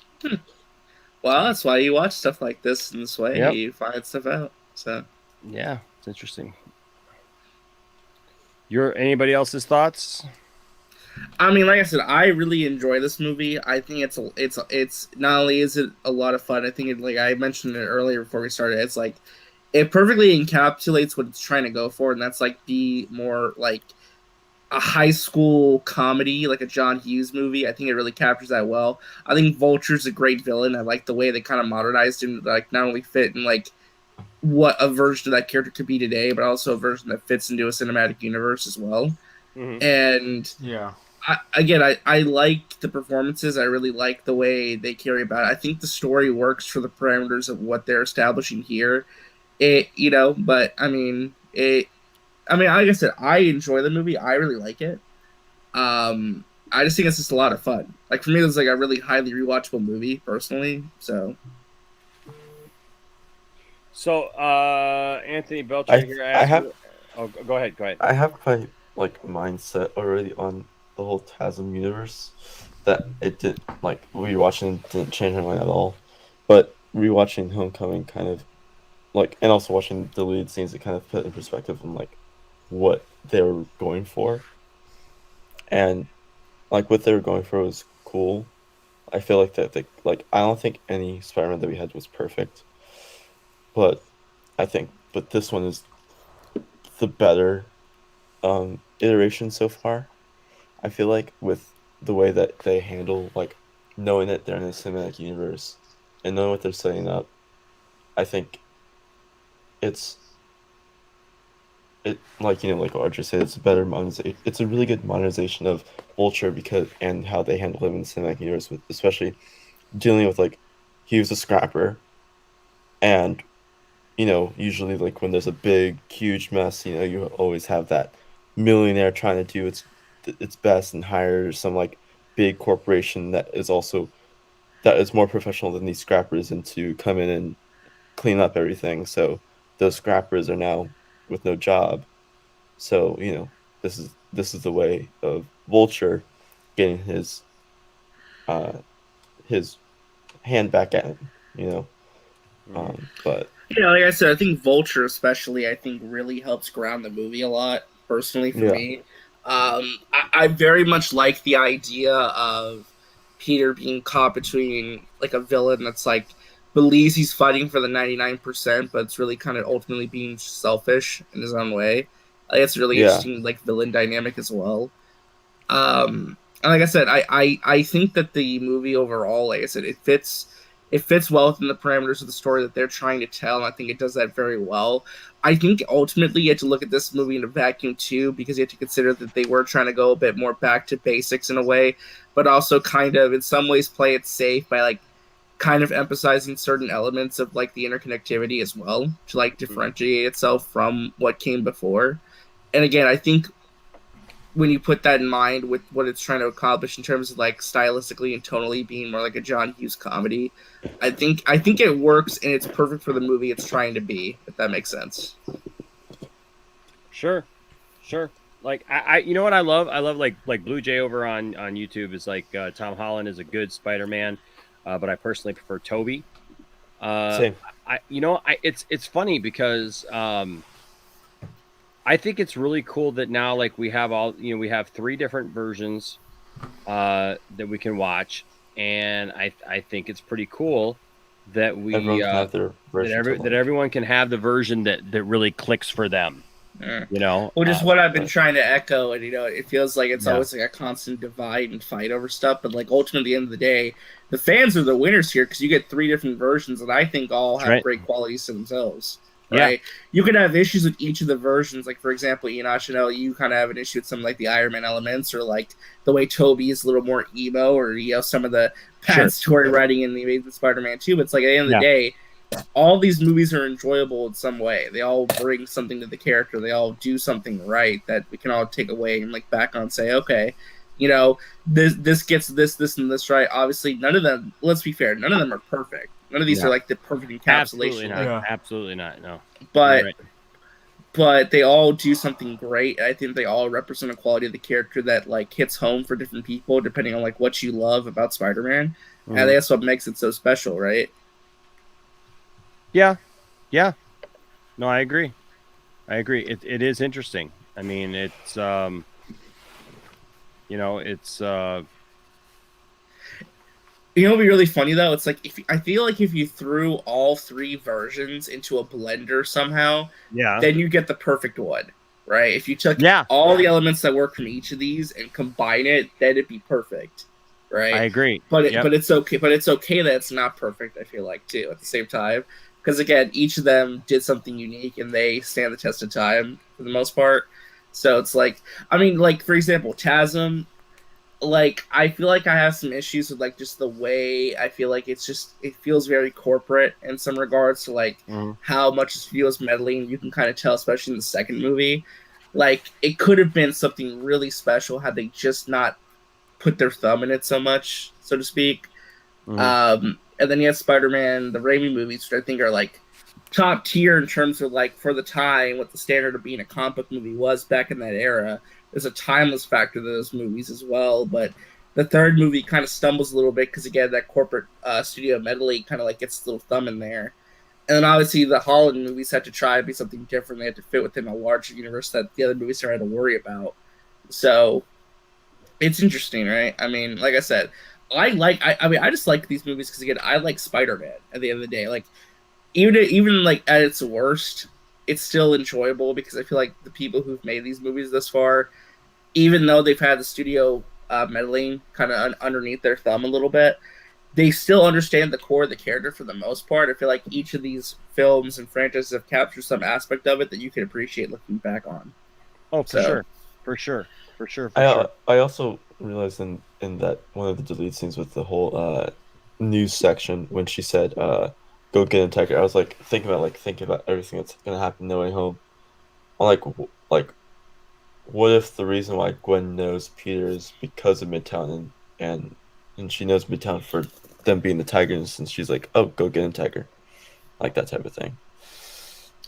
S3: well, that's why you watch stuff like this in this way.
S1: Yep.
S3: You find stuff out. So,
S1: yeah, it's interesting. Anybody else's thoughts?
S3: I mean, like I said, I really enjoy this movie. I think it's not only is it a lot of fun. I think it, like I mentioned it earlier before we started, it's like it perfectly encapsulates what it's trying to go for, and that's like be more like a high school comedy, like a John Hughes movie. I think it really captures that well. I think Vulture's a great villain. I like the way they kind of modernized him, like not only fit in like what a version of that character could be today, but also a version that fits into a cinematic universe as well.
S1: Mm-hmm.
S3: And
S8: yeah,
S3: I like the performances. I really like the way they carry about it. I think the story works for the parameters of what they're establishing here. But I mean, like I said, I enjoy the movie. I really like it. I just think it's just a lot of fun. Like for me, it's like a really highly rewatchable movie, personally. So,
S1: Anthony Belcher here. Oh, go ahead.
S4: I have my mindset already on the whole TASM universe that it did rewatching didn't change my mind at all, but rewatching Homecoming kind of and also watching the deleted scenes, it kind of put in perspective on what they were going for, and what they were going for was cool. I feel like that I don't think any Spider-Man that we had was perfect, but I think, but this one is the better iteration so far. I feel like with the way that they handle like knowing that they're in a cinematic universe and knowing what they're setting up, I think it's it like like Archer said, it's a better modernization. It's a really good modernization of Vulture because and how they handle him in the cinematic universe, with especially dealing with like he was a scrapper, and usually like when there's a big huge mess, you always have that millionaire trying to do its best and hire some like big corporation that is more professional than these scrappers and to come in and clean up everything. So those scrappers are now with no job. So, this is the way of Vulture getting uh his hand back at him, you know. But
S3: Like I said, I think Vulture especially, I think really helps ground the movie a lot, personally for
S4: Yeah.
S3: me. I very much like the idea of Peter being caught between like a villain that's like believes he's fighting for the 99%, but it's really kind of ultimately being selfish in his own way. I think it's a really
S4: Yeah.
S3: interesting like villain dynamic as well. And like I said, I think that the movie overall, like I said, it fits well within the parameters of the story that they're trying to tell, and I think it does that very well. I think ultimately you have to look at this movie in a vacuum too, because you have to consider that they were trying to go a bit more back to basics in a way, but also kind of in some ways play it safe by like kind of emphasizing certain elements of like the interconnectivity as well to like differentiate itself from what came before. And again, I think when you put that in mind with what it's trying to accomplish in terms of like stylistically and tonally being more like a John Hughes comedy, I think it works and it's perfect for the movie it's trying to be, if that makes sense.
S1: Sure. Like I you know what I love? I love like Blue Jay over on YouTube is like Tom Holland is a good Spider-Man, but I personally prefer Toby.
S4: Same.
S1: It's funny because I think it's really cool that now like we have we have 3 different versions that we can watch, and I think it's pretty cool that we
S4: Everyone can have their version
S1: that everyone can have the version that really clicks for them.
S3: Well, just what I've been trying to echo, and it feels like it's always like a constant divide and fight over stuff. But like ultimately, at the end of the day, the fans are the winners here because you get 3 different versions that I think all have great qualities to themselves. Right? You can have issues with each of the versions. Like for example, Enosh, you kind of have an issue with some like the Iron Man elements, or like the way Toby is a little more emo, or some of the bad story writing in the Amazing Spider-Man 2. But it's like at the end of the day, all these movies are enjoyable in some way. They all bring something to the character. They all do something right that we can all take away and like back on and say, okay, this gets this and this right. Obviously, none of them. Let's be fair. None of them are perfect. None of these are like the perfect encapsulation.
S1: Absolutely not. No.
S3: But they all do something great. I think they all represent a quality of the character that like hits home for different people depending on like what you love about Spider-Man. And that's what makes it so special, right?
S1: Yeah. No, I agree. It is interesting. I mean, it's it's
S3: it'd be really funny though. It's like I feel like if you threw all 3 versions into a blender somehow, then you get the perfect one, right? If you took all the elements that work from each of these and combine it, then it'd be perfect, right?
S1: I agree.
S3: But it's okay. But it's okay that it's not perfect. I feel like too at the same time, because again, each of them did something unique and they stand the test of time for the most part. So it's like, I mean, like for example, Chasm. Like I feel like I have some issues with like just the way I feel like it feels very corporate in some regards to like how much it feels meddling. You can kind of tell, especially in the second movie, like it could have been something really special had they just not put their thumb in it so much, so to speak. And then you have Spider-Man, the Raimi movies, which I think are like top tier in terms of like for the time what the standard of being a comic book movie was back in that era. There's a timeless factor to those movies as well, but the third movie kind of stumbles a little bit because again that corporate studio meddling kind of like gets a little thumb in there, and then obviously the Holland movies had to try and be something different. They had to fit within a larger universe that the other movies had to worry about. So it's interesting, right? I mean, like I said, I just like these movies because again I like Spider-Man. At the end of the day, like even like at its worst, it's still enjoyable because I feel like the people who've made these movies thus far, even though they've had the studio meddling kind of underneath their thumb a little bit, they still understand the core of the character for the most part. I feel like each of these films and franchises have captured some aspect of it that you can appreciate looking back on.
S1: Oh, for
S3: So-
S1: sure, for sure, for sure, for sure.
S4: I also realized in that one of the deleted scenes with the whole news section when she said go get a tiger, I was like thinking about everything that's gonna happen No Way Home. I'm like what if the reason why Gwen knows Peter is because of Midtown and she knows Midtown for them being the Tigers, and she's like, oh, go get a tiger, like that type of thing.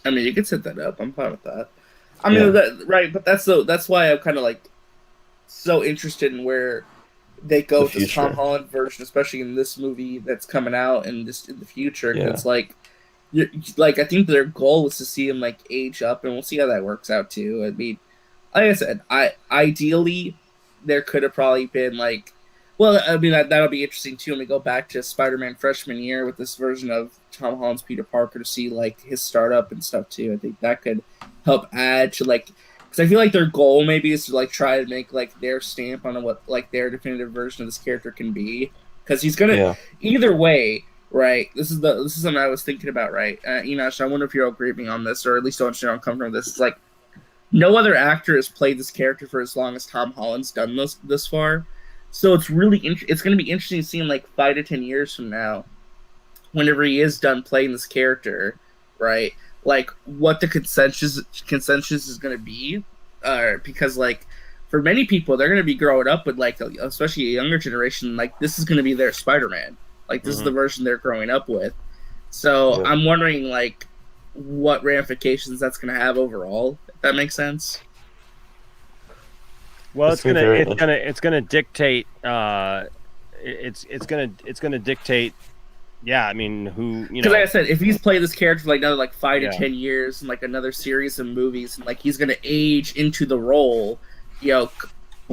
S3: I mean, you could set that up. I'm fine with that. I mean,
S4: Yeah.
S3: right, but that's why I'm kind of like so interested in where they go
S4: The
S3: with this Tom
S4: future.
S3: Holland version, especially in this movie that's coming out and this in the future. 'Cause
S4: Yeah.
S3: It's like, like I think their goal was to see him like age up, and we'll see how that works out too. I mean, like I said, ideally there could have probably been like, well, I mean that'll be interesting too when we go back to Spider-Man freshman year with this version of Tom Holland's Peter Parker to see like his startup and stuff too. I think that could help add to like, because I feel like their goal maybe is to like try to make like their stamp on what like their definitive version of this character can be, because he's gonna
S4: Yeah.
S3: either way. Right, this is something I was thinking about. Right, Enosh, I wonder if you'll agree with me on this, or at least don't understand how I'm coming from this. It's like no other actor has played this character for as long as Tom Holland's done this far. So it's really it's going to be interesting to see in like 5 to 10 years from now, whenever he is done playing this character, right? Like what the consensus is going to be, because like for many people they're going to be growing up with like especially a younger generation, like this is going to be their Spider-Man, like this is the version they're growing up with. So
S4: Yeah.
S3: I'm wondering like what ramifications that's going to have overall, if that makes sense.
S1: Well,
S4: It's gonna be very
S1: it's gonna dictate. It's gonna dictate. Yeah, I mean, who
S3: Because like I said, if he's played this character for like another like 5
S1: Yeah.
S3: to 10 years and like another series of movies, and like he's gonna age into the role,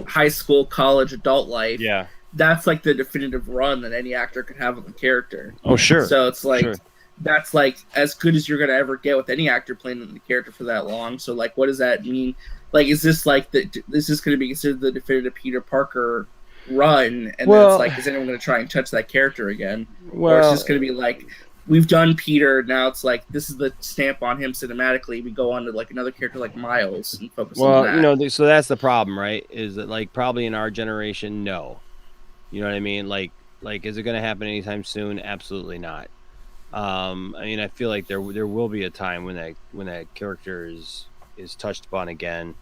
S3: high school, college, adult life.
S1: Yeah.
S3: That's like the definitive run that any actor could have with a character.
S1: Oh, sure.
S3: So it's like
S1: Sure.
S3: that's like as good as you're gonna ever get with any actor playing the character for that long. So like, what does that mean? Like, is this like this is gonna be considered the definitive Peter Parker run? And then it's like, is anyone gonna try and touch that character again? Or it's just gonna be like, we've done Peter, now it's like this is the stamp on him cinematically. We go on to like another character like Miles and focus on that.
S1: you know, so that's the problem, right? Is that like probably in our generation, no. You know what I mean? Like is it going to happen anytime soon? Absolutely not. I mean, I feel like there will be a time when that character is touched upon again,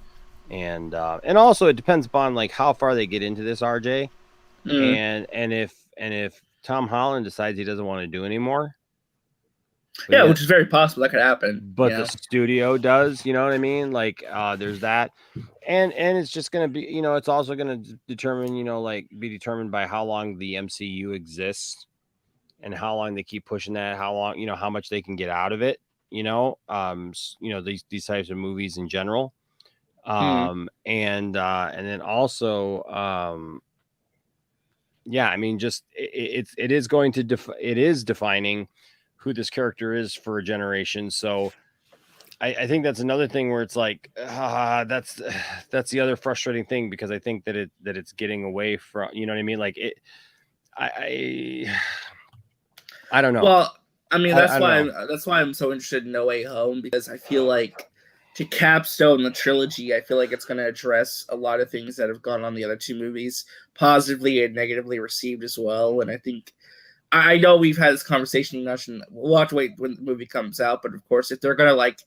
S1: and also it depends upon like how far they get into this, RJ,
S3: Mm.
S1: and if Tom Holland decides he doesn't want to do anymore.
S3: Yeah, which is very possible that could happen.
S1: But the studio does, you know what I mean? Like, there's that, and it's just gonna be, you know, it's also gonna determine, you know, like be determined by how long the MCU exists, and how long they keep pushing that, how long, you know, how much they can get out of it, you know, these types of movies in general, and then also, yeah, I mean, just it is going to it is defining who this character is for a generation. So I think that's another thing where it's like, that's the other frustrating thing, because I think that it's getting away from, you know what I mean? Like I don't know.
S3: Well, I mean, that's
S1: I
S3: why
S1: don't
S3: that's why I'm so interested in No Way Home, because I feel like to capstone the trilogy, I feel like it's going to address a lot of things that have gone on the other two movies, positively and negatively received as well. And I think I know we've had this conversation, and we'll have to wait when the movie comes out. But of course, if they're going to like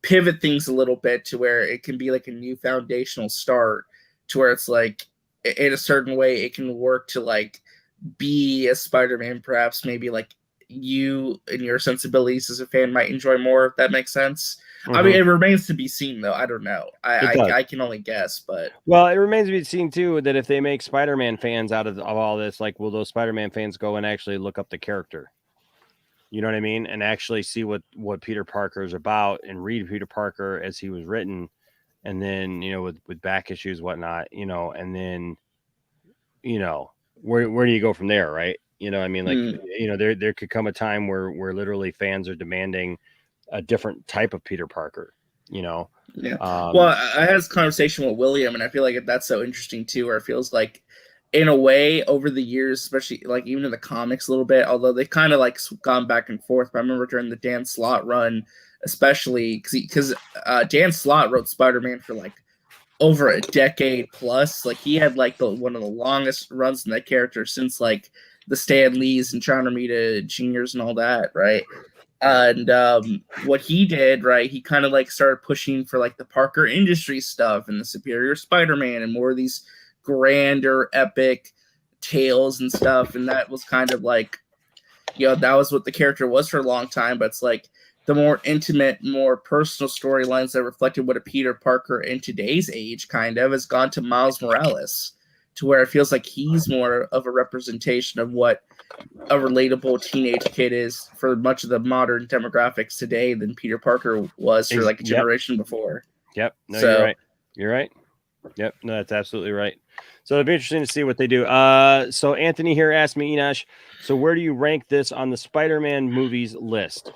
S3: pivot things a little bit to where it can be like a new foundational start, to where it's like in a certain way it can work to like be a Spider-Man, perhaps maybe like you and your sensibilities as a fan might enjoy more, if that makes sense. I mean, it remains to be seen, though. I don't know. I can only guess, but
S1: well, it remains to be seen too that if they make Spider-Man fans out of all this, like, will those Spider-Man fans go and actually look up the character? You know what I mean? And actually see what Peter Parker is about, and read Peter Parker as he was written, and then, you know, with back issues, whatnot, you know, and then, you know, where do you go from there, right? You know, I mean, like, you know, there could come a time where literally fans are demanding a different type of Peter Parker. You know,
S3: Yeah. Well, I had this conversation with William, and I feel like that's so interesting too. Where it feels like, in a way, over the years, especially like even in the comics a little bit, although they kind of like gone back and forth. But I remember during the Dan Slott run, especially because Dan Slott wrote Spider-Man for like over a decade plus. Like he had like one of the longest runs in that character since like the Stan Lees and John Romita Juniors and all that, right? And what he did, right, he kind of like started pushing for like the Parker Industries stuff and the Superior Spider-Man and more of these grander, epic tales and stuff. And that was kind of like, you know, that was what the character was for a long time. But it's like the more intimate, more personal storylines that reflected what a Peter Parker in today's age kind of has gone to Miles Morales, to where it feels like he's more of a representation of what a relatable teenage kid is for much of the modern demographics today than Peter Parker was for like a generation before.
S1: Yep. No,
S3: So-
S1: you're right. You're right. Yep. No, that's absolutely right. So it'll be interesting to see what they do. So Anthony here asked me, Enosh, so where do you rank this on the Spider-Man movies list?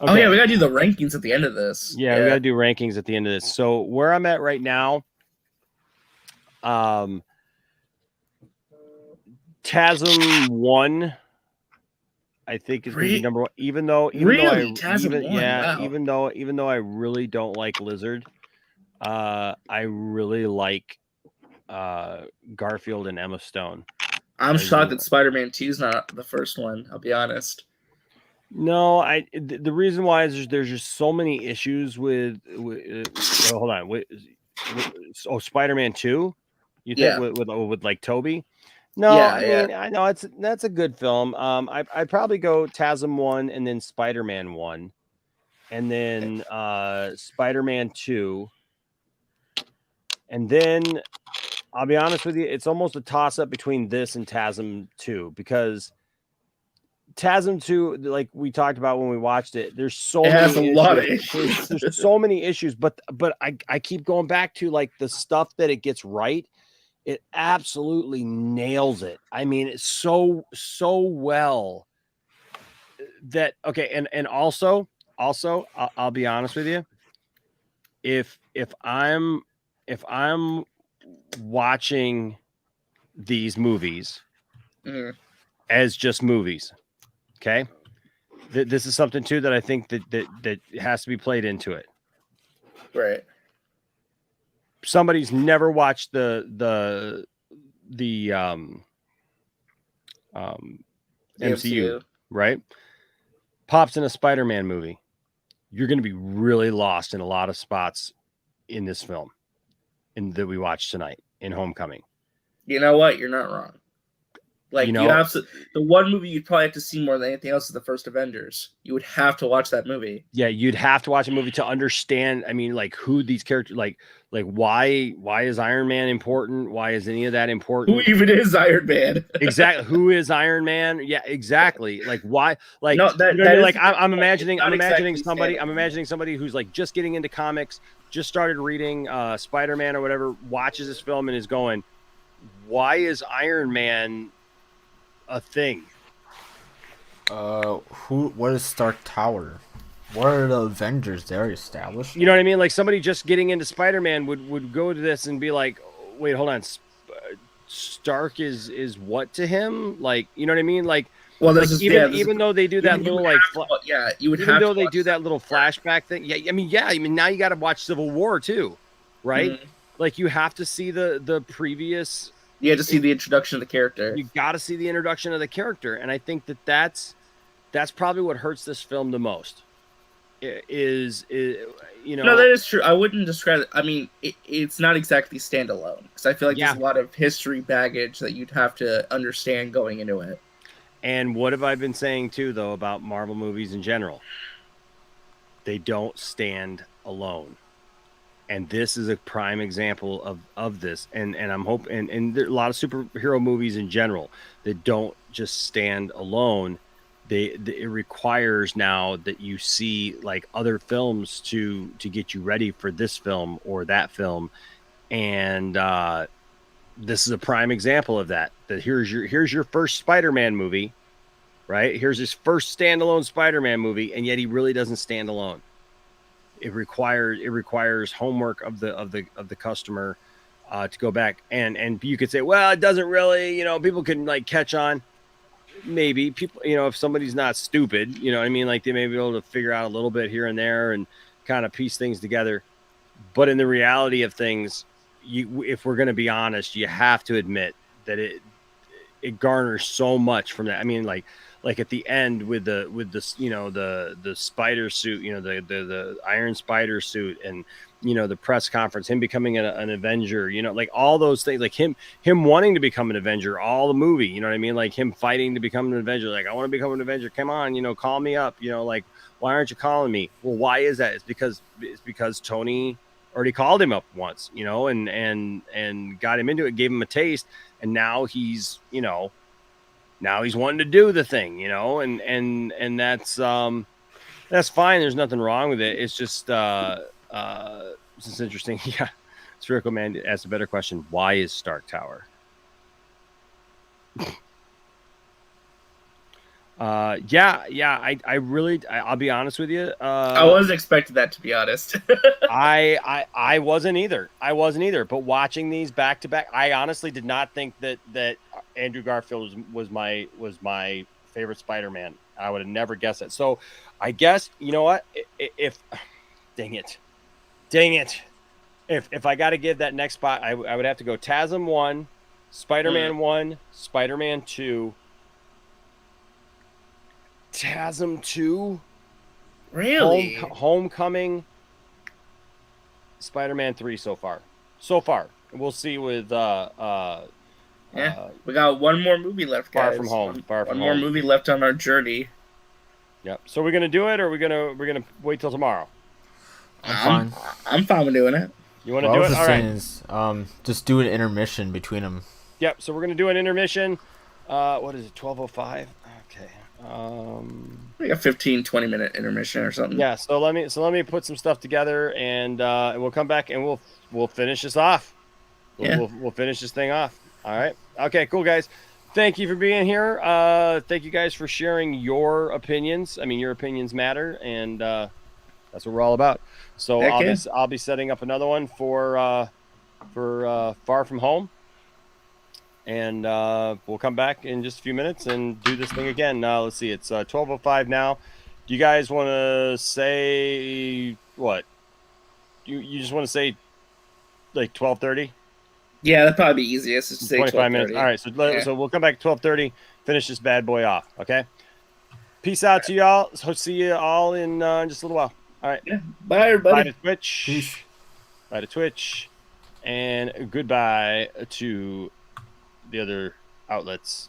S3: Oh yeah, we gotta do the rankings at the end of this.
S1: Yeah, we gotta do rankings at the end of this. So where I'm at right now, TASM 1, I think is gonna be number one. Even though
S3: TASM 1, wow.
S1: even though I really don't like Lizard, I really like Garfield and Emma Stone.
S3: I'm shocked that Spider-Man 2 is not the first one. I'll be honest.
S1: No, the reason why is there's just so many issues with hold on, Spider-Man 2, you think with like Toby? No, I know that's a good film. I'd probably go TASM 1 and then Spider-Man 1 and then Spider-Man 2. And then I'll be honest with you, it's almost a toss-up between this and TASM 2 because TASM 2, like we talked about when we watched it, there's so many
S3: lot of issues.
S1: There's so many issues, but I keep going back to like the stuff that it gets right. It absolutely nails it. I mean, it's so well that and also I'll be honest with you. If I'm watching these movies as just movies, okay, this is something too that I think that has to be played into it.
S3: Right.
S1: Somebody's never watched the MCU, right? Pops in a Spider-Man movie. You're going to be really lost in a lot of spots in this film that we watched tonight in Homecoming.
S3: You know what? You're not wrong. Like, you have to, the one movie you'd probably have to see more than anything else is the first Avengers. You would have to watch that movie.
S1: Yeah, you'd have to watch a movie to understand. I mean, like who these characters, like why is Iron Man important? Why is any of that important?
S3: Who even is Iron Man?
S1: Exactly. Who is Iron Man? Yeah, exactly. Like why? Like
S3: no,
S1: I'm imagining somebody who's like just getting into comics, just started reading Spider-Man or whatever, watches this film and is going, why is Iron Man a thing?
S8: What is Stark Tower? What are the Avengers? They already established.
S1: You know what I mean? Like somebody just getting into Spider-Man would go to this and be like, wait, hold on, Stark is what to him? Like, you know what I mean? Like,
S3: well,
S1: like even though they do that little like,
S3: you would
S1: even
S3: have
S1: though
S3: to
S1: they do that little flashback thing. Yeah, I mean, now you got to watch Civil War too, right?
S3: Mm-hmm.
S1: Like you have to see the previous.
S3: You have to see the introduction of the character.
S1: You got to see the introduction of the character, and I think that's probably what hurts this film the most. Is you know?
S3: No, that is true. I wouldn't describe it. I mean, it's not exactly standalone because I feel like there's a lot of history baggage that you'd have to understand going into it.
S1: And what have I been saying too, though, about Marvel movies in general? They don't stand alone. And this is a prime example of this. And I'm hoping, and there are a lot of superhero movies in general that don't just stand alone. It requires now that you see like other films to get you ready for this film or that film. And this is a prime example of that. That here's your first Spider-Man movie, right? Here's his first standalone Spider-Man movie, and yet he really doesn't stand alone. It requires homework of the customer to go back, and you could say, well, it doesn't really, people can like catch on. Maybe people, if somebody's not stupid, you know what I mean, like they may be able to figure out a little bit here and there and kind of piece things together. But in the reality of things, if we're going to be honest, you have to admit that it garners so much from that. I mean, like at the end with the the spider suit, the Iron Spider suit, and the press conference, him becoming an Avenger, like all those things, like him wanting to become an Avenger, all the movie, you know what I mean, like him fighting to become an Avenger, like I want to become an Avenger, come on, call me up, like why aren't you calling me? Well, why is that? It's because Tony already called him up once, and got him into it, gave him a taste, and now he's wanting to do the thing, and that's fine. There's nothing wrong with it. It's just it's interesting. Yeah, Spherical Man asked a better question. Why is Stark Tower? I really, I'll be honest with you.
S3: I wasn't expecting that, to be honest.
S1: I wasn't either. But watching these back to back, I honestly did not think that Andrew Garfield was my favorite Spider-Man. I would have never guessed it. So I guess, you know what? If dang it. If I got to give that next spot, I would have to go TASM 1, Spider-Man 1, Spider-Man 2, TASM 2,
S3: Really?
S1: Homecoming, Spider-Man 3 so far. We'll see with
S3: we got one more movie left, guys.
S1: Far From Home.
S3: One more movie left on our journey.
S1: Yep. So we're gonna do it, or we're gonna wait till tomorrow?
S8: I'm fine.
S3: I'm fine with doing it.
S1: You want to do it? All right.
S8: Is, just do an intermission between them.
S1: Yep. So we're gonna do an intermission. What is it? 12:05. Okay.
S3: Like a 15-20 minute intermission or something.
S1: Yeah. So let me put some stuff together, and we'll come back and we'll finish this off. We'll finish this thing off. All right. Okay. Cool, guys. Thank you for being here. Thank you guys for sharing your opinions. I mean, your opinions matter, and that's what we're all about. So I'll be setting up another one for Far From Home, and we'll come back in just a few minutes and do this thing again. Let's see, it's 12:05 now. Do you guys want to say what? You just want to say like 12:30?
S3: Yeah, that'd probably be easiest. Just say
S1: 25 minutes. All right, so we'll come back at 12:30, finish this bad boy off. Okay. Peace out to y'all. So see you all in just a little while. All right.
S3: Yeah. Bye, everybody.
S1: Bye to Twitch.
S8: Peace.
S1: Bye to Twitch. And goodbye to the other outlets.